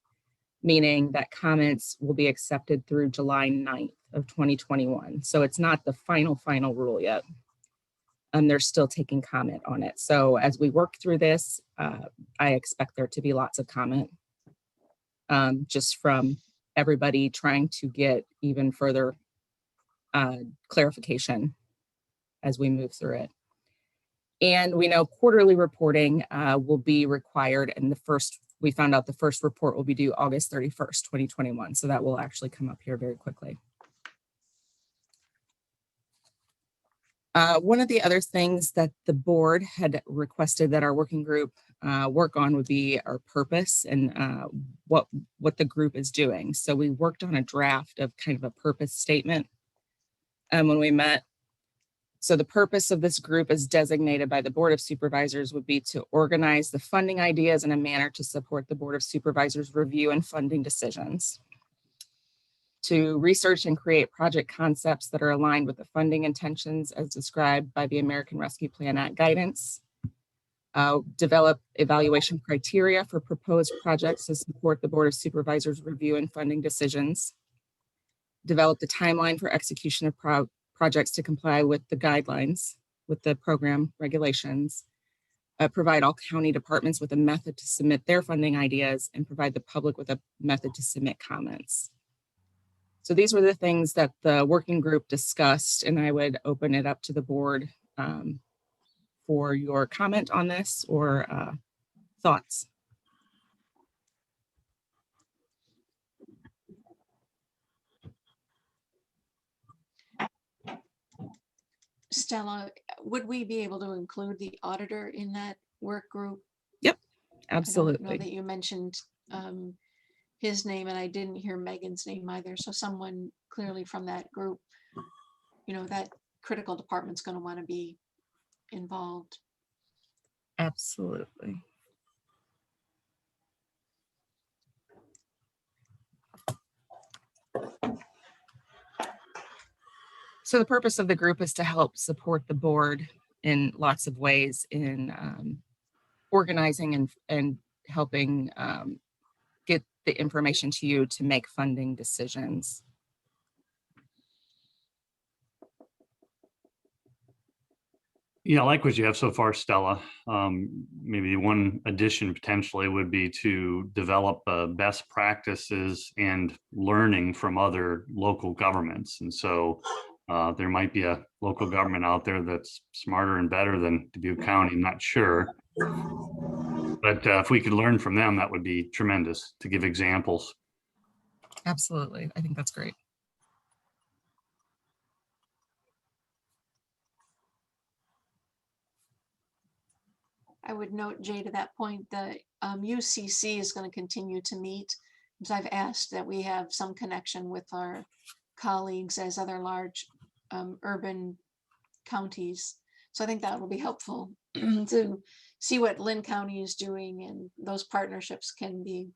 meaning that comments will be accepted through July 9th of 2021. So it's not the final rule yet. They're still taking comment on it. So as we work through this, I expect there to be lots of comment just from everybody trying to get even further clarification as we move through it. And we know quarterly reporting will be required, and we found out the first report will be due August 31st, 2021. So that will actually come up here very quickly. One of the other things that the board had requested that our working group work on would be our purpose and what the group is doing. So we worked on a draft of kind of a purpose statement when we met. So the purpose of this group as designated by the Board of Supervisors would be to organize the funding ideas in a manner to support the Board of Supervisors review and funding decisions, to research and create project concepts that are aligned with the funding intentions as described by the American Rescue Plan Act guidance, develop evaluation criteria for proposed projects to support the Board of Supervisors review and funding decisions, develop the timeline for execution of projects to comply with the guidelines, with the program regulations, provide all county departments with a method to submit their funding ideas, and provide the public with a method to submit comments. So these were the things that the working group discussed, and I would open it up to the board for your comment on this or thoughts. Stella, would we be able to include the auditor in that work group? Yep, I don't know absolutely. that you mentioned his name, and I didn't hear Megan's name either. So someone clearly from that group, that critical department's going to want to be involved. Absolutely. So the purpose of the group is to help support the board in lots of ways in organizing and helping get the information to you to make funding decisions. Yeah, I like what you have so far, Stella. Maybe one addition potentially would be to develop best practices and learning from other local governments. And so there might be a local government out there that's smarter and better than Dubuque County, I'm not sure. But if we could learn from them, that would be tremendous to give examples. Absolutely, I think that's great. I would note, Jay, to that point, the UCC is going to continue to meet. As I've asked that we have some connection with our colleagues as other large urban counties. So I think that will be helpful to see what Lynn County is doing, and those partnerships can be,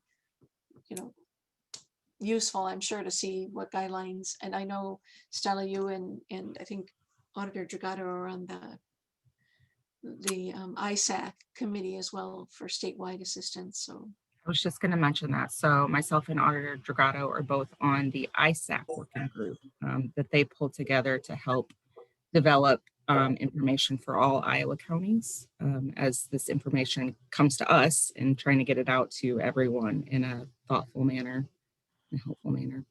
useful, I'm sure, to see what guidelines. And I know, Stella, you and I think Auditor Dragato are on the ISAC committee as well for statewide assistance. So I was just going to mention that. So myself and Auditor Dragato are both on the ISAC working group that they pulled together to help develop information for all Iowa counties as this information comes to us, and trying to get it out to everyone in a thoughtful manner and helpful manner.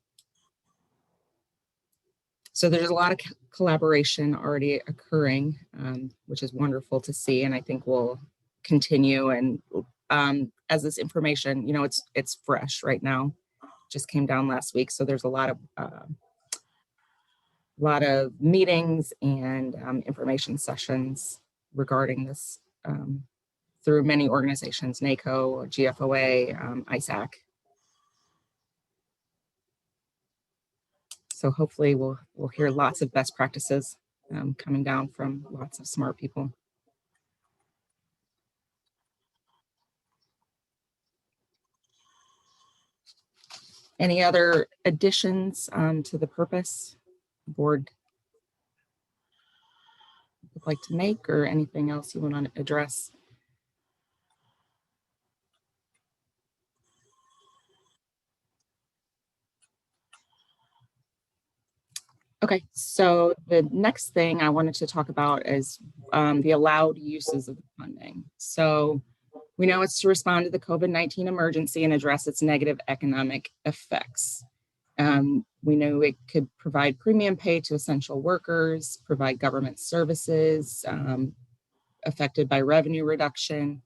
So there's a lot of collaboration already occurring, which is wonderful to see, and I think we'll continue. And as this information, it's fresh right now, just came down last week, so there's a lot of meetings and information sessions regarding this through many organizations, NACO, GFOA, ISAC. So hopefully we'll hear lots of best practices coming down from lots of smart people. Any other additions to the purpose board would like to make, or anything else you want to address? Okay, so the next thing I wanted to talk about is the allowed uses of the funding. So we know it's to respond to the COVID-19 emergency and address its negative economic effects. We know it could provide premium pay to essential workers, provide government services, affected by revenue reduction,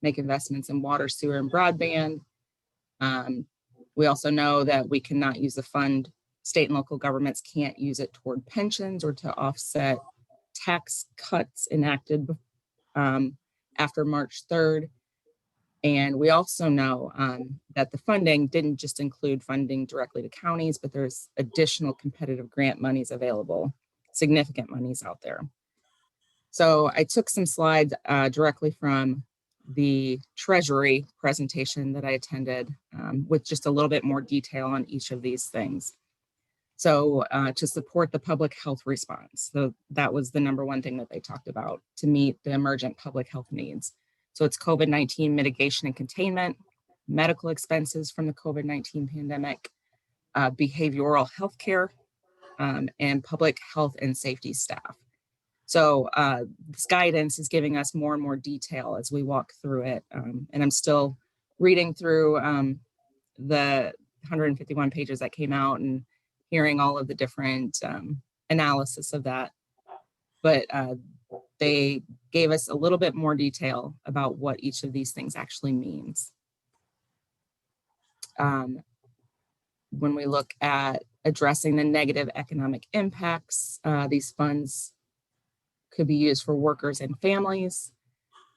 make investments in water, sewer, and broadband. We also know that we cannot use the fund. State and local governments can't use it toward pensions or to offset tax cuts enacted after March 3rd. And we also know that the funding didn't just include funding directly to counties, but there's additional competitive grant monies available, significant monies out there. So I took some slides directly from the Treasury presentation that I attended with just a little bit more detail on each of these things. So to support the public health response, so that was the number one thing that they talked about to meet the emergent public health needs. So it's COVID-19 mitigation and containment, medical expenses from the COVID-19 pandemic, behavioral health care, and public health and safety staff. So this guidance is giving us more and more detail as we walk through it. And I'm still reading through the 151 pages that came out and hearing all of the different analysis of that. But they gave us a little bit more detail about what each of these things actually means. When we look at addressing the negative economic impacts, these funds could be used for workers and families.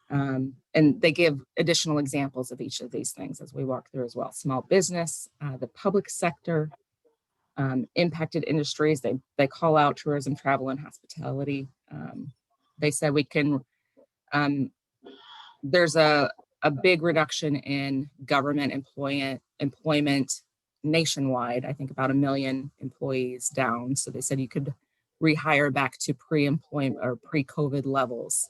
And they give additional examples of each of these things as we walk through as well. Small business, the public sector, impacted industries. They call out tourism, travel, and hospitality. They said we can, there's a big reduction in government employment nationwide. I think about 1 million employees down. So they said you could rehire back to pre-employment or pre-COVID levels.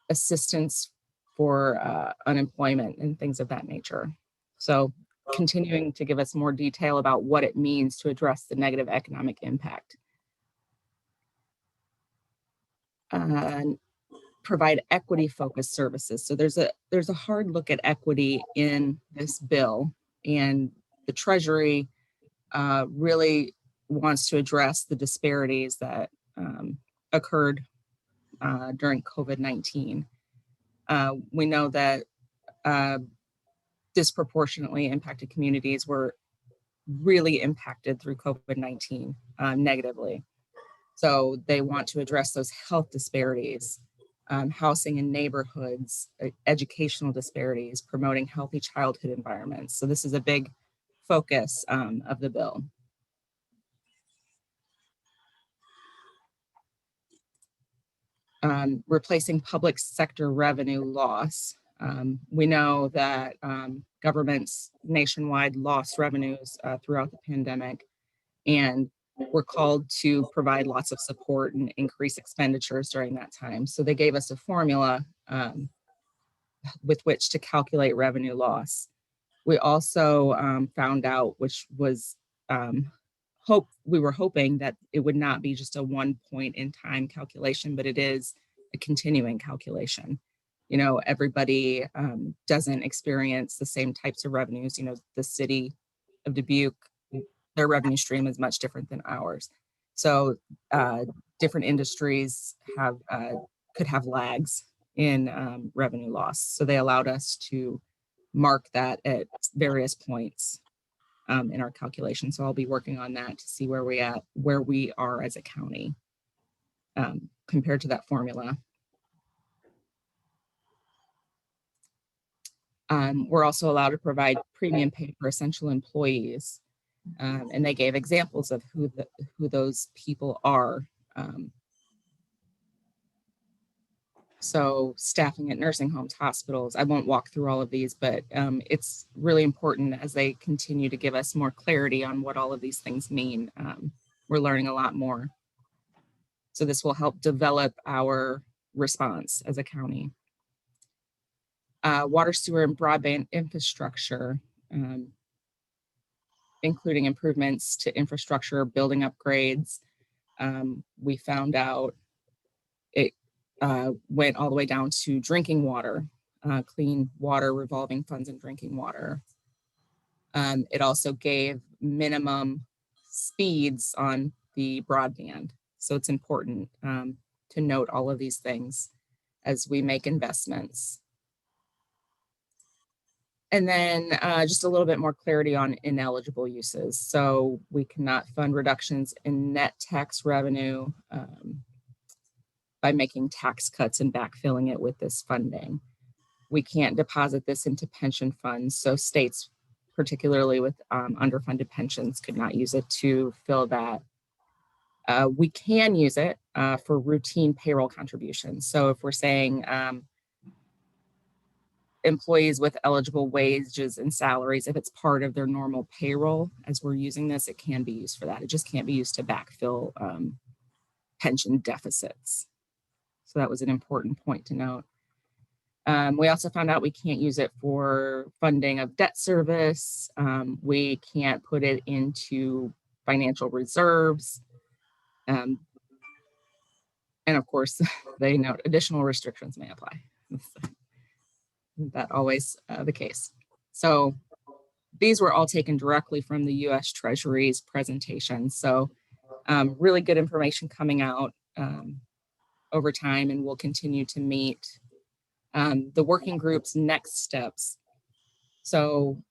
Assistance for unemployment and things of that nature. So continuing to give us more detail about what it means to address the negative economic impact. Provide equity focused services. So there's a hard look at equity in this bill, and the Treasury really wants to address the disparities that occurred during COVID-19. We know that disproportionately impacted communities were really impacted through COVID-19 negatively. So they want to address those health disparities, housing in neighborhoods, educational disparities, promoting healthy childhood environments. So this is a big focus of the bill. Replacing public sector revenue loss. We know that governments nationwide lost revenues throughout the pandemic, and were called to provide lots of support and increase expenditures during that time. So they gave us a formula with which to calculate revenue loss. We also found out, which was we were hoping that it would not be just a 1 point in time calculation, but it is a continuing calculation. You know, everybody doesn't experience the same types of revenues. You know, the city of Dubuque, their revenue stream is much different than ours. So different industries could have lags in revenue loss. So they allowed us to mark that at various points in our calculation. So I'll be working on that to see where we are as a county compared to that formula. We're also allowed to provide premium pay for essential employees. And they gave examples of who those people are. So staffing at nursing homes, hospitals. I won't walk through all of these, but it's really important as they continue to give us more clarity on what all of these things mean. We're learning a lot more. So this will help develop our response as a county. Water, sewer, and broadband infrastructure, including improvements to infrastructure, building upgrades. We found out it went all the way down to drinking water, clean water, revolving funds, and drinking water. It also gave minimum speeds on the broadband. So it's important. to note all of these things as we make investments. And then just a little bit more clarity on ineligible uses. So we cannot fund reductions in net tax revenue by making tax cuts and backfilling it with this funding. We can't deposit this into pension funds. So states, particularly with underfunded pensions, could not use it to fill that. We can use it for routine payroll contributions. So if we're saying employees with eligible wages and salaries, if it's part of their normal payroll, as we're using this, it can be used for that. It just can't be used to backfill pension deficits. So that was an important point to note. We also found out we can't use it for funding of debt service. We can't put it into financial reserves. And of course, they note additional restrictions may apply. That always the case. So these were all taken directly from the U.S. Treasury's presentation. So really good information coming out over time, and we'll continue to meet. The working group's next steps. So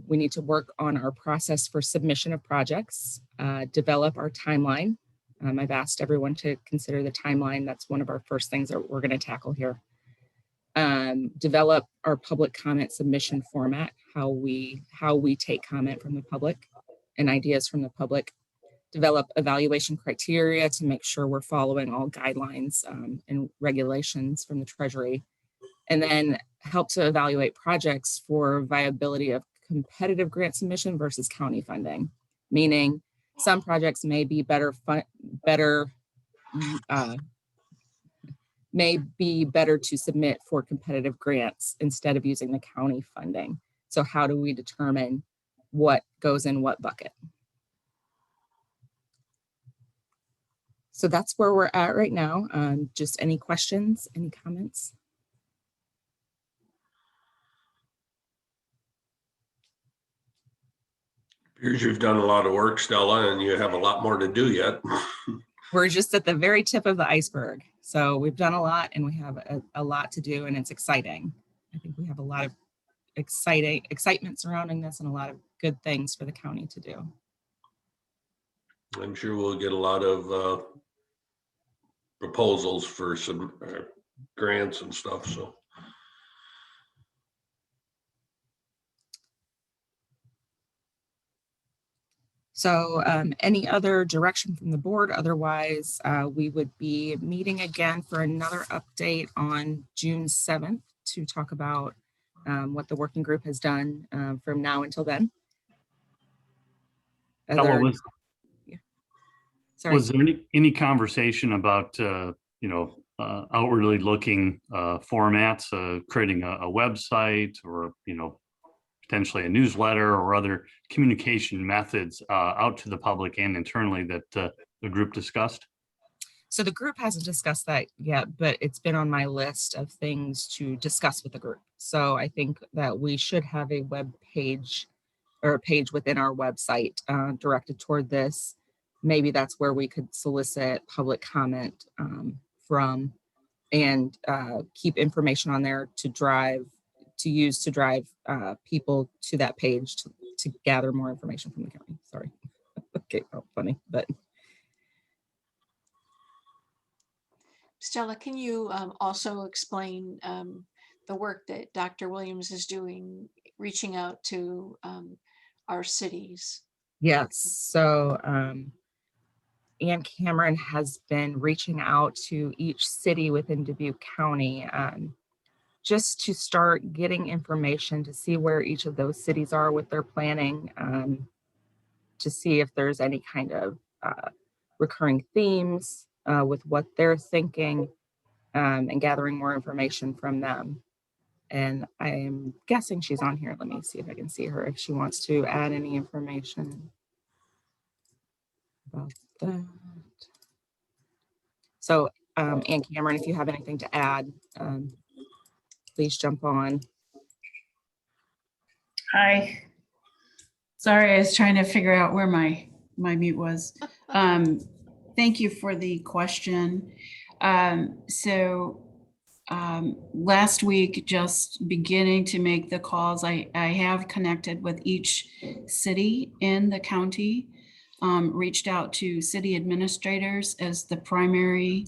we need to work on our process for submission of projects, develop our timeline. I've asked everyone to consider the timeline. That's one of our first things that we're going to tackle here. Develop our public comment submission format, how we take comment from the public and ideas from the public. Develop evaluation criteria to make sure we're following all guidelines and regulations from the Treasury. And then help to evaluate projects for viability of competitive grant submission versus county funding, meaning some projects may be better to submit for competitive grants instead of using the county funding. So how do we determine what goes in what bucket? So that's where we're at right now. Just any questions, any comments? Appears you've done a lot of work, Stella, and you have a lot more to do yet. We're just at the very tip of the iceberg. So we've done a lot and we have a lot to do, and it's exciting. I think we have a lot of excitement surrounding this and a lot of good things for the county to do. I'm sure we'll get a lot of proposals for some grants and stuff, so. So any other direction from the board? Otherwise, we would be meeting again for another update on June 7th to talk about what the working group has done from now until then. Was there any conversation about outwardly looking formats, creating a website, or potentially a newsletter or other communication methods out to the public and internally that the group discussed? So the group hasn't discussed that yet, but it's been on my list of things to discuss with the group. So I think that we should have a web page or a page within our website directed toward this. Maybe that's where we could solicit public comment from and keep information on there to use to drive people to that page to gather more information from the county. Sorry. Okay, oh, funny, but. Stella, can you also explain the work that Dr. Williams is doing, reaching out to our cities? Yes, so Ann Cameron has been reaching out to each city within Dubuque County just to start getting information to see where each of those cities are with their planning, to see if there's any kind of recurring themes with what they're thinking, and gathering more information from them. And I'm guessing she's on here. Let me see if I can see her, if she wants to add any information about that. So Ann Cameron, if you have anything to add, please jump on. Hi. Sorry, I was trying to figure out where my mute was. Thank you for the question. Last week, just beginning to make the calls, I have connected with each city in the county, reached out to city administrators as the primary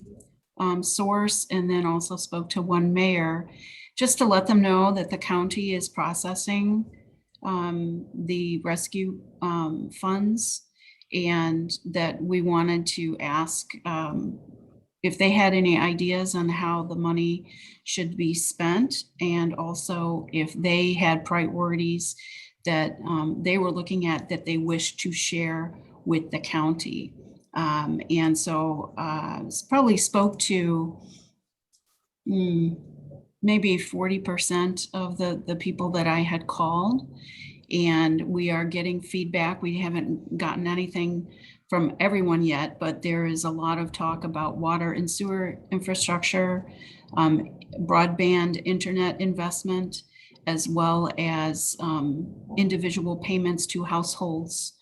source, and then also spoke to one mayor just to let them know that the county is processing the rescue funds, and that we wanted to ask if they had any ideas on how the money should be spent, and also if they had priorities that they were looking at that they wish to share with the county. And so probably spoke to maybe 40% of the people that I had called, and we are getting feedback. We haven't gotten anything from everyone yet, but there is a lot of talk about water and sewer infrastructure, broadband internet investment, as well as individual payments to households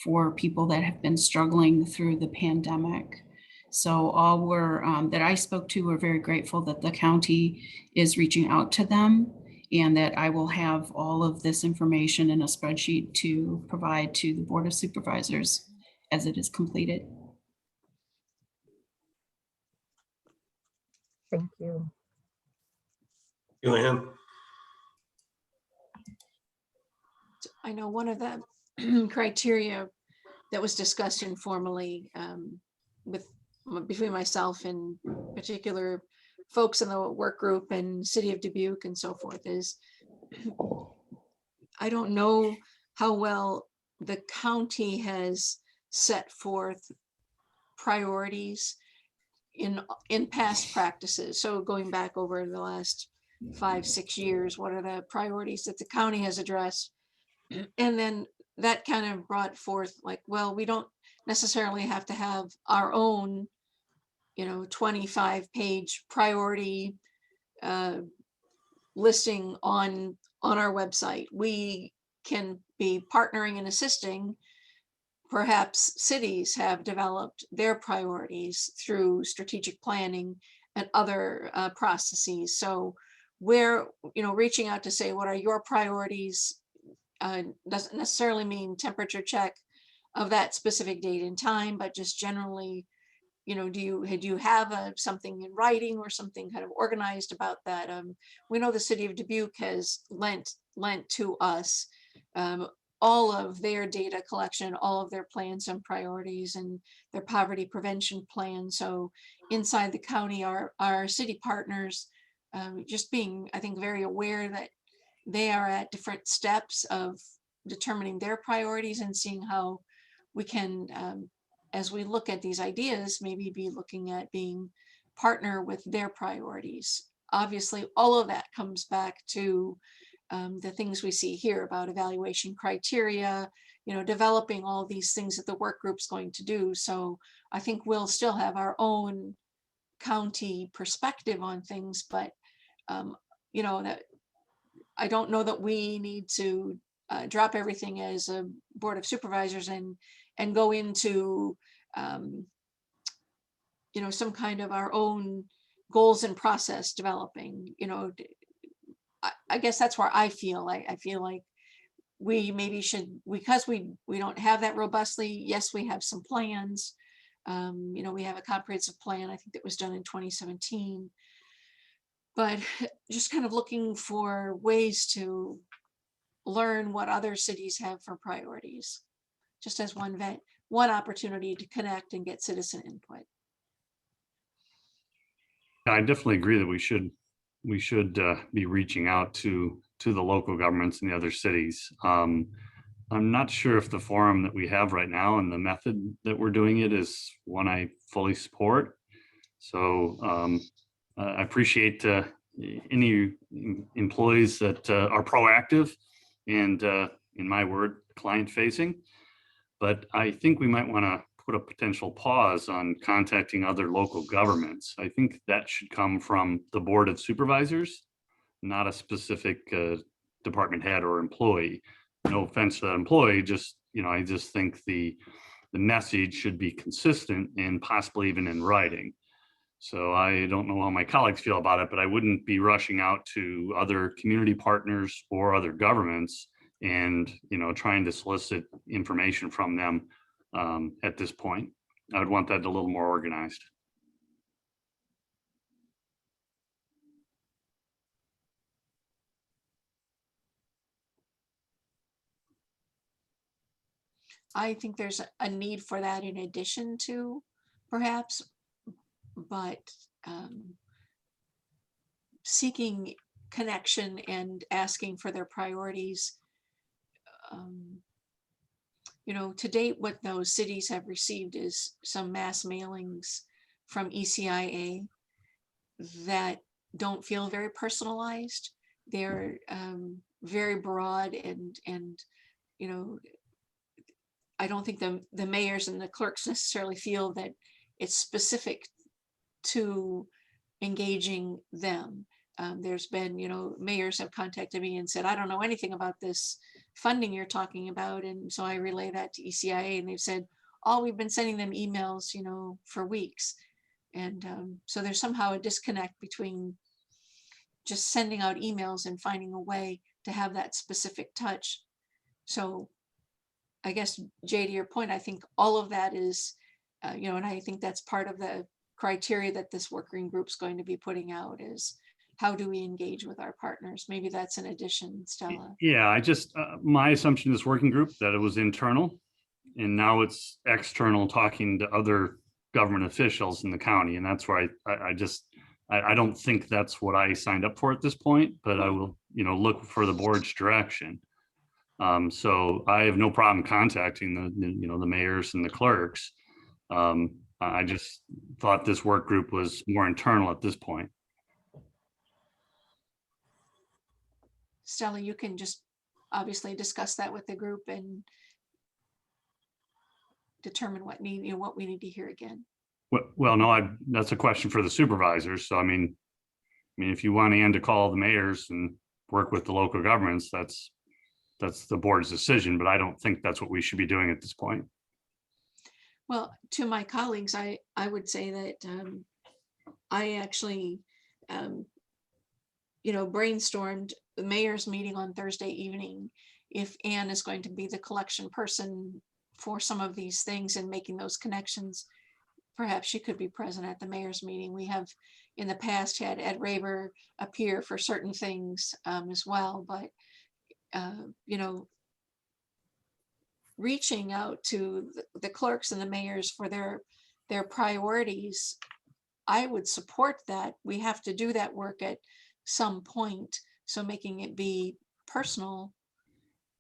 for people that have been struggling through the pandemic. So all were that I spoke to were very grateful that the county is reaching out to them, and that I will have all of this information in a spreadsheet to provide to the Board of Supervisors as it is completed. Thank you. Julianne? I know one of the criteria that was discussed informally between myself and particular folks in the work group and City of Dubuque and so forth is, I don't know how well the county has set forth priorities in past practices. So going back over the last 5-6 years, what are the priorities that the county has addressed? And then that kind of brought forth like, well, we don't necessarily have to have our own 25-page priority listing on our website. We can be partnering and assisting. Perhaps cities have developed their priorities through strategic planning and other processes. So we're reaching out to say, what are your priorities? Doesn't necessarily mean temperature check of that specific date and time, but just generally, do you have something in writing or something kind of organized about that? We know the City of Dubuque has lent to us all of their data collection, all of their plans and priorities, and their poverty prevention plan. So inside the county, our city partners, just being, I think, very aware that they are at different steps of determining their priorities and seeing how we can, as we look at these ideas, maybe be looking at being partner with their priorities. Obviously, all of that comes back to the things we see here about evaluation criteria, developing all these things that the work group's going to do. So I think we'll still have our own county perspective on things, but that I don't know that we need to drop everything as a Board of Supervisors and go into some kind of our own goals and process developing. I guess that's where I feel like we maybe should, because we don't have that robustly. Yes, we have some plans. We have a comprehensive plan, I think, that was done in 2017, but just kind of looking for ways to learn what other cities have for priorities, just as one opportunity to connect and get citizen input. I definitely agree that we should be reaching out to the local governments in the other cities. I'm not sure if the forum that we have right now and the method that we're doing it is one I fully support. So I appreciate any employees that are proactive and, in my word, client facing. But I think we might want to put a potential pause on contacting other local governments. I think that should come from the Board of Supervisors, not a specific department head or employee. No offense to that employee, just, I just think the message should be consistent and possibly even in writing. So I don't know how my colleagues feel about it, but I wouldn't be rushing out to other community partners or other governments and, trying to solicit information from them at this point. I would want that a little more organized. I think there's a need for that in addition to perhaps, but seeking connection and asking for their priorities. To date, what those cities have received is some mass mailings from ECIA that don't feel very personalized. They're very broad and I don't think the mayors and the clerks necessarily feel that it's specific to engaging them. There's been, mayors have contacted me and said, I don't know anything about this funding you're talking about. And so I relay that to ECIA and they've said, oh, we've been sending them emails, for weeks. And so there's somehow a disconnect between just sending out emails and finding a way to have that specific touch. So I guess, Jay, to your point, I think all of that is, and I think that's part of the criteria that this working group's going to be putting out is how do we engage with our partners? Maybe that's an addition, Stella. Yeah, my assumption of this working group that it was internal and now it's external, talking to other government officials in the county. And that's where I don't think that's what I signed up for at this point, but I will, look for the board's direction. So I have no problem contacting the mayors and the clerks. I just thought this work group was more internal at this point. Stella, you can just obviously discuss that with the group and determine what we need to hear again. Well, no, that's a question for the supervisors. So, I mean, if you want Ann to call the mayors and work with the local governments, that's the board's decision, but I don't think that's what we should be doing at this point. Well, to my colleagues, I would say that I actually, brainstormed the mayor's meeting on Thursday evening. If Ann is going to be the collection person for some of these things and making those connections, perhaps she could be present at the mayor's meeting. We have in the past had Ed Raber appear for certain things as well, but reaching out to the clerks and the mayors for their priorities, I would support that. We have to do that work at some point. So making it be personal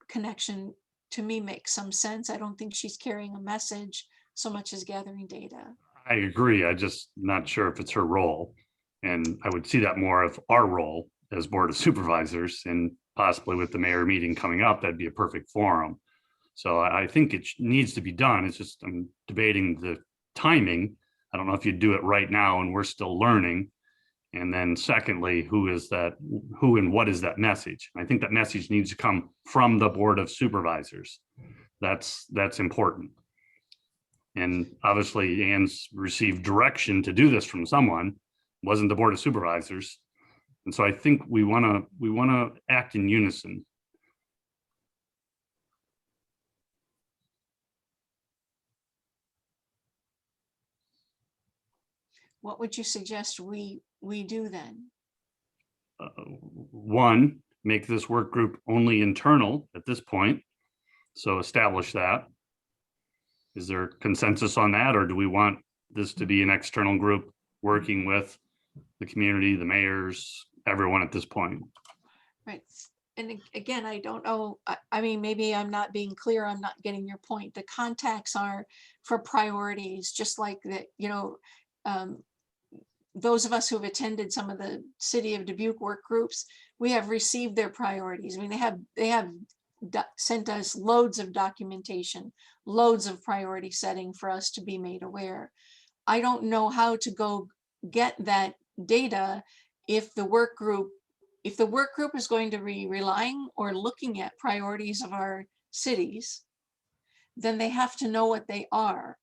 connection to me makes some sense. I don't think she's carrying a message so much as gathering data. I agree. I just not sure if it's her role. And I would see that more of our role as Board of Supervisors, and possibly with the mayor meeting coming up, that'd be a perfect forum. So I think it needs to be done. It's just, I'm debating the timing. I don't know if you do it right now and we're still learning. And then secondly, who and what is that message? I think that message needs to come from the Board of Supervisors. That's important. And obviously Ann's received direction to do this from someone, wasn't the Board of Supervisors. And so I think we want to act in unison. What would you suggest we do then? One, make this work group only internal at this point. So establish that. Is there consensus on that, or do we want this to be an external group working with the community, the mayors, everyone at this point? Right. And again, I don't know. I mean, maybe I'm not being clear. I'm not getting your point. The contacts are for priorities, just like that, those of us who have attended some of the City of Dubuque work groups, we have received their priorities. I mean, they have sent us loads of documentation, loads of priority setting for us to be made aware. I don't know how to go get that data if the work group is going to be relying or looking at priorities of our cities, then they have to know what they are.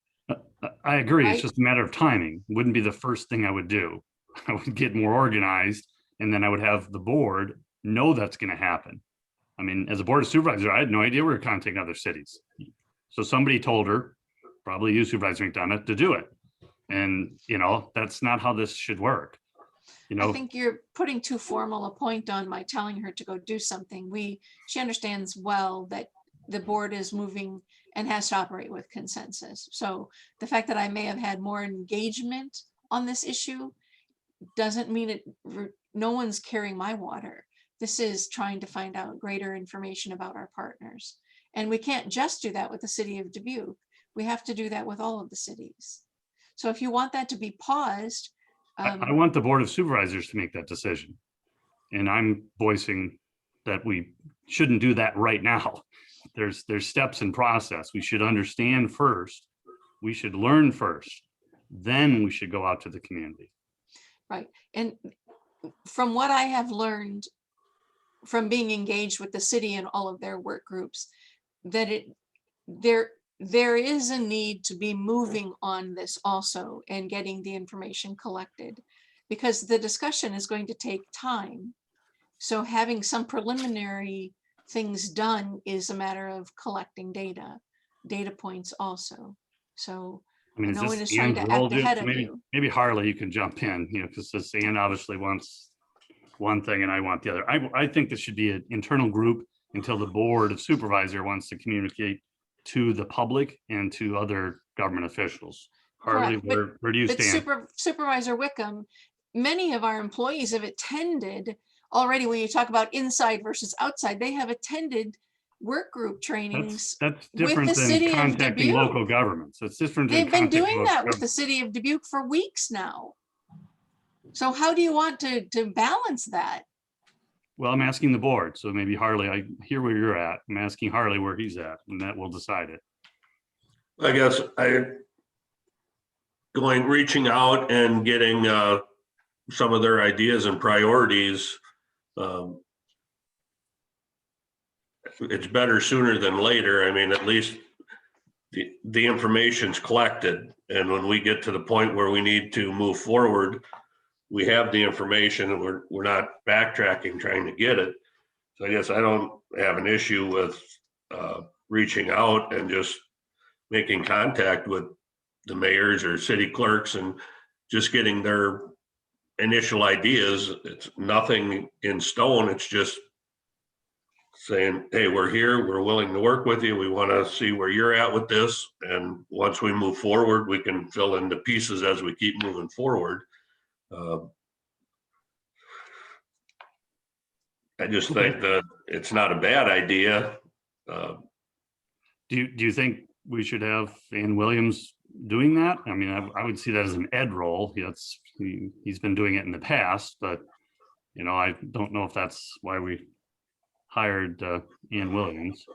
I agree. It's Right? just a matter of timing. Wouldn't be the first thing I would do. I would get more organized and then I would have the board know that's going to happen. I mean, as a board of supervisor, I had no idea we were contacting other cities. So somebody told her, probably you, Supervisor McDonough, to do it. And, that's not how this should work. I think you're putting too formal a point on my telling her to go do something. She understands well that the board is moving and has to operate with consensus. So the fact that I may have had more engagement on this issue doesn't mean no one's carrying my water. This is trying to find out greater information about our partners. And we can't just do that with the city of Dubuque. We have to do that with all of the cities. So if you want that to be paused, I want the board of supervisors to make that decision. And I'm voicing that we shouldn't do that right now. There's steps in process. We should understand first. We should learn first. Then we should go out to the community. Right. And from what I have learned from being engaged with the city and all of their work groups, that there is a need to be moving on this also and getting the information collected, because the discussion is going to take time. So having some preliminary things done is a matter of collecting data points also. So I mean, no one is is trying this to Ann's role? act ahead of you. Maybe Harley, you can jump in, because this Ann obviously wants one thing and I want the other. I think this should be an internal group until the board of supervisor wants to communicate to the public and to other government officials. Harley, Correct, where do you but stand? Supervisor Wickham, many of our employees have attended already. When you talk about inside versus outside, they have attended work group trainings. That's with different the than city of contacting Dubuque. local governments. It's different. than They've been contacting doing local that with the governments. city of Dubuque for weeks now. So how do you want to balance that? Well, I'm asking the board. So maybe Harley, I hear where you're at. I'm asking Harley where he's at, and that will decide it. I guess reaching out and getting some of their ideas and priorities. It's better sooner than later. I mean, at least the information's collected. And when we get to the point where we need to move forward, we have the information and we're not backtracking trying to get it. So I guess I don't have an issue with reaching out and just making contact with the mayors or city clerks and just getting their initial ideas. It's nothing in stone. It's just saying, hey, we're here, we're willing to work with you. We want to see where you're at with this. And once we move forward, we can fill in the pieces as we keep moving forward. I just think that it's not a bad idea. Do you think we should have Ann Williams doing that? I mean, I would see that as an ed role. He's been doing it in the past, but I don't know if that's why we hired Ann Williams.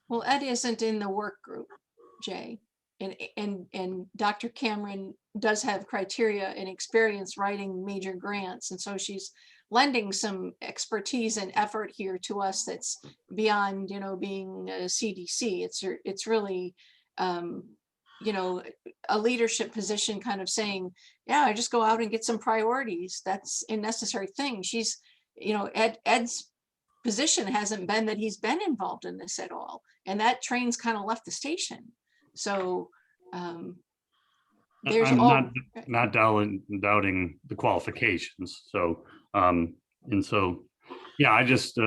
Well, Ed isn't in the work group, Jay, and Dr. Cameron does have criteria and experience writing major grants, and so she's lending some expertise and effort here to us that's beyond being a CDC. It's really a leadership position, kind of saying, yeah, I just go out and get some priorities. That's a necessary thing. She's Ed's position hasn't been that he's been involved in this at all, and that train's kind of left the station. So there's I'm not doubting the qualifications. So yeah, I just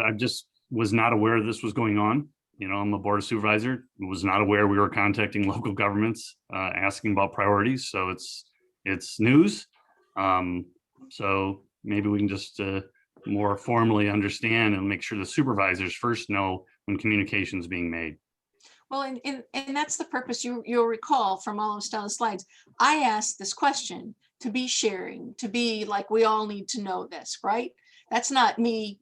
was not aware this was going on. I'm a board of supervisor, was not aware we were contacting local governments asking about priorities. So it's news. So maybe we can just more formally understand and make sure the supervisors first know when communication is being made. Well, and that's the purpose. You'll recall from all of Stella's slides, I asked this question to be sharing, to be like, we all need to know this, right? That's not me.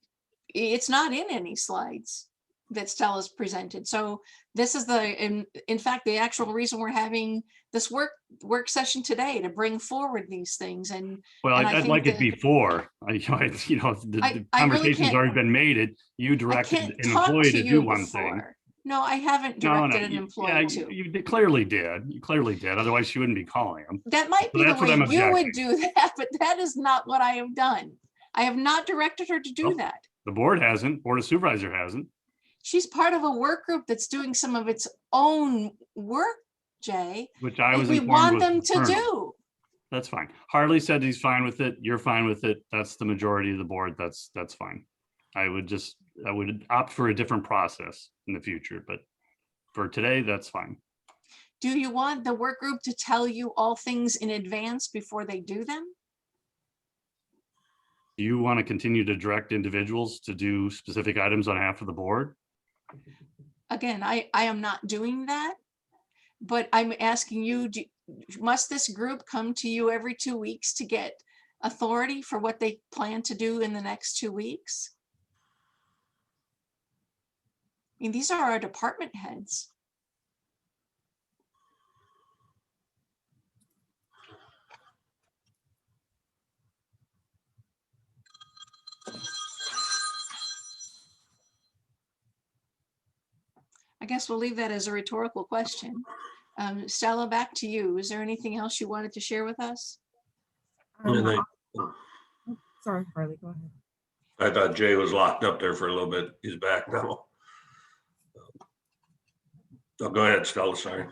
It's not in any slides that Stella's presented. So this is in fact, the actual reason we're having this work session today, to bring forward these things. I'd like it before. The conversation's already been made. You directed an employee to do one thing. No, I haven't No, no, directed an yeah, employee to. you clearly did. You clearly did. Otherwise, she wouldn't be calling him. That might So be the that's what way I'm you would objecting. do that, but that is not what I have done. I have not directed her to do Nope. that. The board hasn't, board of supervisor hasn't. She's part of a work group that's doing some of its own work, Jay. Which I that was we informed want was them to internal. do. That's fine. Harley said he's fine with it. You're fine with it. That's the majority of the board. That's fine. I would opt for a different process in the future, but for today, that's fine. Do you want the work group to tell you all things in advance before they do them? Do you want to continue to direct individuals to do specific items on behalf of the board? Again, I am not doing that, but I'm asking you, must this group come to you every 2 weeks to get authority for what they plan to do in the next 2 weeks? I mean, these are our department heads. I guess we'll leave that as a rhetorical question. Stella, back to you. Is there anything else you wanted to share with us? Sorry, Harley, go ahead. I thought Jay was locked up there for a little bit. He's back now. Oh, go ahead, Stella, sorry.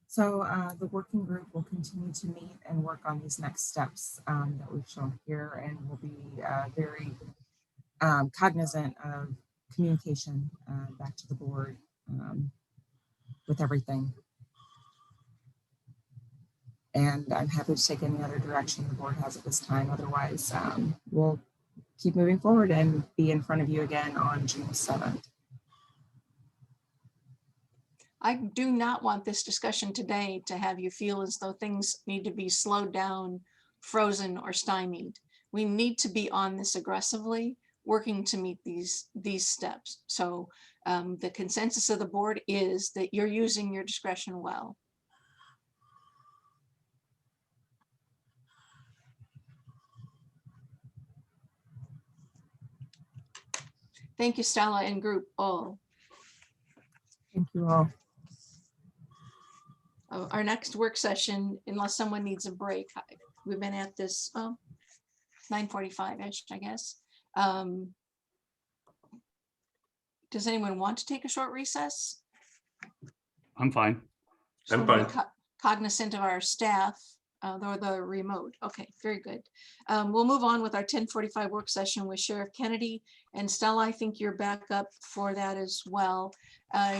So the working group will continue to meet and work on these next steps that we've shown here, and will be very cognizant of communication back to the board with everything. And I'm happy to take any other direction the board has at this time. Otherwise, we'll keep moving forward and be in front of you again on June 7th. I do not want this discussion today to have you feel as though things need to be slowed down, frozen, or stymied. We need to be on this aggressively, working to meet these steps. So the consensus of the board is that you're using your discretion well. Thank you, Stella and group all. Thank you all. Our next work session, unless someone needs a break, we've been at this 9:45-ish, I guess. Does anyone want to take a short recess? I'm fine. I'm fine. Cognizant of our staff, or the remote. Okay, very good. We'll move on with our 10:45 work session with Sheriff Kennedy and Stella. I think you're back up for that as well.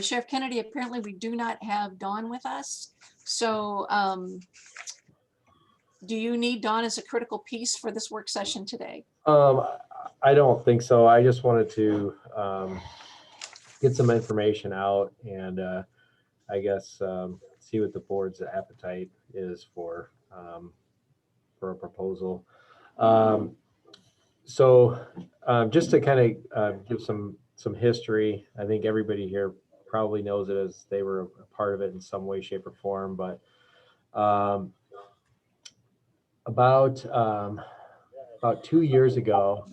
Sheriff Kennedy, apparently we do not have Dawn with us. So do you need Dawn as a critical piece for this work session today? I don't think so. I just wanted to get some information out and I guess see what the board's appetite is for a proposal. Just to kind of give some history, I think everybody here probably knows it as they were a part of it in some way, shape, or form. But about 2 years ago,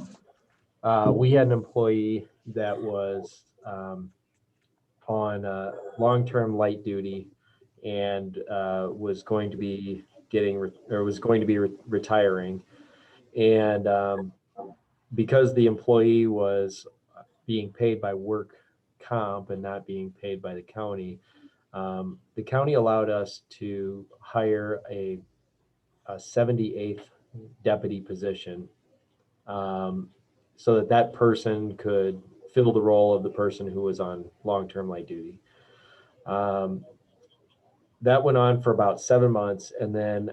we had an employee that was on long-term light duty and was going to be retiring. And because the employee was being paid by work comp and not being paid by the county allowed us to hire a 78th deputy position so that person could fill the role of the person who was on long-term light duty. That went on for about 7 months, and then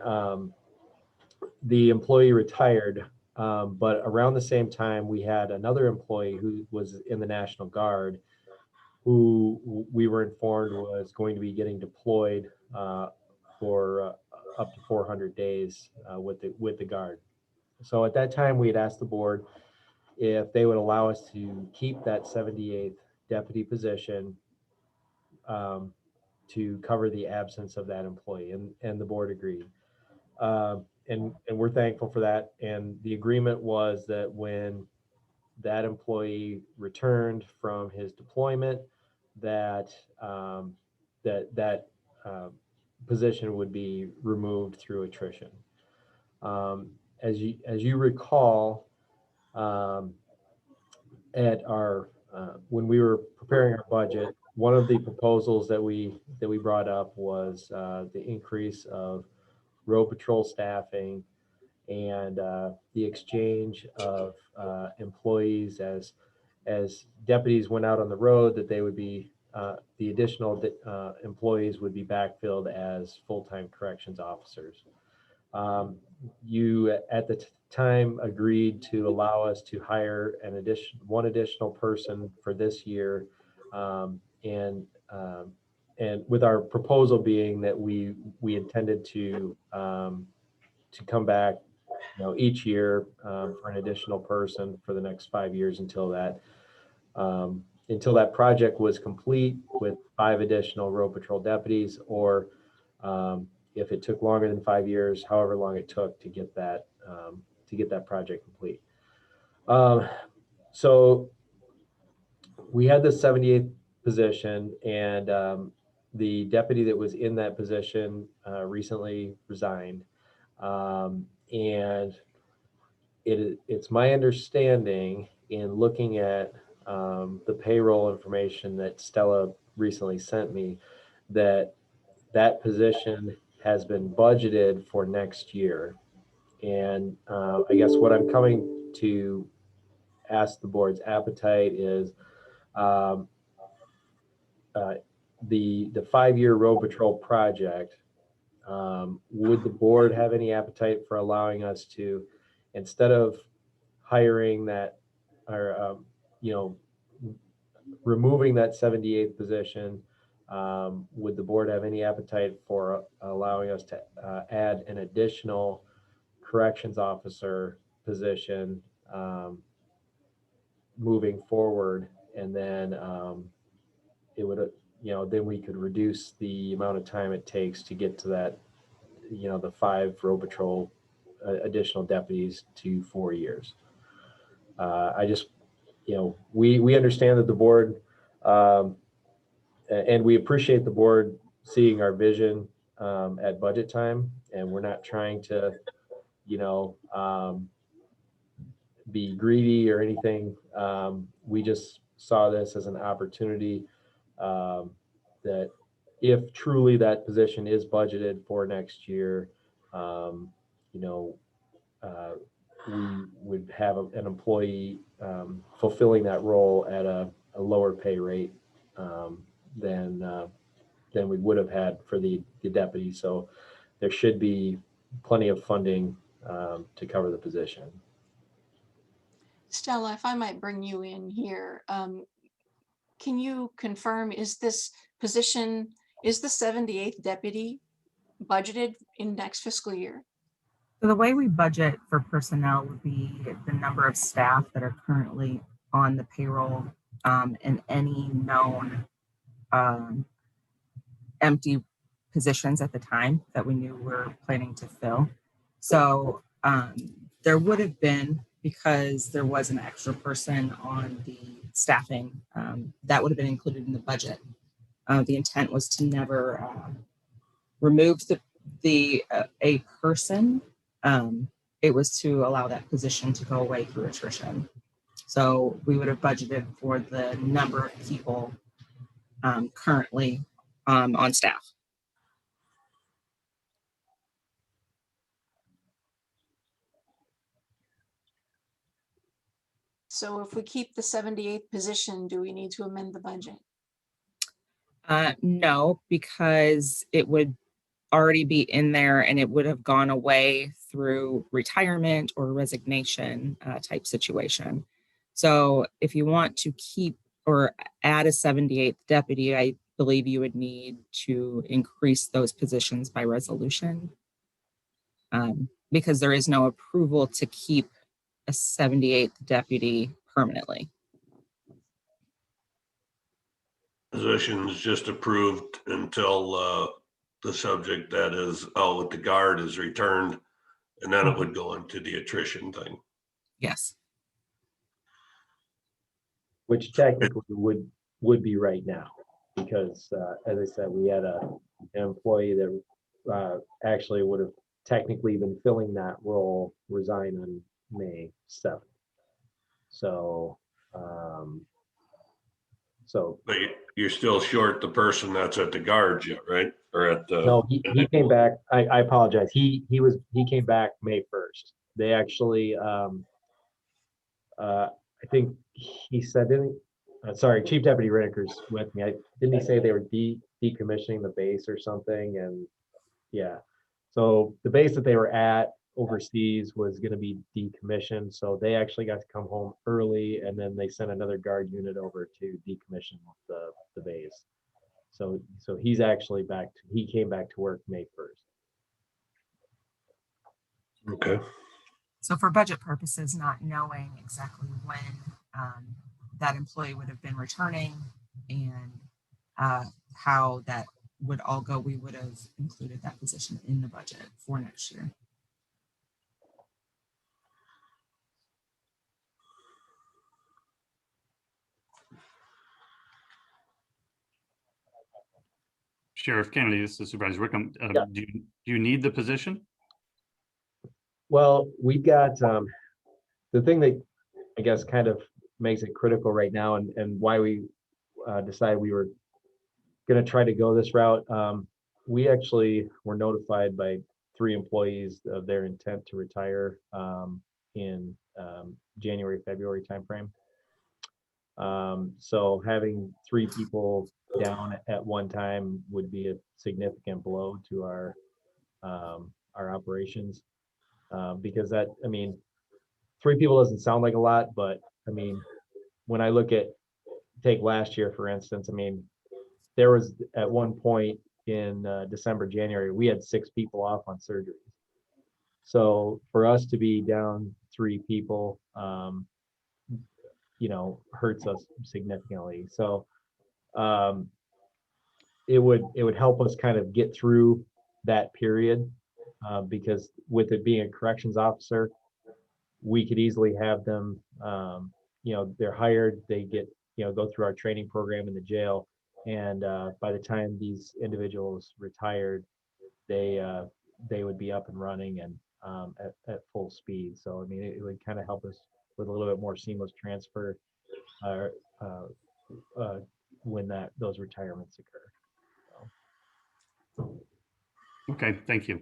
the employee retired. But around the same time, we had another employee who was in the National Guard, who we were informed was going to be getting deployed for up to 400 days with the Guard. So at that time, we had asked the board if they would allow us to keep that 78th deputy position to cover the absence of that employee, and the board agreed. And we're thankful for that. And the agreement was that when that employee returned from his deployment, that position would be removed through attrition. As you recall, at our when we were preparing our budget, one of the proposals that we brought up was the increase of road patrol staffing and the exchange of employees as deputies went out on the road, that they would be the additional employees would be backfilled as full-time corrections officers. You at the time agreed to allow us to hire one additional person for this year, and with our proposal being that we intended to come back, each year for an additional person for the next 5 years until that project was complete with 5 additional road patrol deputies, or if it took longer than 5 years, however long it took to get that project complete. So we had the 78th position, and the deputy that was in that position recently resigned. And it's my understanding, in looking at the payroll information that Stella recently sent me, that position has been budgeted for next year. And I guess what I'm coming to ask the board's appetite is the 5-year road patrol project. Would the board have any appetite for allowing us to, instead of hiring that, or removing that 78th position, would the board have any appetite for allowing us to add an additional corrections officer position moving forward? And then it would, then we could reduce the amount of time it takes to get to that, the 5 road patrol additional deputies to 4 years. I just, we understand that the board, and we appreciate the board seeing our vision at budget time, and we're not trying to, be greedy or anything. We just saw this as an opportunity that if truly that position is budgeted for next year, we would have an employee fulfilling that role at a lower pay rate than we would have had for the deputy. So there should be plenty of funding to cover the position. Stella, if I might bring you in here, can you confirm, is this position, is the 78th deputy budgeted in next fiscal year? So the way we budget for personnel would be the number of staff that are currently on the payroll, and any known empty positions at the time that we knew we're planning to fill. So there would have been, because there was an extra person on the staffing, that would have been included in the budget. The intent was to never remove a person. It was to allow that position to go away through attrition. So we would have budgeted for the number of people currently on staff. So if we keep the 78th position, do we need to amend the budget? No, because it would already be in there and it would have gone away through retirement or resignation type situation. So if you want to keep or add a 78th deputy, I believe you would need to increase those positions by resolution, because there is no approval to keep a 78th deputy permanently. Positions just approved until the subject that is out with the guard is returned, and then it would go into the attrition thing. Yes. Which technically would be right now. because, as I said, we had an employee that actually would have technically been filling that role resign on May 7th. So, But you're still short the person that's at the guards yet, right? Or at the. no, he came back. I apologize. He came back May 1st. They actually, I think he said, sorry, Chief Deputy Rinneker's with me. Didn't he say they were decommissioning the base or something? And yeah, so the base that they were at overseas was going to be decommissioned. So they actually got to come home early, and then they sent another guard unit over to decommission the base. So he's actually back. He came back to work May 1st. Okay. So for budget purposes, not knowing exactly when that employee would have been returning and how that would all go, we would have included that position in the budget for next year. Sheriff Kennedy, this is Supervisor Wickham. Yeah. Do you need the position? Well, we've got the thing that I guess kind of makes it critical right now, and why we decided we were going to try to go this route. We actually were notified by 3 employees of their intent to retire in January, February timeframe. So having 3 people down at one time would be a significant blow to our operations, because that, I mean, 3 people doesn't sound like a lot, but I mean, when I look at, take last year, for instance, I mean, there was at one point in December, January, we had 6 people off on surgeries. So for us to be down 3 people, you know, hurts us significantly. So it would help us kind of get through that period, because with it being a corrections officer, we could easily have them, you know, they're hired, they get, you know, go through our training program in the jail. And by the time these individuals retired, they would be up and running and at full speed. So, I mean, it would kind of help us with a little bit more seamless transfer when those retirements occur. So. Okay, thank you.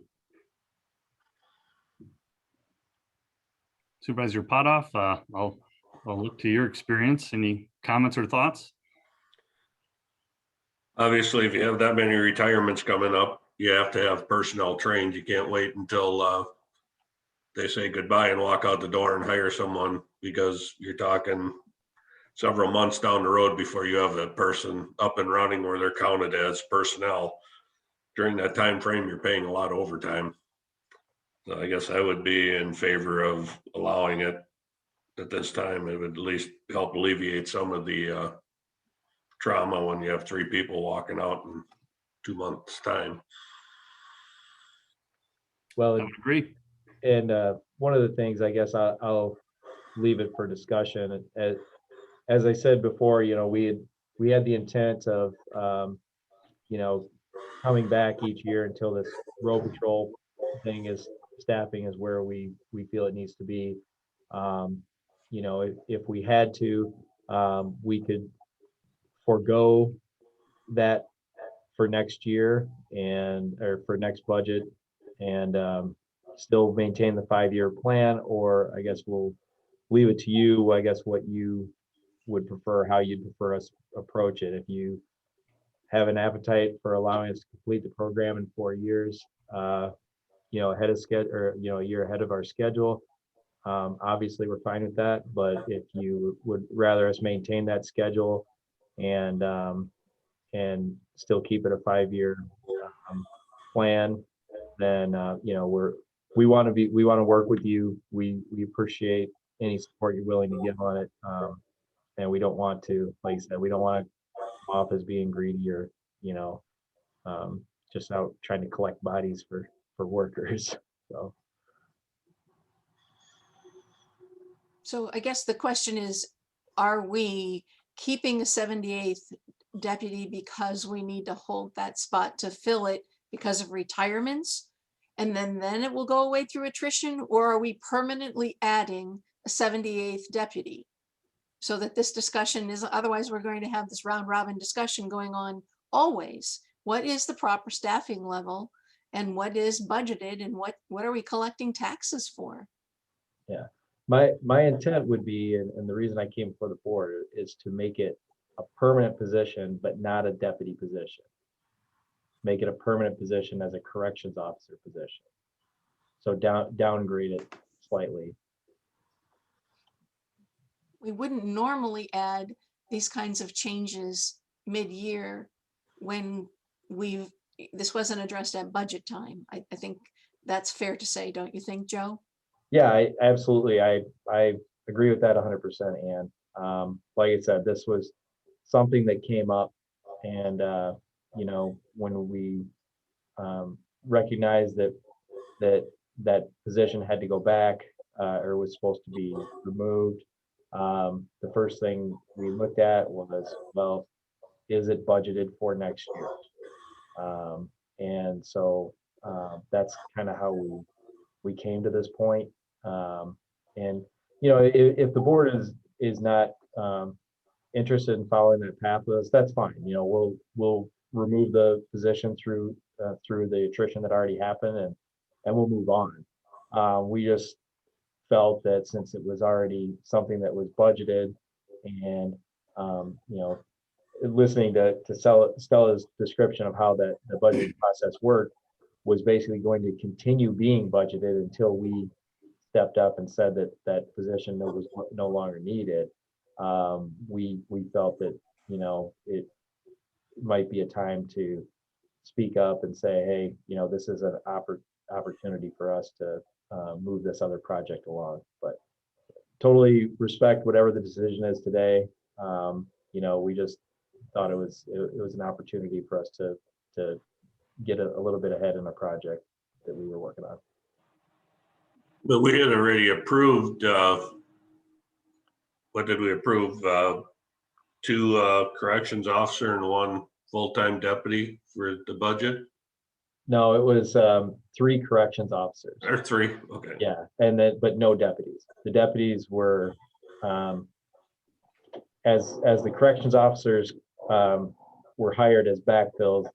Supervisor Potoff, I'll look to your experience. Any comments or thoughts? Obviously, if you have that many retirements coming up, you have to have personnel trained. You can't wait until they say goodbye and walk out the door and hire someone, because you're talking several months down the road before you have that person up and running where they're counted as personnel. During that time frame, you're paying a lot of overtime. So I guess I would be in favor of allowing it at this time. It would at least help alleviate some of the trauma when you have 3 people walking out in 2 months' time. Well, I would agree. And one of the things, I guess I'll leave it for discussion. As I said before, you know, we had the intent of, you know, coming back each year until this road patrol thing is, staffing is where we feel it needs to be. You know, if we had to, we could forego that for next year or for next budget, and still maintain the 5-year plan, or I guess we'll leave it to you, I guess, what you would prefer, how you'd prefer us approach it. If you have an appetite for allowing us to complete the program in 4 years, you know, ahead of schedule, or, you know, a year ahead of our schedule, obviously we're fine with that. But if you would rather us maintain that schedule and still keep it a 5-year plan, then you know, we want to work with you. We appreciate any support you're willing to give on it, and we don't want to, like I said, we don't want to come off as being greedy or, you know, just out trying to collect bodies for workers. So I guess the question is, are we keeping the 78th deputy because we need to hold that spot to fill it because of retirements? And then it will go away through attrition, or are we permanently adding a 78th deputy? So that this discussion is, otherwise we're going to have this round robin discussion going on always. What is the proper staffing level and what is budgeted and what are we collecting taxes for? Yeah, my intent would be, and the reason I came before the board is to make it a permanent position, but not a deputy position. Make it a permanent position as a corrections officer position. So downgrade it slightly. We wouldn't normally add these kinds of changes mid-year when this wasn't addressed at budget time. I think that's fair to say, don't you think, Joe? Yeah, I absolutely. I agree with that 100%. And like I said, this was something that came up, and you know, when we recognized that position had to go back or was supposed to be removed, the first thing we looked at was, well, is it budgeted for next year? And so that's kind of how we came to this point. And you know, if the board is not interested in following that path with us, that's fine. You know, we'll remove the position through the attrition that already happened, and we'll move on. We just felt that since it was already something that was budgeted, and you know, listening to Stella's description of how the budgeting process worked was basically going to continue being budgeted until we stepped up and said that position was no longer needed. We felt that, you know, it might be a time to speak up and say, hey, you know, this is an opportunity for us to move this other project along. But totally respect whatever the decision is today. You know, we just thought it was an opportunity for us to get a little bit ahead in a project that we were working on. But we had already approved, what did we approve? 2 corrections officer and 1 full-time deputy for the budget? No, it was 3 corrections officers. Or 3, okay. Yeah, and then, but no deputies. The deputies were, as the corrections officers were hired as backfills,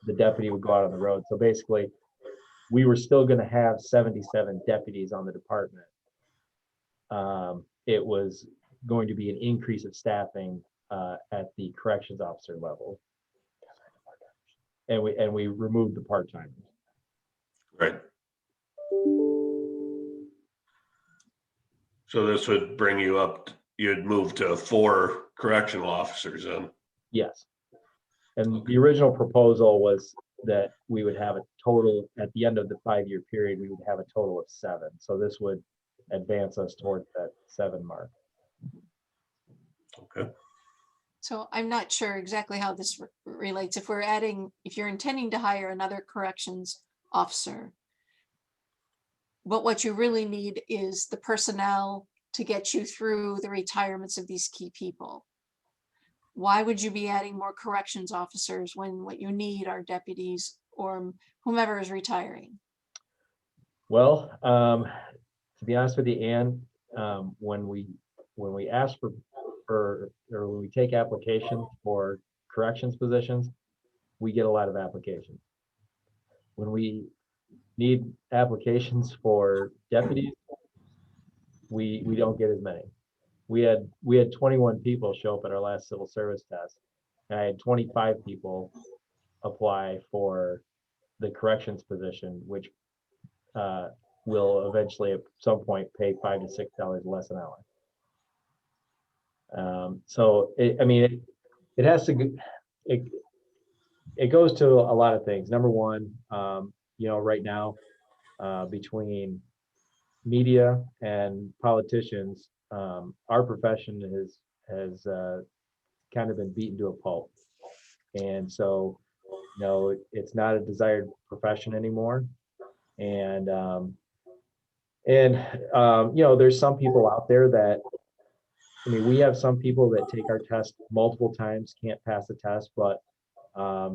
the deputy would go out on the road. So basically, we were still going to have 77 deputies on the department. It was going to be an increase of staffing at the corrections officer level, and we removed the part-timers. Right. So this would bring you up, you'd move to 4 correctional officers then? Yes. And the original proposal was that we would have a total, at the end of the 5-year period, we would have a total of 7. So this would advance us towards that 7 mark. Okay. So I'm not sure exactly how this relates. If you're intending to hire another corrections officer, but what you really need is the personnel to get you through the retirements of these key people. Why would you be adding more corrections officers when what you need are deputies or whomever is retiring? Well, to be honest with you, Ann, when we ask for or when we take applications for corrections positions, we get a lot of applications. When we need applications for deputies, we don't get as many. We had 21 people show up at our last civil service test, and I had 25 people apply for the corrections position, which will eventually at some point pay $5 to $6 less an hour. So it has to, it goes to a lot of things. Number one, you know, right now, between media and politicians, our profession has kind of been beaten to a pulp. And so, you know, it's not a desired profession anymore. And you know, there's some people out there that I mean, we have some people that take our test multiple times, can't pass the test, but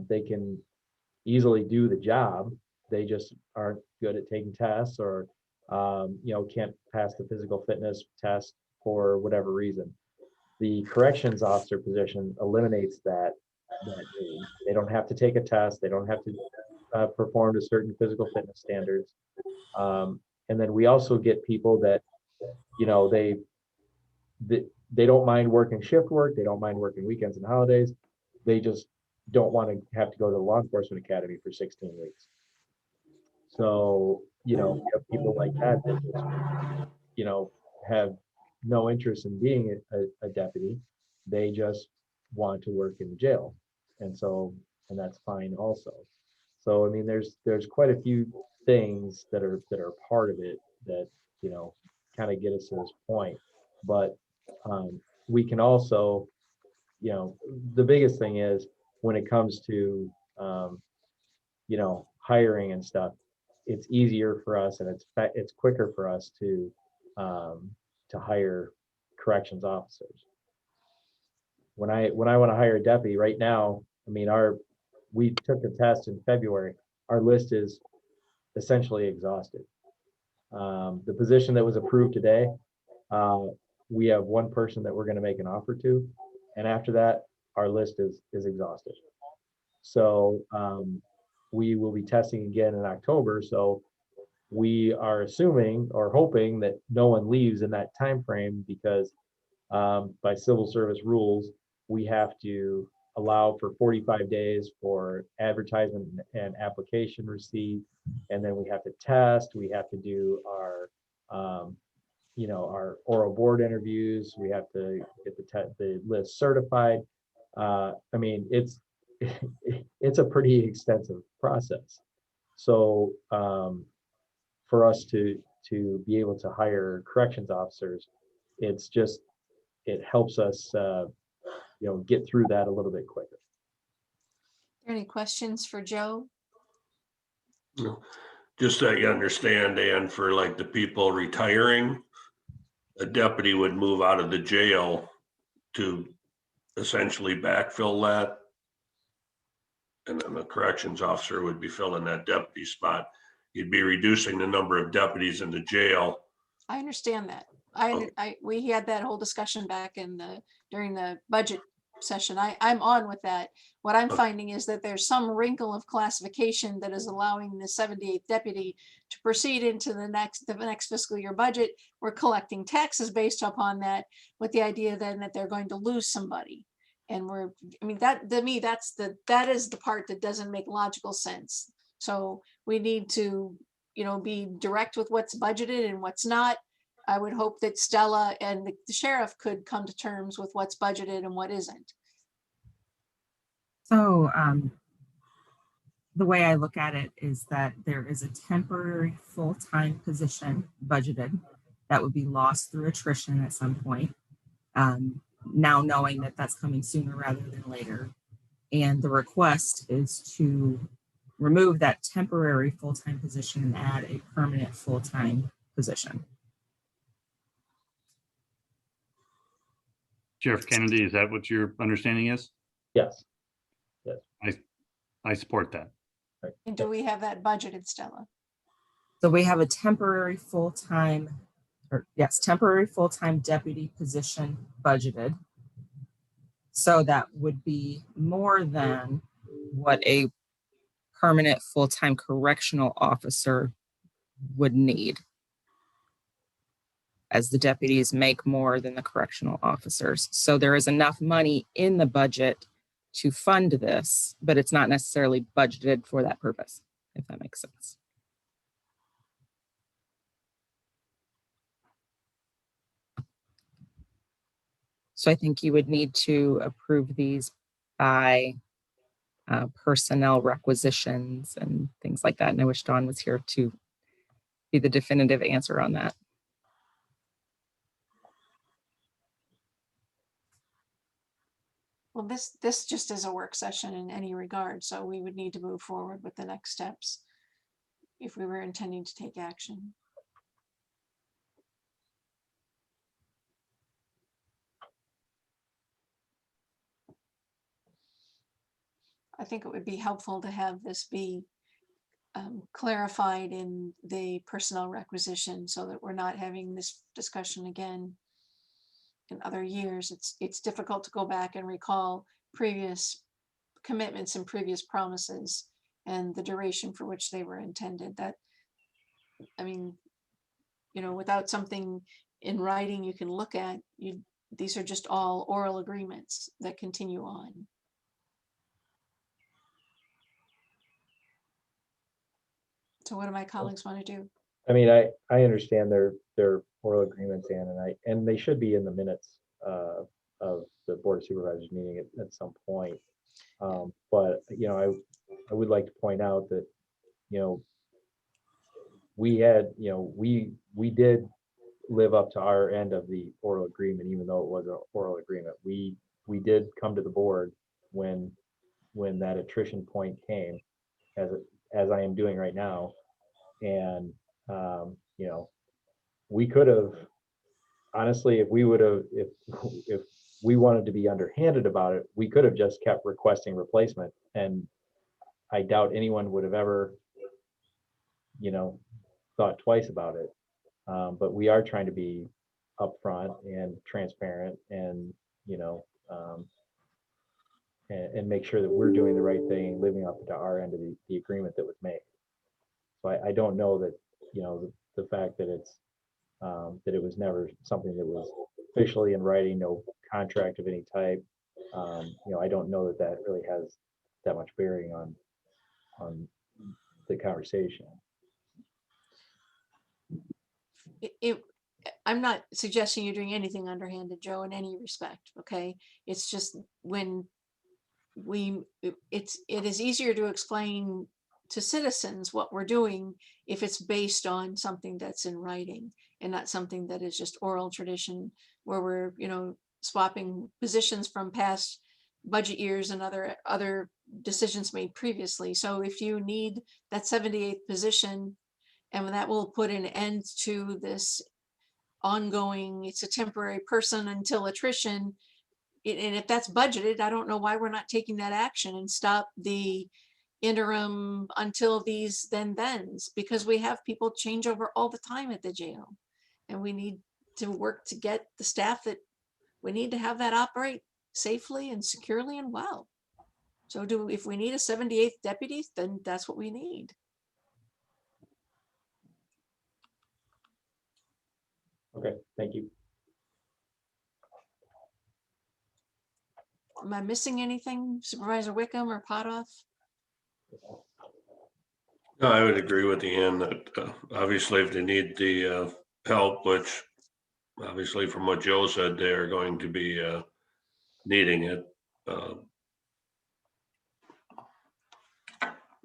they can easily do the job. They just aren't good at taking tests, or can't pass the physical fitness test for whatever reason. The corrections officer position eliminates that need. They don't have to take a test. They don't have to perform to certain physical fitness standards. And then we also get people that, they don't mind working shift work. They don't mind working weekends and holidays. They just don't want to have to go to the law enforcement academy for 16 weeks. So, we have people like that just, have no interest in being a deputy. They just want to work in the jail. And that's fine also. So, I mean, there's quite a few things that are part of it that, kind of get us to this point. But we can also, the biggest thing is when it comes to, hiring and stuff, it's easier for us, and it's quicker for us to hire corrections officers. When I want to hire a deputy right now, I mean, we took the test in February. Our list is essentially exhausted. The position that was approved today, we have one person that we're going to make an offer to, and after that, our list is exhausted. So we will be testing again in October. So we are assuming or hoping that no one leaves in that time frame, because by civil service rules, we have to allow for 45 days for advertisement and application receipt, and then we have to test. We have to do our our oral board interviews. We have to get the list certified. I mean, it's a pretty extensive process. So for us to be able to hire corrections officers, it helps us get through that a little bit quicker. Any questions for Joe? No. Just so you understand, Dan, for like the people retiring, a deputy would move out of the jail to essentially backfill that. And then the corrections officer would be filling that deputy spot. You'd be reducing the number of deputies in the jail. I understand that. Okay. We had that whole discussion back during the budget session. I'm on with that. What I'm finding is that there's some wrinkle of classification that is allowing the 78th deputy to proceed into the next fiscal year budget. We're collecting taxes based upon that, with the idea then that they're going to lose somebody. And that to me, that is the part that doesn't make logical sense. So we need to, be direct with what's budgeted and what's not. I would hope that Stella and the sheriff could come to terms with what's budgeted and what isn't. So the way I look at it is that there is a temporary full-time position budgeted that would be lost through attrition at some point. Now knowing that that's coming sooner rather than later. And the request is to remove that temporary full-time position and add a permanent full-time position. Sheriff Kennedy, is that what your understanding is? Yes. I support that. And do we have that budgeted, Stella? So we have a temporary full-time deputy position budgeted. So that would be more than what a permanent full-time correctional officer would need, as the deputies make more than the correctional officers. So there is enough money in the budget to fund this, but it's not necessarily budgeted for that purpose, if that makes sense. So I think you would need to approve these by personnel requisitions and things like that. And I wish Dawn was here to be the definitive answer on that. Well, this just is a work session in any regard, so we would need to move forward with the next steps if we were intending to take action. I think it would be helpful to have this be clarified in the personnel requisition so that we're not having this discussion again in other years. It's difficult to go back and recall previous commitments and previous promises and the duration for which they were intended. That, I mean, you know, without something in writing you can look at, these are just all oral agreements that continue on. So what do my colleagues want to do? I mean, I understand their oral agreements, Ann, and they should be in the minutes of the Board of Supervisors meeting at some point. But, you know, I would like to point out that, you know, we had, you know, we did live up to our end of the oral agreement, even though it was an oral agreement. We did come to the board when that attrition point came, as I am doing right now. And, you know, we could have, honestly, if we wanted to be underhanded about it, we could have just kept requesting replacement. And I doubt anyone would have ever, you know, thought twice about it. But we are trying to be upfront and transparent and, you know, and make sure that we're doing the right thing, living up to our end of the agreement that was made. So I don't know that, you know, the fact that it's, that it was never something that was officially in writing, no contract of any type. You know, I don't know that really has that much bearing on the conversation. I'm not suggesting you're doing anything underhanded, Joe, in any respect. Okay, it's just when it is easier to explain to citizens what we're doing if it's based on something that's in writing and not something that is just oral tradition where we're, you know, swapping positions from past budget years and other decisions made previously. So if you need that 78th position, and that will put an end to this ongoing, it's a temporary person until attrition. And if that's budgeted, I don't know why we're not taking that action and stop the interim until these thens, because we have people change over all the time at the jail. And we need to work to get the staff that we need to have that operate safely and securely and well. So if we need a 78th deputy, then that's what we need. Okay, thank you. Am I missing anything, Supervisor Wickham or Potoff? No, I would agree with Ian that obviously if they need the help, which obviously from what Joe said, they are going to be needing it.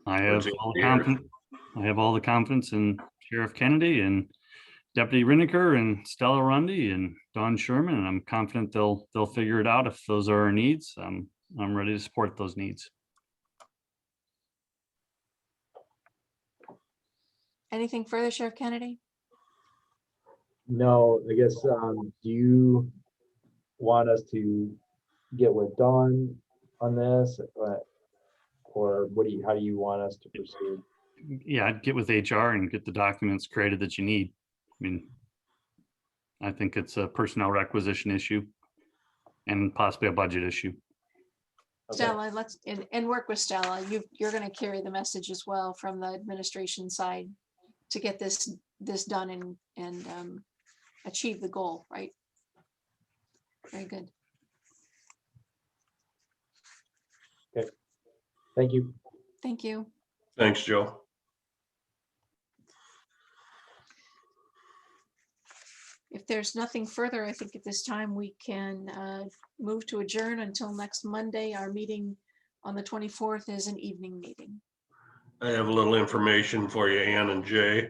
I have all the confidence in Sheriff Kennedy and Deputy Riniker and Stella Rundy and Don Sherman, and I'm confident they'll figure it out if those are our needs. I'm ready to support those needs. Anything further, Sheriff Kennedy? No, I guess, do you want us to get with Dawn on this? Or how do you want us to proceed? Yeah, I'd get with HR and get the documents created that you need. I mean, I think it's a personnel requisition issue and possibly a budget issue. Okay. Stella, let's and work with Stella. You're going to carry the message as well from the administration side to get this done and achieve the goal, right? Very good. Okay. Thank you. Thank you. Thanks, Joe. If there's nothing further, I think at this time we can move to adjourn until next Monday. Our meeting on the 24th is an evening meeting. I have a little information for you, Ann and Jay.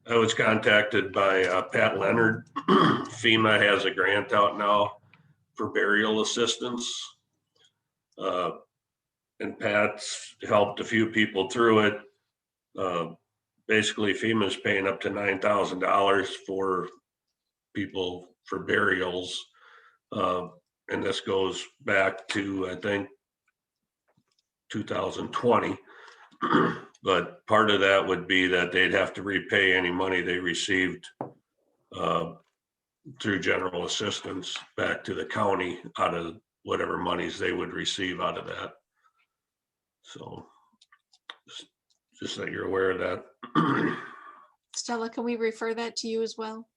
I was contacted by Pat Leonard. FEMA has a grant out now for burial assistance. And Pat's helped a few people through it. Basically, FEMA's paying up to $9,000 for people for burials. And this goes back to, I think, 2020. But part of that would be that they'd have to repay any money they received through general assistance back to the county out of whatever monies they would receive out of that. So just that you're aware of that. Stella, can we refer that to you as well?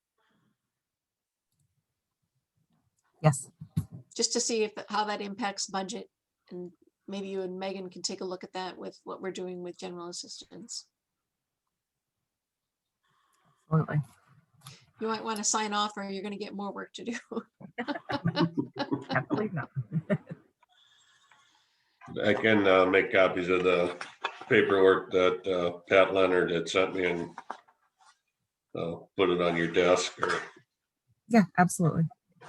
Yes. Just to see if, how that impacts budget, and maybe you and Megan can take a look at that with what we're doing with general assistance. Absolutely. You might want to sign off or you're going to get more work to do. Absolutely not. I can make copies of the paperwork that Pat Leonard had sent me and put it on your desk or Yeah, absolutely.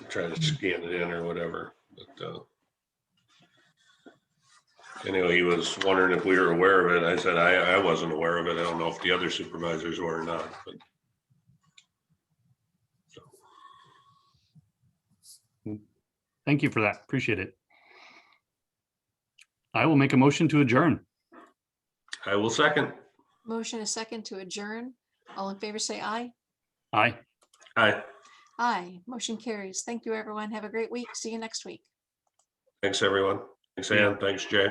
try to scan it in or whatever. But anyway, he was wondering if we were aware of it. I said I wasn't aware of it. I don't know if the other supervisors were or not. But Thank you for that. Appreciate it. I will make a motion to adjourn. I will second. Motion a second to adjourn. All in favor, say aye. Aye. Aye. Aye. Motion carries. Thank you, everyone. Have a great week. See you next week. Thanks, everyone. Thanks, Ann. Thanks, Jay.